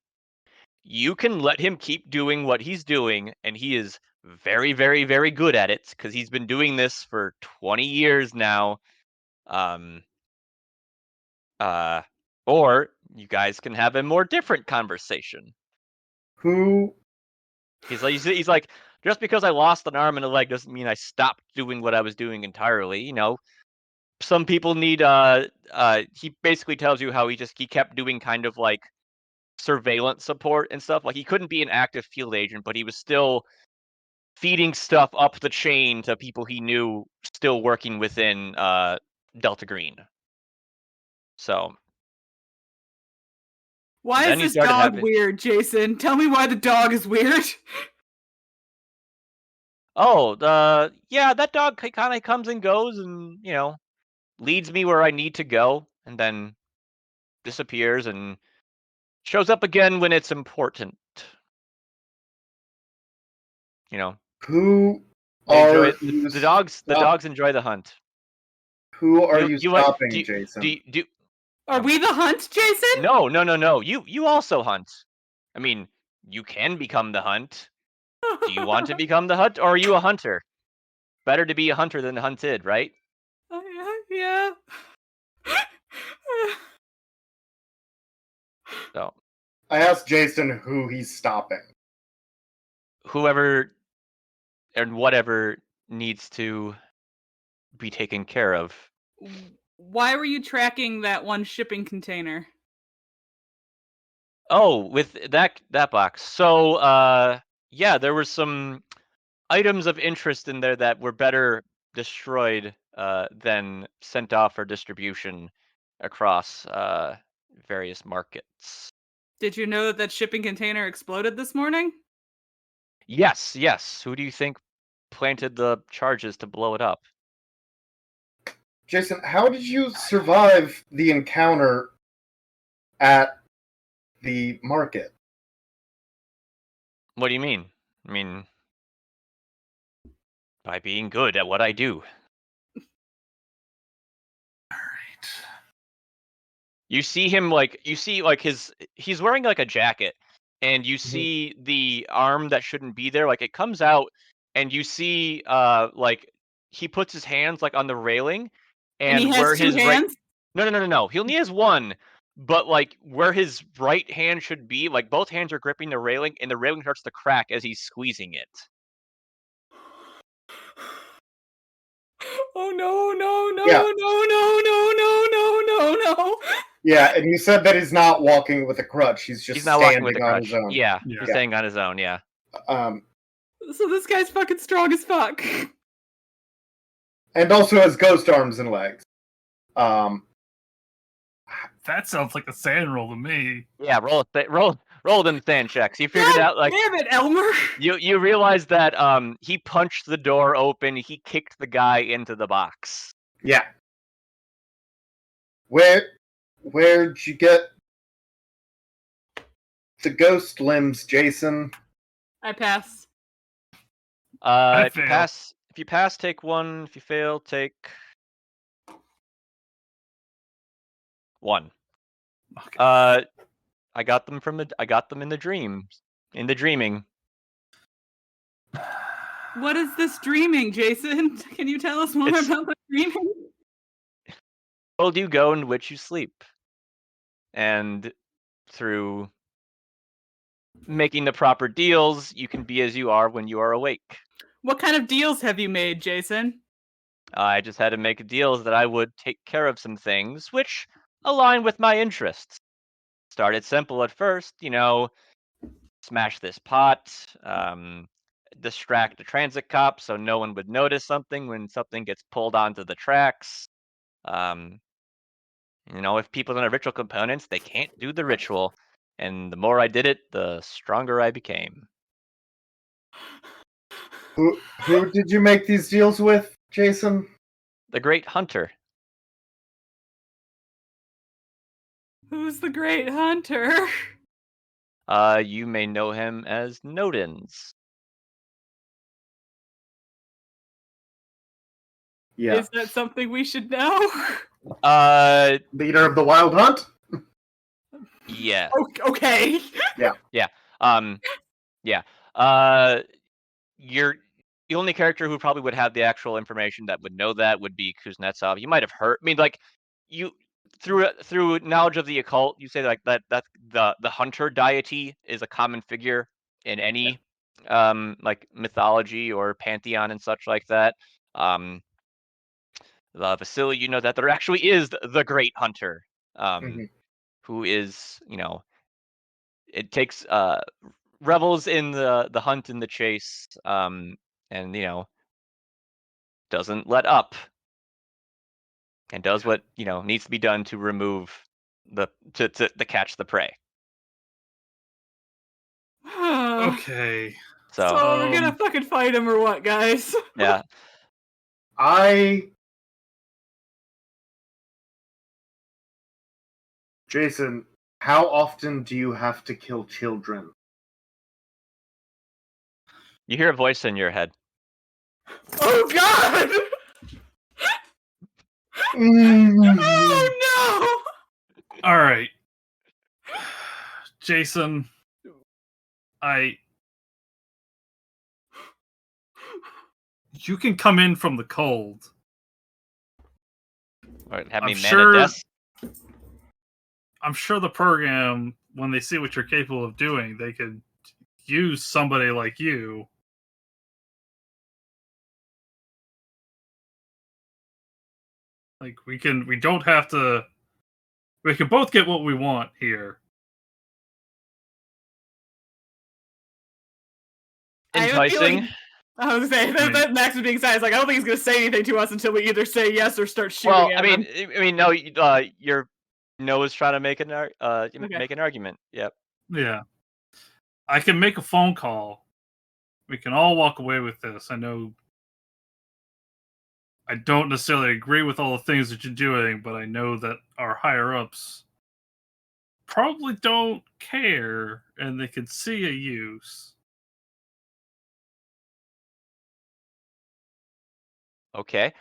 You can let him keep doing what he's doing, and he is very, very, very good at it because he's been doing this for 20 years now. Or you guys can have a more different conversation. He's like, just because I lost an arm and a leg doesn't mean I stopped doing what I was doing entirely. Some people need. He basically tells you how he kept doing kind of like surveillance support and stuff. Like he couldn't be an active field agent, but he was still feeding stuff up the chain to people he knew still working within Delta Green. So Why then is he this started dog having- weird, Jason? Tell me why the dog is weird. oh, yeah, that dog kind of comes and goes, and leads me where I need to go, and then disappears and shows up again when it's important. Who They are enjoy you the dogs. The stop- dogs enjoy the hunt. Who are you You want- stopping, do, Jason? do, Are we the hunt, Jason? No. You also hunt. I mean, you can become the hunt. Do you want to become the hunt, or are you a hunter? Better to be a hunter than hunted, right? Yeah. So I asked Jason who he's stopping. whoever and whatever needs to be taken care of. Why were you tracking that one shipping container? Oh, with that box. So, yeah, there were some items of interest in there that were better destroyed than sent off for distribution across various markets. Did you know that shipping container exploded this morning? Yes. Who do you think planted the charges to blow it up? Jason, how did you survive the encounter at the market? What do you mean? I mean, by being good at what I do. You see him he's wearing like a jacket, and you see the arm that shouldn't be there, like it comes out, and you see like he puts his hands like on the railing, And he and has where two his hands? no, he only has one, but like where his right hand should be, like both hands are gripping the railing, and the railing starts to crack as he's squeezing it. Oh no. Yeah. No. Yeah, and you said that he's not walking with a crutch. He's just He's not standing walking with a on crutch. his own. Yeah, Yeah. he's staying on his own. Yeah. So this guy's fucking strong as fuck. And also has ghost arms and legs. That sounds like a sand roll to me. Yeah, roll them sand checks. You figured out like damn it, Elmer. you realize that he punched the door open, he kicked the guy into the box. Yeah. Where'd you get the ghost limbs, Jason? I pass. If fail. you pass, take one. If you fail, take one. Okay. I got them in the dreams. In the dreaming. What is this dreaming, Jason? Can you tell us more It's- about the dreaming? World you go in which you sleep. And through making the proper deals, you can be as you are when you are awake. What kind of deals have you made, Jason? I just had to make deals that I would take care of some things which align with my interests. Started simple at first, smash this pot, distract the transit cop so no one would notice something when something gets pulled onto the tracks. If people don't have ritual components, they can't do the ritual. And the more I did it, the stronger I became. Who did you make these deals with, Jason? The Great Hunter. Who's the great hunter? You may know him as Nodens. Yeah. Is that something we should know? Leader of the Wild Hunt? Yeah. Okay. You're the only character who probably would have the actual information that would know that would be Kuztnesov. You might have heard. I mean, like you through knowledge of the occult, you say like that the hunter deity is a common figure in any like mythology or pantheon and such like that. Vasily, you know that there actually is the great hunter, who is it takes revels in the hunt and the chase, and doesn't let up, and does what needs to be done to remove to catch the prey. Okay. So we're gonna fucking fight him or what, guys? yeah. Jason, how often do you have to kill children? You hear a voice in your head. Oh God! Mm. Oh All right. Jason, you can come in from the cold. All right, have me I'm man sure- a desk. I'm sure the program, when they see what you're capable of doing, they could use somebody like you. Like, we can both get what we want here. I have a feeling- Enticing. I was gonna say that Max was being excited. Like, I don't think he's gonna say anything to us until we either say yes or start shooting Well, at him. no. Your Noah's trying to make an argument. Yep. Yeah. I can make a phone call. We can all walk away with this. I know I don't necessarily agree with all the things that you're doing, but I know that our higher-ups probably don't care, and they can see a use. Okay.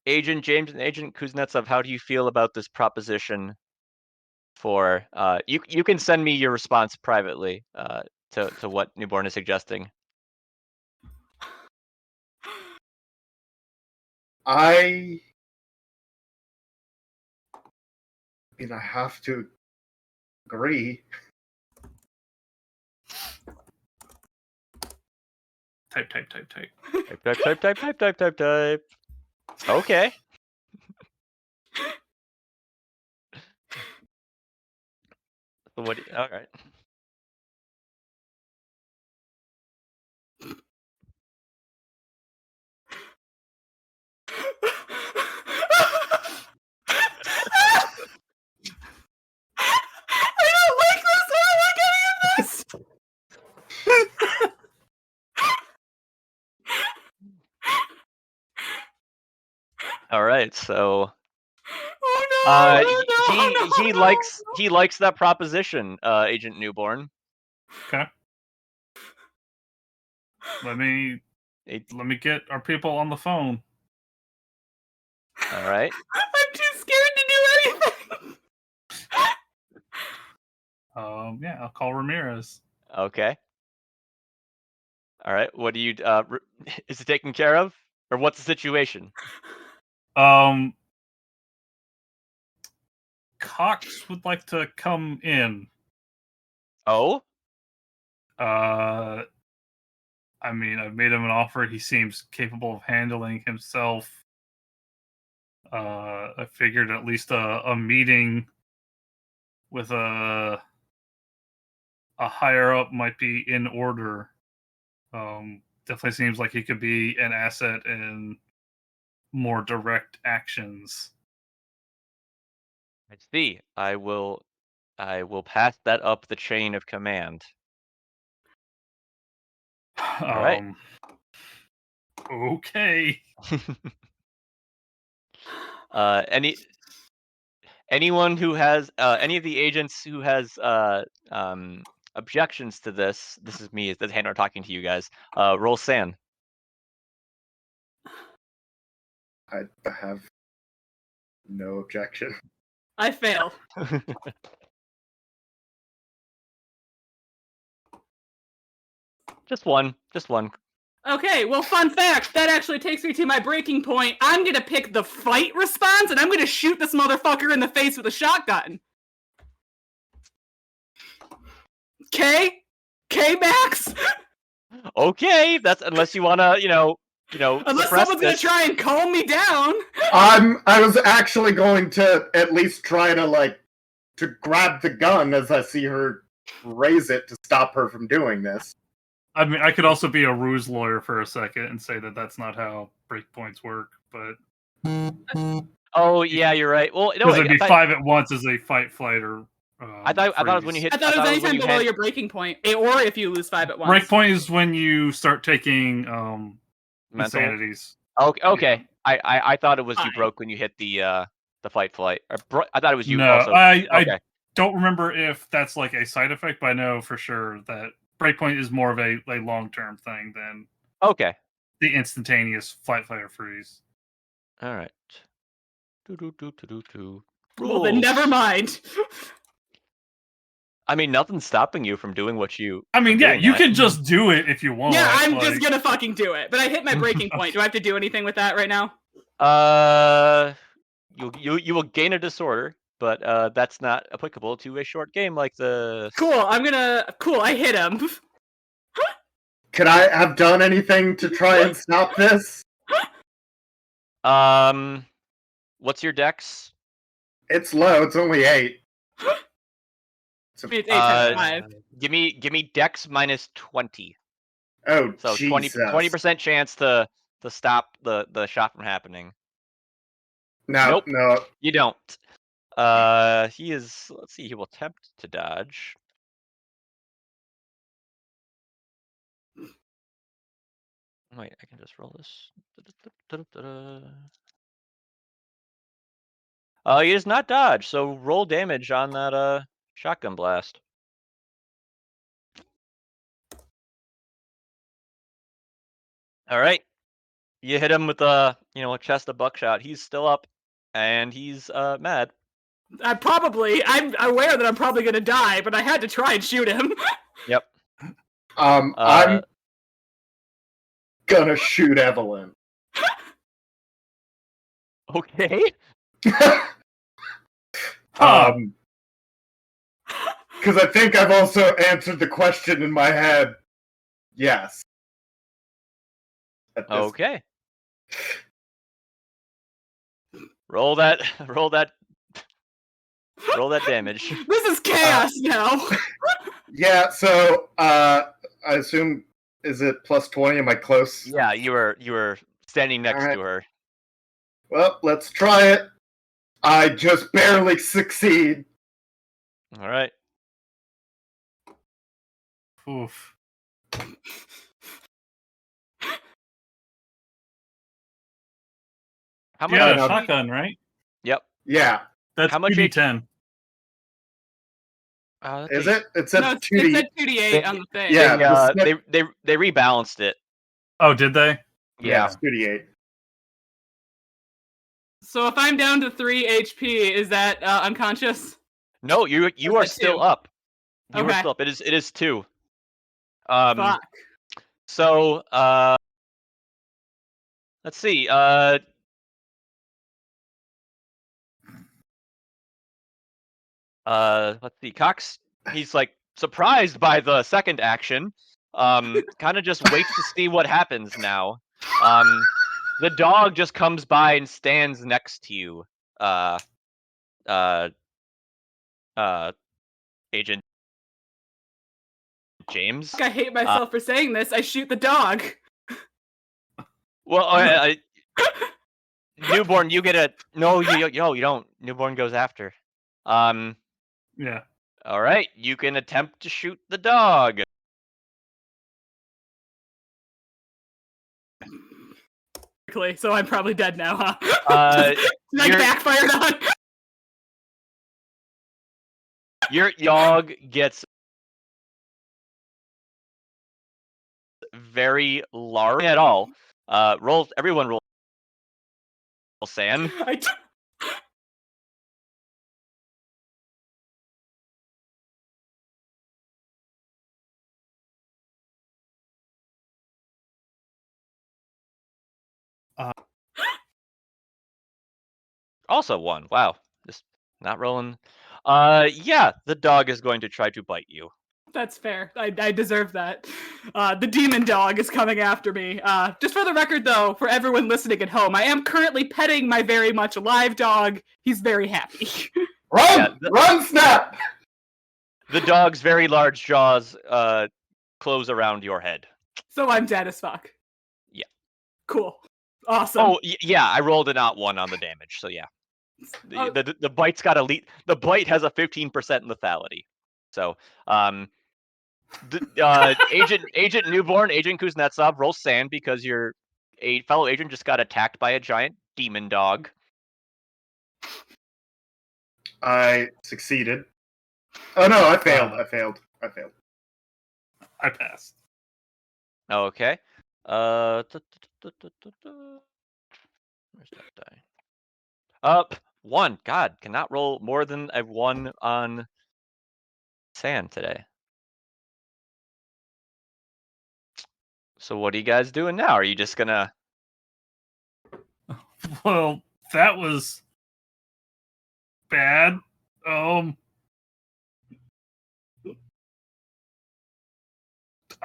Agent James and Agent Kuznetsov, how do you feel about this proposition? For you can send me your response privately to what Newborn is suggesting. I mean, I have to agree. Type. Type. Okay. All right. I don't like this. I don't like any of this. All right. So Oh no! he likes that proposition, Agent Newborn. Okay. Let me get our people on the phone. All right. I'm too scared to do anything. Yeah, I'll call Ramirez. Okay. All right. What do you is it taken care of, or what's the situation? Cox would like to come in. Oh. I mean, I've made him an offer. He seems capable of handling himself. I figured at least a meeting with a higher up might be in order. Definitely seems like he could be an asset in more direct actions. I see. I will pass that up the chain of command. All right. Okay. Anyone who has any of the agents who has objections to this? This is me. It's the Handler talking to you guys. Roll SAN. I have no objection. I fail. Just one. Okay, well, fun fact, that actually takes me to my breaking point. I'm gonna pick the fight response, and I'm gonna shoot this motherfucker in the face with a shotgun. Okay, Max. Okay, that's unless you wanna, Unless suppress someone's this. gonna try and calm me down. I was actually going to at least try to to grab the gun as I see her raise it to stop her from doing this. I mean, I could also be a ruse lawyer for a second and say that that's not how breakpoints work, but Oh yeah, you're right. Well, no, because it'd be 5 at once as a fight, flight, or I thought it was when you hit. I thought it was anytime below your breaking point, or if you lose 5 at once. Breakpoint is when you start taking insanities. Okay. I thought it was you broke when you hit the fight flight. I thought it was you. No, also. I don't remember if that's like a side effect, but I know for sure that breakpoint is more of a long-term thing than the instantaneous flight, or freeze. All right. Well, then never mind. I mean, nothing's stopping you from doing what you. I mean, yeah, you can just do it if you want. Yeah, I'm just gonna fucking do it. But I hit my breaking point. Do I have to do anything with that right now? You will gain a disorder, but that's not applicable to a short game like the. Cool. I hit him. Could I have done anything to try and stop this? What's your dex? It's low. It's only 8. It's 8 times 5. Give me dex minus 20. Oh, so Jesus. 20% chance to stop the shot from happening. No, nope, no, you don't. He is. Let's see. He will attempt to dodge. Wait, I can just roll this. He does not dodge, so roll damage on that shotgun blast. All right, you hit him with a chest of buckshot. He's still up, and he's mad. I'm aware that I'm probably gonna die, but I had to try and shoot him. Yep. I'm gonna shoot Evelyn. Okay. Because I think I've also answered the question in my head. Yes. Okay. Roll that damage. This is chaos now. Yeah, so I assume, is it plus 20? Am I close? Yeah, you were standing next to her. Well, let's try it. I just barely succeed. All right. Oof. How much? Yeah, shotgun, right? Yep. Yeah. That's how much? 2d10. Is it? It said 2d. It said 2d8 on the thing. Yeah. They rebalanced it. Oh, did they? Yeah. It's 2d8. So if I'm down to 3 HP, is that unconscious? No, you are still up. You Okay. are still up. It is 2. Fuck. So let's see. Let's see. Cox, he's like surprised by the second action. Kind of just waits to see what happens now. The dog just comes by and stands next to you. Agent James. I hate myself for saying this. I shoot the dog. Well, Newborn, you get a no. You don't. Newborn goes after. Yeah. All right, you can attempt to shoot the dog. So I'm probably dead now, huh? Like backfired on. Your dog gets very large at all. Everyone roll sand. Also 1. Wow. Just not rolling. Yeah, the dog is going to try to bite you. That's fair. I deserve that. The demon dog is coming after me. Just for the record, though, for everyone listening at home, I am currently petting my very much alive dog. He's very happy. Run! Run, Snap! The dog's very large jaws close around your head. So I'm dead as fuck. Yeah. Cool. Awesome. Oh, yeah, I rolled a not 1 on the damage, so yeah. The bite's got the bite has a 15% lethality. So, Agent Newborn, Agent Kuznetsov, roll sand because your fellow agent just got attacked by a giant demon dog. I succeeded. Oh no, I failed. I failed. I passed. Okay. Where's that die? Up 1. God, cannot roll more than a 1 on sand today. So what are you guys doing now? Are you just gonna... Well, that was bad.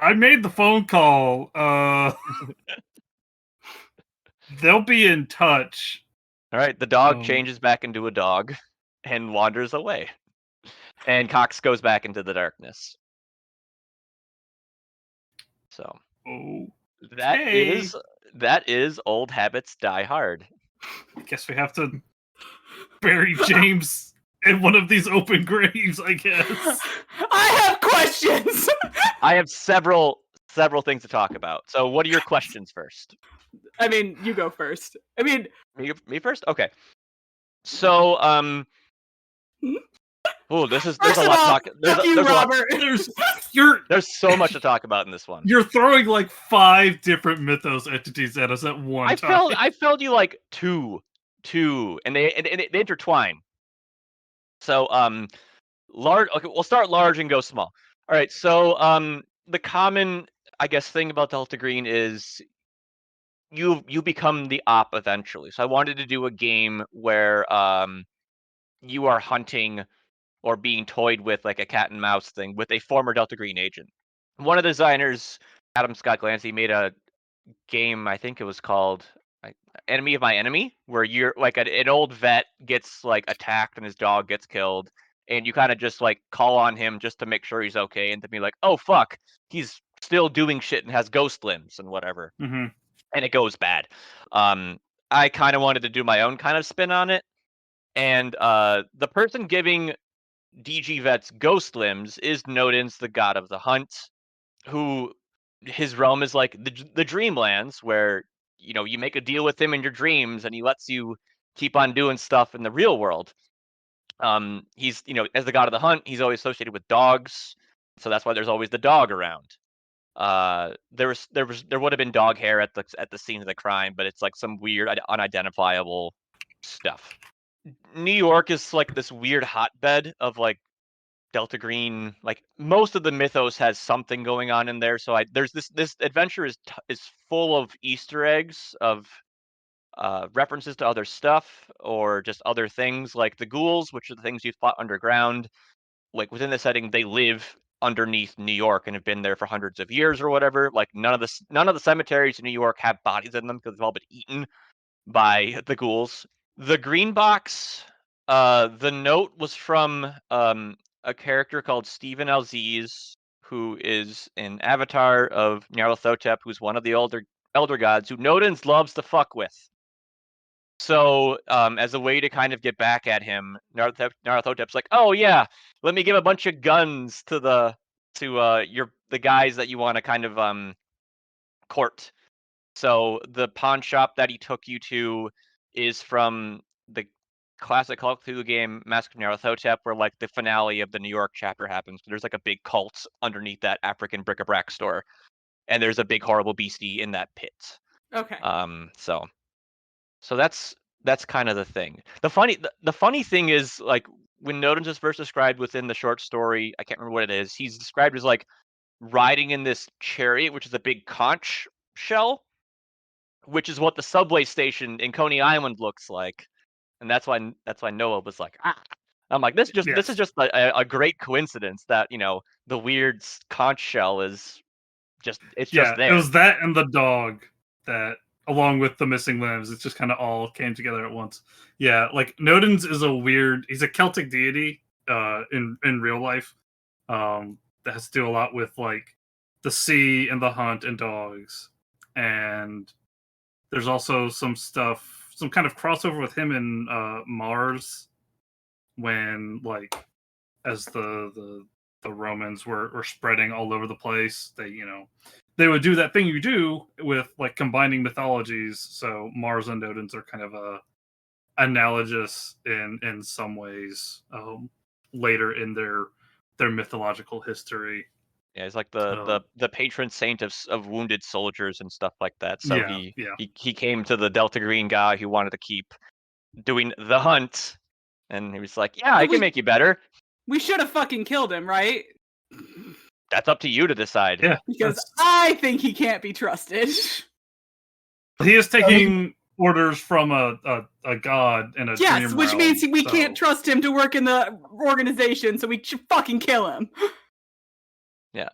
I made the phone call. They'll be in touch. All right, the dog changes back into a dog and wanders away. And Cox goes back into the darkness. So that is old habits die hard. I guess we have to bury James in one of these open graves, I guess. I have questions. I have several things to talk about. So what are your questions first? I mean, you go first. I mean, me first? Okay. So there's a lot to talk. There's so much to talk about in this one. You're throwing like 5 different mythos entities at us at one time. I felt you like two, and they intertwine. So large. Okay, we'll start large and go small. All right. So the common, I guess, thing about Delta Green is you become the op eventually. So I wanted to do a game where you are hunting or being toyed with like a cat and mouse thing with a former Delta Green agent. One of the designers, Adam Scott Glancy, made a game, I think it was called Enemy of My Enemy, where you're like an old vet gets like attacked and his dog gets killed, and you kind of just like call on him just to make sure he's okay, and to be like, oh fuck, he's still doing shit and has ghost limbs and whatever. Mm-hmm. And it goes bad. I kind of wanted to do my own kind of spin on it, and the person giving DG Vets ghost limbs is Nodens, the god of the hunt, who his realm is like the Dreamlands, where you make a deal with him in your dreams and he lets you keep on doing stuff in the real world. He's as the god of the hunt, he's always associated with dogs, so that's why there's always the dog around. There would have been dog hair at the scene of the crime, but it's like some weird unidentifiable stuff. New York is like this weird hotbed of like Delta Green. Like most of the mythos has something going on in there. So there's this adventure is full of Easter eggs of references to other stuff or just other things like the ghouls, which are the things you fought underground. Like within the setting, they live underneath New York and have been there for hundreds of years or whatever. Like none of the cemeteries in New York have bodies in them because they've all been eaten by the ghouls. The green box, the note was from a character called Stephen Alziz, who is an avatar of Nyarlathotep, who's one of the elder gods who Nodens loves to fuck with. So, as a way to kind of get back at him, Nyarlathotep's like, "Oh yeah, let me give a bunch of guns to the guys that you want to kind of court." So the pawn shop that he took you to is from the classic Call of Cthulhu game Mask of Nyarlathotep, where like the finale of the New York chapter happens. There's like a big cult underneath that African bric-a-brac store, and there's a big horrible beastie in that pit. Okay. So that's kind of the thing. The funny thing is, like, when Nodens is first described within the short story, I can't remember what it is. He's described as like riding in this chariot, which is a big conch shell, which is what the subway station in Coney Island looks like, and that's why Noah was like, ah. I'm like, this is just a great coincidence that the weird conch shell is just there. It was that and the dog that, along with the missing limbs, it just kind of all came together at once. Yeah, like Nodens is he's a Celtic deity in real life that has to do a lot with like the sea and the hunt and dogs, and there's also some stuff, some kind of crossover with him and Mars, when like as the Romans were spreading all over the place, they would do that thing you do with like combining mythologies. So Mars and Odin's are kind of analogous in some ways later in their mythological history. Yeah, he's like the patron saint of wounded soldiers and stuff like that. So he came to the Delta Green guy who wanted to keep doing the hunt, and he was like, "Yeah, I can make you better." We should have fucking killed him, right? That's up to you to decide. Yeah, because I think he can't be trusted. He is taking orders from a god in a dream which realm, means we can't trust him to work in the organization, so we should fucking kill him. Yeah,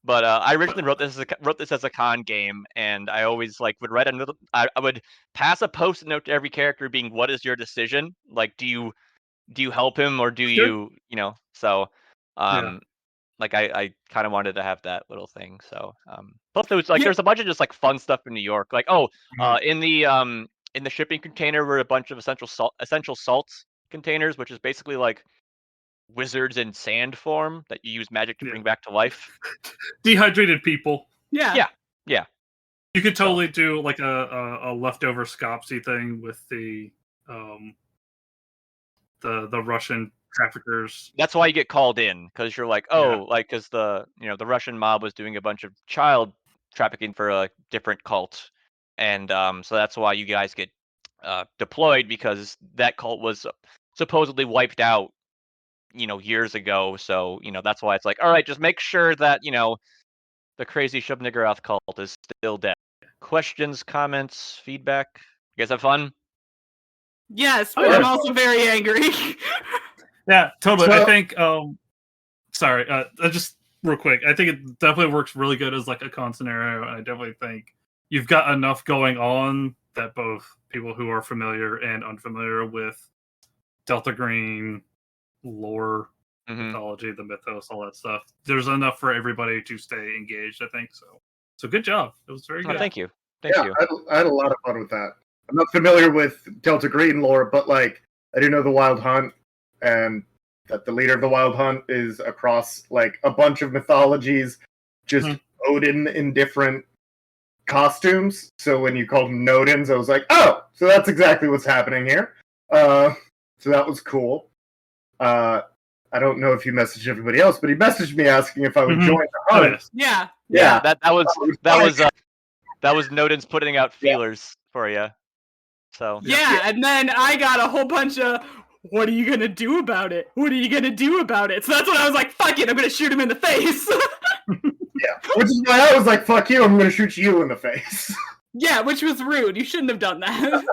but I originally wrote this as a con game, and I always like would write another. I would pass a post-it note to every character, being, "What is your decision? Like, do you help him or do you So, like I kind of wanted to have that little thing. So, plus there was like there's a bunch of just like fun stuff in New York. Like in the shipping container were a bunch of essential salts containers, which is basically like wizards in sand form that you use magic to bring back to life. Dehydrated people. Yeah. You could totally do like a leftover Scopsy thing with the Russian traffickers. That's why you get called in, because you're like, because the Russian mob was doing a bunch of child trafficking for a different cult, and so that's why you guys get deployed, because that cult was supposedly wiped out years ago. So that's why it's like, all right, just make sure that the crazy Shub-Niggurath cult is still dead. Questions, comments, feedback? You guys have fun? Yes, but I'm also very angry. Yeah, totally. So, I think sorry, just real quick, I think it definitely works really good as like a con scenario, and I definitely think you've got enough going on that both people who are familiar and unfamiliar with Delta Green lore, mythology, the mythos, all that stuff, there's enough for everybody to stay engaged, I think. So good job. It was very good. Thank you. I had a lot of fun with that. I'm not familiar with Delta Green lore, but like I do know the Wild Hunt, and that the leader of the Wild Hunt is across like a bunch of mythologies, just Odin in different costumes. So when you called him Nodins, I was like, oh, so that's exactly what's happening here. So that was cool. I don't know if he messaged everybody else, but he messaged me asking if I would join the hunt. Yeah. That was Nodin's putting out feelers for you. So and then I got a whole bunch of, what are you gonna do about it? What are you gonna do about it? So that's when I was like, fuck it, I'm gonna shoot him in the face. Which is why I was like, fuck you, I'm gonna shoot you in the face. Yeah, which was rude. You shouldn't have done that.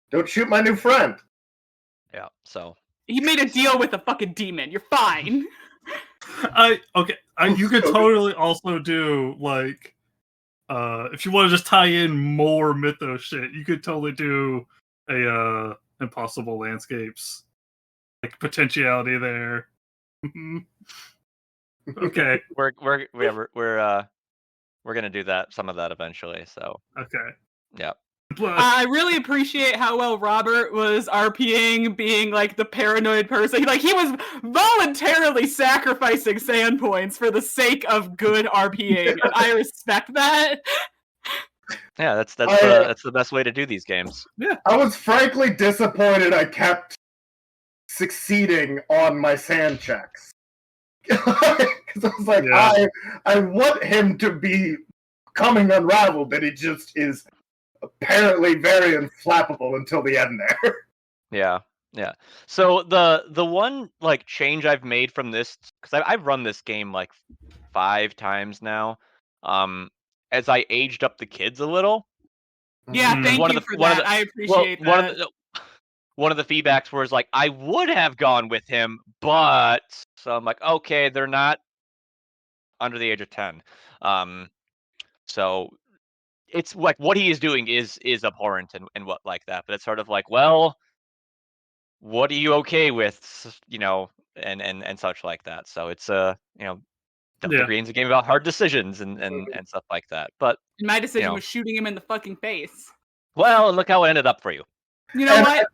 Don't shoot my new friend. Yeah, so he made a deal with a fucking demon. You're fine. You could totally also do like if you want to just tie in more mythos shit, you could totally do a Impossible Landscapes, like potentiality there. Okay, we're gonna do some of that eventually. So yeah. I really appreciate how well Robert was RPing, being like the paranoid person. Like he was voluntarily sacrificing sand points for the sake of good RPing, and I respect that. Yeah, that's the best way to do these games. Yeah, I was frankly disappointed I kept succeeding on my sand checks. Because I was like, I want him to be coming unraveled, and he just is apparently very unflappable until the end there. Yeah. So the one like change I've made from this, because I've run this game like 5 times now, as I aged up the kids a little. Yeah, thank you for that. I appreciate that. One of the feedbacks was like, I would have gone with him, but so I'm like, okay, they're not under the age of 10. So it's like what he is doing is abhorrent and what like that, but it's sort of like, well, what are you okay with, and such like that. So it's Delta Green's a game about hard decisions and stuff like that. But And my decision was shooting him in the fucking face. Well, and look how it ended up for you. You know what?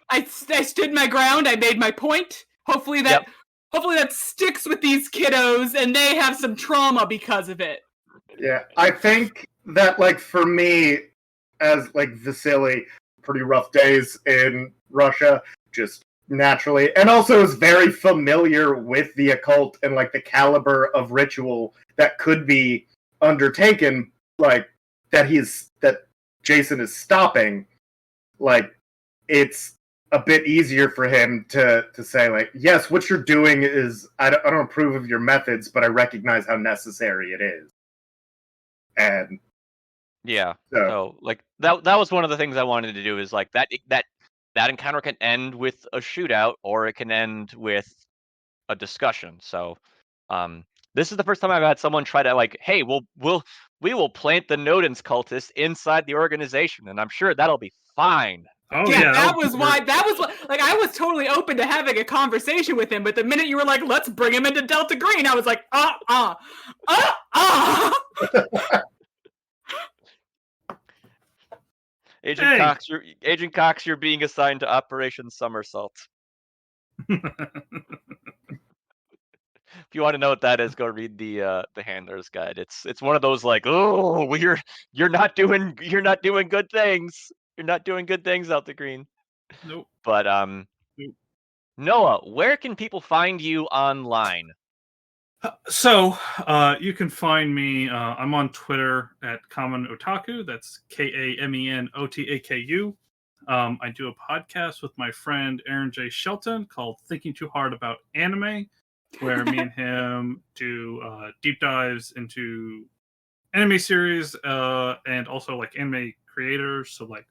I stood my ground. I made my point. Hopefully that sticks with these kiddos, and they have some trauma because of it. Yeah, I think that, like, for me, as, like, Vasily, pretty rough days in Russia, just naturally, and also is very familiar with the occult and, like, the caliber of ritual that could be undertaken, like, that Jason is stopping. Like, it's a bit easier for him to say, like, yes, what you're doing is, I don't approve of your methods, but I recognize how necessary it is. And yeah, so like that was one of the things I wanted to do, is like that encounter can end with a shootout, or it can end with a discussion. So this is the first time I've had someone try to, like, hey, we will plant the Nodens cultists inside the organization, and I'm sure that'll be fine. Oh yeah, that was why. Like, I was totally open to having a conversation with him, but the minute you were like, "Let's bring him into Delta Green," I was like, Agent Cox, you're being assigned to Operation Somersault. If you want to know what that is, go read the Handler's Guide. It's one of those, like, oh, you're not doing good things. You're not doing good things, Delta Green. Nope. But Nope. Noah, where can people find you online? So you can find me. I'm on Twitter at Kamen Otaku. That's KAMENOTAKU. I do a podcast with my friend Aaron J. Shelton called Thinking Too Hard About Anime, where me and him do deep dives into anime series and also, like, anime creators. So, like,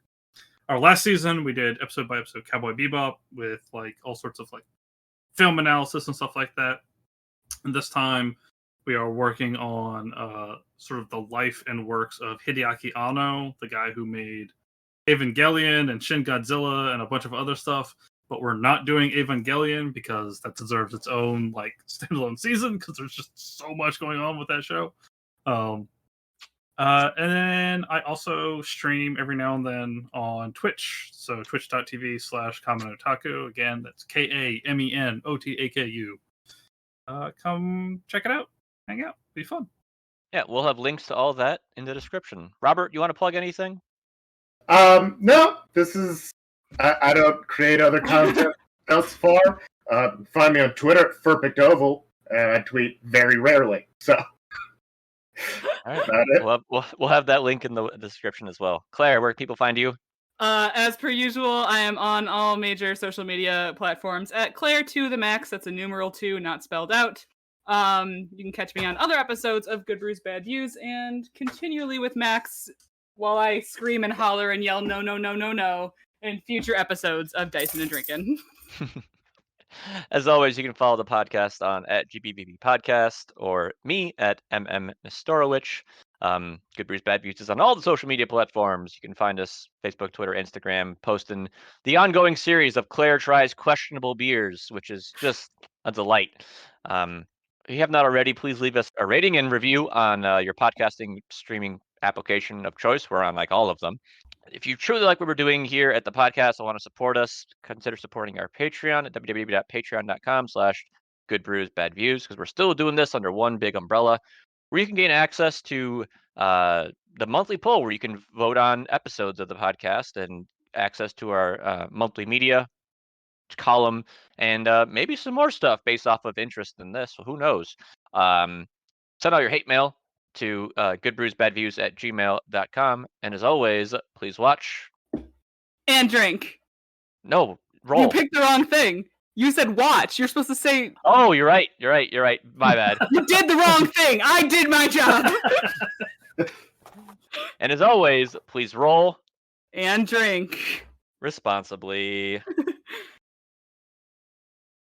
our last season, we did episode by episode Cowboy Bebop with, like, all sorts of, like, film analysis and stuff like that. And this time, we are working on sort of the life and works of Hideaki Anno, the guy who made Evangelion and Shin Godzilla and a bunch of other stuff. But we're not doing Evangelion because that deserves its own, like, standalone season, because there's just so much going on with that show. And then I also stream every now and then on Twitch. So twitch.tv/Kamen Otaku. Again, that's KAMENOTAKU. Come check it out. Hang out. Be fun. Yeah, we'll have links to all that in the description. Robert, you want to plug anything? No, this is... I don't create other content thus far. Find me on Twitter at FerpictOval. I tweet very rarely, so... All right. We'll have that link in the description as well. Claire, where can people find you? As per usual, I am on all major social media platforms at Claire2TheMax. That's a numeral 2, not spelled out. You can catch me on other episodes of Good Brews Bad Views, and continually with Max while I scream and holler and yell no, no, no, no, no in future episodes of Dyson and Drinkin'. As always, you can follow the podcast on at GBBB Podcast, or me at Nestorowicz. Good Brews Bad Views is on all the social media platforms. You can find us Facebook, Twitter, Instagram, posting the ongoing series of Claire Tries Questionable Beers, which is just a delight. If you have not already, please leave us a rating and review on your podcasting streaming application of choice. We're on, like, all of them. If you truly like what we're doing here at the podcast and want to support us, consider supporting our Patreon at www.patreon.com/goodbrewsbadviews, because we're still doing this under one big umbrella, where you can gain access to the monthly poll, where you can vote on episodes of the podcast, and access to our monthly media column, and maybe some more stuff based off of interest in this. So who knows? Send out your hate mail to goodbrewsbadviews@gmail.com. And as always, please watch and drink. No, roll. You picked the wrong thing. You said watch. You're supposed to say... Oh, you're right. My bad. You did the wrong thing. I did my job. And as always, please roll and drink responsibly.